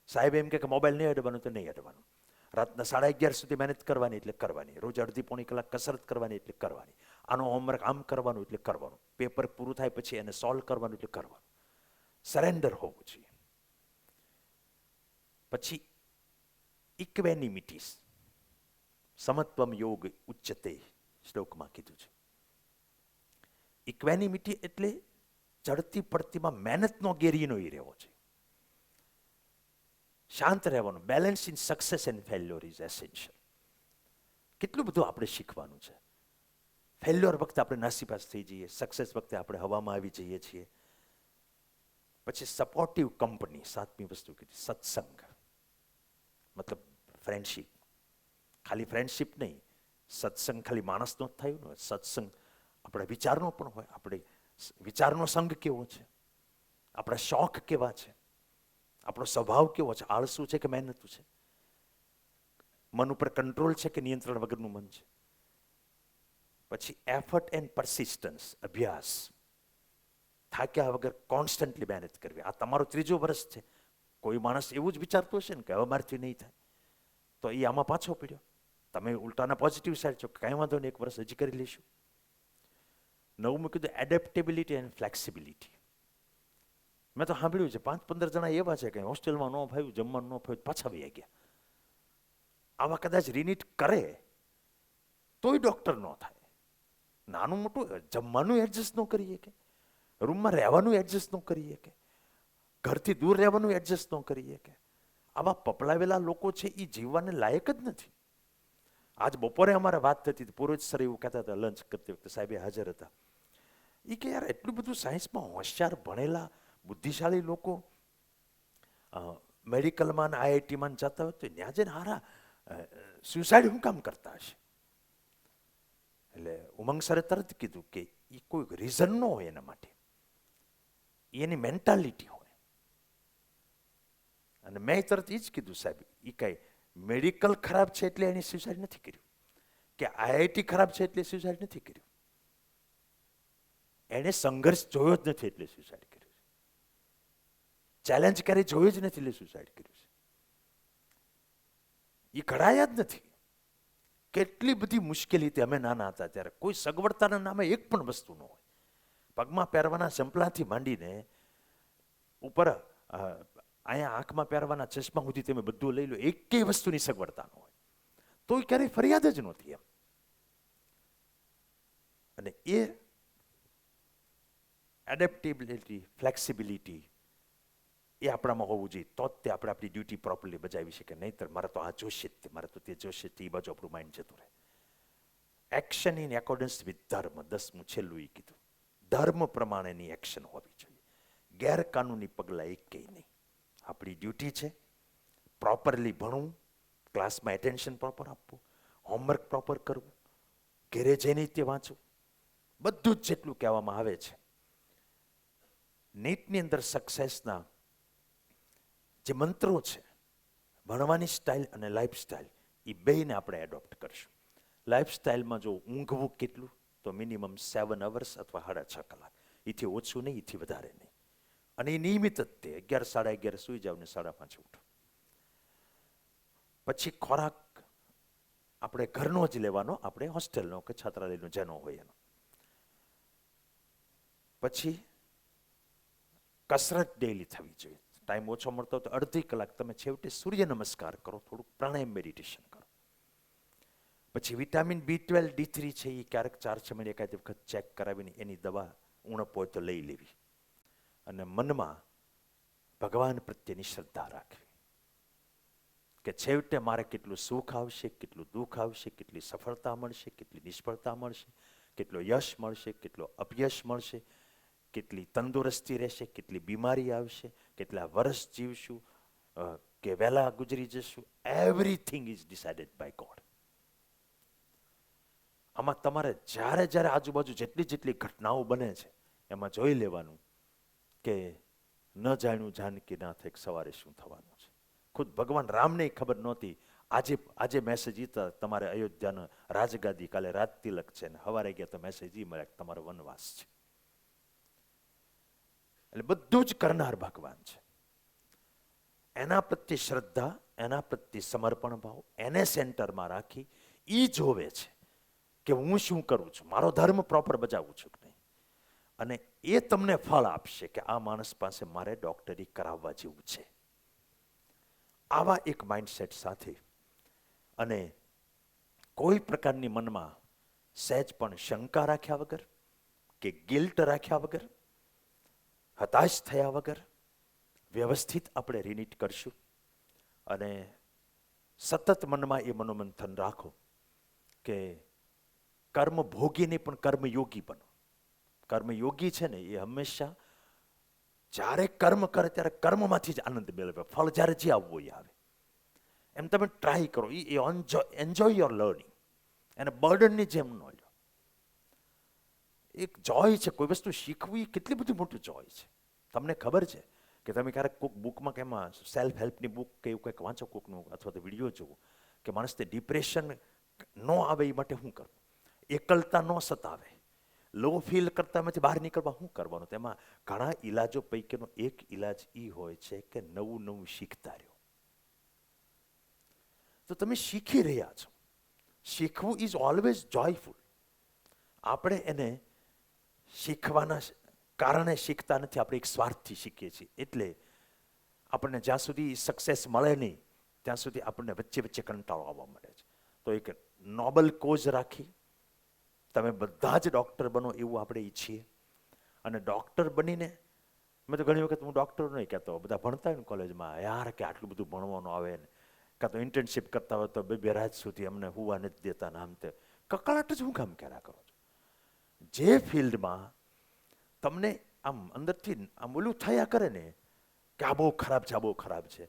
સાહેબ એમ કે મોબાઈલ નહીં અડવાનું તો નહીં અડવાનું, રાતના 11:30 સુધી મહેનત કરવાની એટલે કરવાની, રોજ અડધી પોણી કલાક કસરત કરવાની એટલે કરવાની, આનો હોમવર્ક આમ કરવાનું એટલે કરવાનું, પેપર પૂરું થાય પછી એને સોલ્વ કરવાનું એટલે કરવાનું. સરેન્ડર હોવું જોઈએ. પછી ઇક્વેનિમિટીસ, સમત્વમ યોગ ઉચ્ચતે શ્લોકમાં કીધું છે. ઇક્વેનિમિટી એટલે ચડતી પડતીમાં મહેનતનો ગેરીનો એ રહેવો છે, શાંત રહેવાનું. Balance in success and failure is essential. કેટલું બધું આપણે શીખવાનું છે. ફેલ્યોર વખતે આપણે નાસીપાસ થઈ જઈએ, સક્સેસ વખતે આપણે હવામાં આવી જઈએ છીએ. પછી સપોર્ટિવ કંપની, સાતમી વસ્તુ કીધી, સત્સંગ મતલબ ફ્રેન્ડશીપ. ખાલી ફ્રેન્ડશીપ નહીં, સત્સંગ ખાલી માણસનો જ થયું ને, સત્સંગ આપણા વિચારનો પણ હોય. આપણે વિચારનો સંગ કેવો છે, આપણા શોખ કેવા છે, આપણો સ્વભાવ કેવો છે, આળસુ છે કે મહેનતુ છે, મન ઉપર કંટ્રોલ છે કે નિયંત્રણ વગરનું મન છે. પછી એફર્ટ એન્ડ પરસિસ્ટન્સ, અભ્યાસ, થાક્યા વગર કોન્સ્ટન્ટલી મહેનત કરવી. આ તમારું 3જું વર્ષ છે. કોઈ માણસ એવું જ વિચારતો હશે ને કે હવે મારથી નહીં થાય, તો એ આમાં પાછો પડ્યો. તમે ઉલટાના પોઝિટિવ સાઈડ છો, કાંઈ વાંધો નહીં, 1 વર્ષ હજી કરી લઈશું. 9મું કીધું એડેપ્ટેબિલિટી એન્ડ ફ્લેક્સિબિલિટી. મેં તો સાંભળ્યું છે 5-15 જણા એવા છે કે હોસ્ટેલમાં ન ફાવ્યું, જમવાનું ન ફાવ્યું, પાછા વહી ગયા. આવા કદાચ રિનીટ કરે તોય ડૉક્ટર ન થાય. નાનું મોટું જમવાનું એડજસ્ટ ન કરીએ કે, રૂમમાં રહેવાનું એડજસ્ટ ન કરીએ કે, ઘરથી દૂર રહેવાનું એડજસ્ટ ન કરીએ કે, આવા પપલાવેલા લોકો છે એ જીવવાને લાયક જ નથી. આજ બપોરે અમારે વાત થતી હતી, પુરોહિત સર એવું કહેતા હતા લંચ કરતી વખતે, સાહેબે હાજર હતા. એ કે યાર એટલું બધું સાયન્સમાં હોશિયાર ભણેલા બુદ્ધિશાળી લોકો મેડિકલમાં આઈઆઈટીમાં જતા હોય તો ત્યાં જઈને હારા સુસાઇડ શું કામ કરતા હશે? એટલે ઉમંગ સરે તરત કીધું કે એ કોઈ રીઝન ન હોય એના માટે, એની મેન્ટાલિટી હોય. અને મેં તરત એ જ કીધું સાહેબ, એ કાંઈ મેડિકલ ખરાબ છે એટલે એની સુસાઇડ નથી કર્યું, કે આઈઆઈટી ખરાબ છે એટલે સુસાઇડ નથી કર્યું, એણે સંઘર્ષ જોયો જ નથી એટલે સુસાઇડ કર્યું છે, ચેલેન્જ કરી જોયું જ નથી એટલે સુસાઇડ કર્યું છે. એ ઘડાયા જ નથી. કેટલી બધી મુશ્કેલીથી અમે નાના હતા ત્યારે કોઈ સગવડતાના નામે એક પણ વસ્તુ ન હોય. પગમાં પહેરવાના ચંપલાથી માંડીને ઉપર અહીંયા આંખમાં પહેરવાના ચશ્મા સુધી તમે બધું લઈ લો, એકેય વસ્તુની સગવડતા ન હોય, તોય ક્યારેય ફરિયાદ જ નહોતી એમ. અને એ એડેપ્ટેબિલિટી, ફ્લેક્સિબિલિટી એ આપણામાં હોવું જોઈએ, તો જ તે આપણે આપણી ડ્યુટી પ્રોપરલી બજાવી શકીએ. નહીંતર મારે તો આ જોશે જ, મારે તો તે જોશે જ, એ બાજુ આપણું માઇન્ડ જતું રહે. એક્શન ઇન એકોર્ડન્સ વિથ ધર્મ, 10મું છેલ્લું એ કીધું. ધર્મ પ્રમાણેની એક્શન હોવી જોઈએ, ગેરકાનૂની પગલાં એકેય નહીં. આપણી ડ્યુટી છે પ્રોપરલી ભણવું, ક્લાસમાં એટેન્શન પ્રોપર આપવું, હોમવર્ક પ્રોપર કરવું, ઘેરે જઈને તે વાંચવું, બધું જ જેટલું કહેવામાં આવે છે. નીટની અંદર સક્સેસના જે મંત્રો છે, ભણવાની સ્ટાઇલ અને લાઈફસ્ટાઇલ, એ બેયને આપણે એડોપ્ટ કરશું. લાઈફસ્ટાઇલમાં જો ઊંઘવું કેટલું, તો મિનિમમ 7 અવર્સ અથવા 6.5 કલાક, એથી ઓછું નહીં, એથી વધારે નહીં. અને એ નિયમિત જ તે 11-11:30 સૂઈ જાવ ને 5:30 ઉઠો. પછી ખોરાક આપણે ઘરનો જ લેવાનો, આપણે હોસ્ટેલનો કે છાત્રાલયનો જેનો હોય એનો. પછી કસરત ડેઈલી થવી જોઈએ. ટાઈમ ઓછો મળતો હોય તો અડધી કલાક તમે છેવટે સૂર્ય નમસ્કાર કરો, થોડુંક પ્રાણાયામ મેડિટેશન કરો. પછી વિટામિન B12, D3 છે એ ક્યારેક 4-6 મહિને એકાદ વખત ચેક કરાવીને એની દવા ઉણપ હોય તો લઈ લેવી. અને મનમાં ભગવાન પ્રત્યેની શ્રદ્ધા રાખવી કે છેવટે મારે કેટલું સુખ આવશે, કેટલું દુઃખ આવશે, કેટલી સફળતા મળશે, કેટલી નિષ્ફળતા મળશે, કેટલો યશ મળશે, કેટલો અપયશ મળશે, કેટલી તંદુરસ્તી રહેશે, કેટલી બીમારી આવશે, કેટલા વર્ષ જીવશું કે વહેલા ગુજરી જશું, everything is decided by God. આમાં તમારે જ્યારે જ્યારે આજુબાજુ જેટલી જેટલી ઘટનાઓ બને છે એમાં જોઈ લેવાનું કે ન જાણ્યું જાનકી નાથ એક સવારે શું થવાનું છે. ખુદ ભગવાન રામને ખબર નહોતી. આજે મેસેજ ઈતા તમારે અયોધ્યાનો રાજગાદી, કાલે રાજ તિલક છે, ને સવારે ગયા તો મેસેજ ઈ મળ્યા કે તમારો વનવાસ છે. એટલે બધું જ કરનાર ભગવાન છે. એના પ્રત્યે શ્રદ્ધા, એના પ્રત્યે સમર્પણ ભાવ, એને સેન્ટરમાં રાખી ઈ જોવે છે કે હું શું કરું છું, મારો ધર્મ પ્રોપર બજાવું છું કે નહીં. અને એ તમને ફળ આપશે કે આ માણસ પાસે મારે ડોક્ટરી કરાવવા જેવું છે. આવા એક માઇન્ડસેટ સાથે અને કોઈ પ્રકારની મનમાં સહેજ પણ શંકા રાખ્યા વગર કે ગિલ્ટ રાખ્યા વગર, હતાશ થયા વગર વ્યવસ્થિત આપણે રિનીટ કરશું. અને સતત મનમાં એ મનોમંથન રાખો કે કર્મ ભોગી નહીં પણ કર્મયોગી બનો. કર્મયોગી છે ને એ હંમેશા જ્યારે કર્મ કરે ત્યારે કર્મમાંથી જ આનંદ મેળવે, ફળ જ્યારે જે આવવું એ આવે. એમ તમે ટ્રાય કરો, એ એન્જોય યોર લર્નિંગ, એને બર્ડનની જેમ ન લો. એક જોય છે, કોઈ વસ્તુ શીખવી કેટલી બધી મોટી જોય છે. તમને ખબર છે કે તમે ક્યારેક કોઈક બુકમાં કે એમાં સેલ્ફ હેલ્પની બુક કે એવું કંઈક વાંચો કોઈકનું, અથવા તો વિડીયો જોવો કે માણસને ડિપ્રેશન ન આવે એ માટે શું કરવું, એકલતા ન સતાવે, લો ફીલ કરતા એમાંથી બહાર નીકળવા શું કરવાનું. તેમાં ઘણા ઈલાજો પૈકીનો એક ઈલાજ એ હોય છે કે નવું નવું શીખતા રહ્યો. તો તમે શીખી રહ્યા છો, શીખવું ઇઝ ઓલવેઝ જોયફુલ. આપણે એને શીખવાના કારણે શીખતા નથી, આપણે એક સ્વાર્થથી શીખીએ છીએ. એટલે આપણને જ્યાં સુધી સક્સેસ મળે નહીં ત્યાં સુધી આપણને વચ્ચે વચ્ચે કંટાળો આવવા મળે છે. તો એક નોબલ કોઝ રાખી તમે બધા જ ડૉક્ટર બનો એવું આપણે ઈચ્છીએ. અને ડૉક્ટર બનીને, મેં તો ઘણી વખત હું ડૉક્ટર નહીં કહેતો, બધા ભણતા હોય ને કોલેજમાં, યાર કે આટલું બધું ભણવાનું આવે ને, કાં તો ઇન્ટર્નશીપ કરતા હોય તો બે રાત સુધી અમને હુવા નથી દેતા ને આમ તે કકળાટ જ હું કામ કર્યા કરો છો. જે ફિલ્ડમાં તમને આમ અંદરથી આમ ઓલું થયા કરે ને કે આ બહુ ખરાબ છે, આ બહુ ખરાબ છે,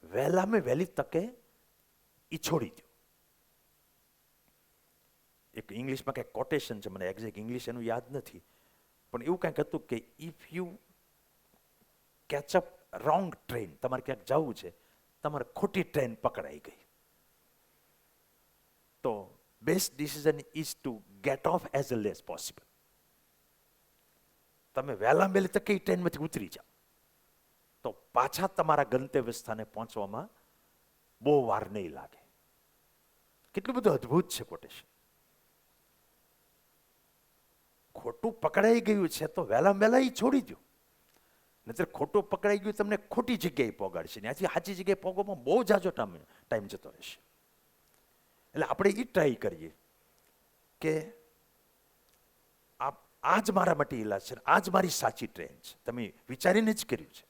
વહેલામાં વહેલી તકે એ છોડી દો. એક ઇંગ્લિશમાં કંઈક કોટેશન છે, મને એક્ઝેક્ટ ઇંગ્લિશ એનું યાદ નથી, પણ એવું કંઈક હતું કે if you catch up wrong train, તમારે ક્યાંક જવું છે, તમારે ખોટી ટ્રેન પકડાઈ ગઈ, તો best decision is two gate of as early as possible. તમે વહેલા વહેલી તકે એ ટ્રેનમાંથી ઉતરી જાઓ તો પાછા તમારા ગંતવ્ય સ્થાને પહોંચવામાં બહુ વાર નહીં લાગે. કેટલું બધું અદ્ભુત છે કોટેશન. ખોટું પકડાઈ ગયું છે તો વહેલા વહેલા એ છોડી દો, નહીતર ખોટું પકડાઈ ગયું તમને ખોટી જગ્યાએ પહોંચાડશે, ત્યાંથી સાચી જગ્યાએ પહોંચવામાં બહુ જાજો ટાઈમ જતો રહેશે. એટલે આપણે એ ટ્રાય કરીએ કે આ જ મારા માટે ઈલાજ છે, આ જ મારી સાચી ટ્રેન છે, તમે વિચારીને જ કર્યું છે,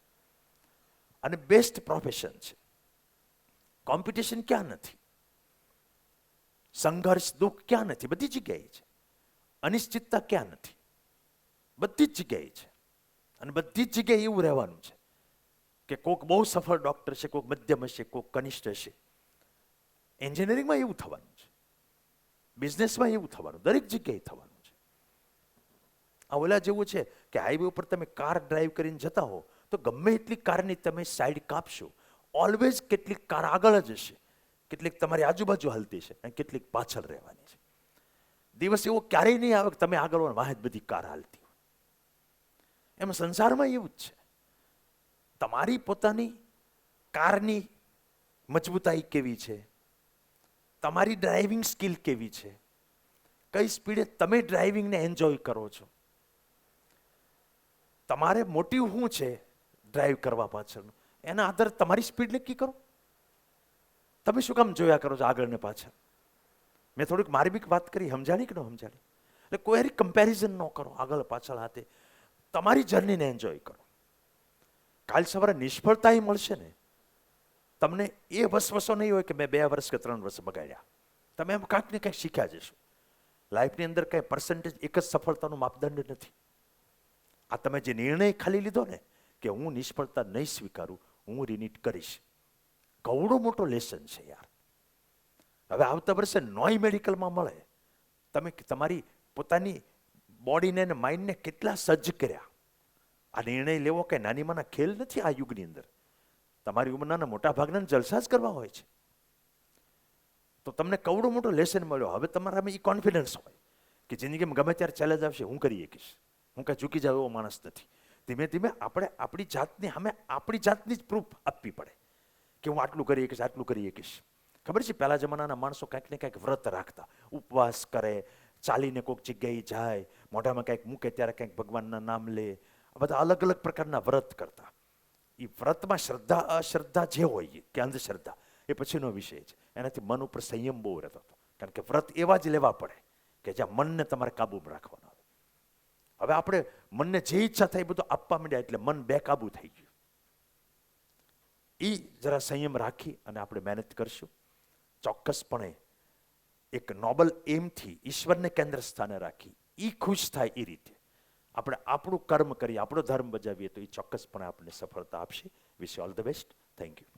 અને બેસ્ટ પ્રોફેશન છે. કોમ્પિટિશન ક્યાં નથી, સંઘર્ષ દુઃખ ક્યાં નથી, બધી જગ્યાએ છે. અનિશ્ચિતતા ક્યાં નથી, બધી જ જગ્યાએ છે. અને બધી જ જગ્યાએ એવું રહેવાનું છે કે કોઈક બહુ સફળ ડૉક્ટર છે, કોઈક મધ્યમ હશે, કોઈક કનિષ્ઠ હશે. એન્જિનિયરિંગમાં એવું થવાનું છે, બિઝનેસમાં એવું થવાનું, દરેક જગ્યાએ થવાનું છે. આ ઓલા જેવું છે કે હાઈવે ઉપર તમે કાર ડ્રાઈવ કરીને જતા હો તો ગમે એટલી કારની તમે સાઈડ કાપશો, ઓલવેઝ કેટલીક કાર આગળ જ હશે, કેટલીક તમારી આજુબાજુ હાલતી છે અને કેટલીક પાછળ રહેવાની છે. દિવસ એવો ક્યારેય નહીં આવે કે તમે આગળ હોય વાહે જ બધી કાર હાલતી હોય. એમ સંસારમાં એવું જ છે. તમારી પોતાની કારની મજબૂતાઈ કેવી છે, તમારી ડ્રાઇવિંગ સ્કિલ કેવી છે, કઈ સ્પીડે તમે ડ્રાઇવિંગને એન્જોય કરો છો, તમારે મોટિવ શું છે ડ્રાઈવ કરવા પાછળનું, એના આધારે તમારી સ્પીડ નક્કી કરો. તમે શું કામ જોયા કરો છો આગળ ને પાછળ? મેં થોડીક મારી બી વાત કરી, સમજાણી કે ન સમજાણી? એટલે કોઈ કમ્પેરિઝન ન કરો આગળ પાછળ હાથે, તમારી જર્નીને એન્જોય કરો. કાલ સવારે નિષ્ફળતા એ મળશે ને, તમને એ વસવસો નહીં હોય કે મેં 2 વર્ષ કે 3 વર્ષ બગાડ્યા. તમે એમ કાંઈક ને કાંઈક શીખ્યા જશો. લાઈફની અંદર કાંઈ પર્સન્ટેજ એક જ સફળતાનું માપદંડ નથી. આ તમે જે નિર્ણય ખાલી લીધો ને કે હું નિષ્ફળતા નહીં સ્વીકારું, હું રિનીટ કરીશ, કવડો મોટો લેસન છે યાર. હવે આવતા વર્ષે નોય મેડિકલમાં મળે, તમે તમારી પોતાની બોડીને અને માઇન્ડને કેટલા સજ્જ કર્યા. આ નિર્ણય લેવો કે નાની માના ખેલ નથી. આ યુગની અંદર તમારી ઉંમરના મોટા ભાગના જલસા જ કરવા હોય છે. તો તમને કવડો મોટો લેસન મળ્યો. હવે તમારામાં એ કોન્ફિડન્સ હોય કે જિંદગીમાં ગમે ત્યારે ચેલેન્જ આવશે, હું કરી શકીશ, હું કાંઈ ચૂકી જાવ એવો માણસ નથી. ધીમે ધીમે આપણે આપણી જાતની સામે આપણી જાતની જ પ્રૂફ આપવી પડે કે હું આટલું કરી શકીશ, આટલું કરી શકીશ. ખબર છે પહેલા જમાનાના માણસો કાંઈક ને કાંઈક વ્રત રાખતા, ઉપવાસ કરે, ચાલીને કોઈક જગ્યાએ જાય, મોઢામાં કાંઈક મૂકે ત્યારે કાંઈક ભગવાનના નામ લે, આ બધા અલગ અલગ પ્રકારના વ્રત કરતા. એ વ્રતમાં શ્રદ્ધા અશ્રદ્ધા જે હોય કે અંધશ્રદ્ધા એ પછીનો વિષય છે. એનાથી મન ઉપર સંયમ બહુ રહેતો હતો, કારણ કે વ્રત એવા જ લેવા પડે કે જ્યાં મનને તમારે કાબૂમાં રાખવાનું આવે. હવે આપણે મનને જે ઈચ્છા થાય એ બધું આપવા માંડ્યા એટલે મન બેકાબુ થઈ ગયું. એ જરા સંયમ રાખી અને આપણે મહેનત કરશું, ચોક્કસપણે એક નોબલ એમથી ઈશ્વરને કેન્દ્ર સ્થાને રાખી એ ખુશ થાય એ રીતે આપણે આપણું કર્મ કરીએ, આપણો ધર્મ બજાવીએ તો એ ચોક્કસપણે આપણને સફળતા આપશે. Wish you all the best. Thank you.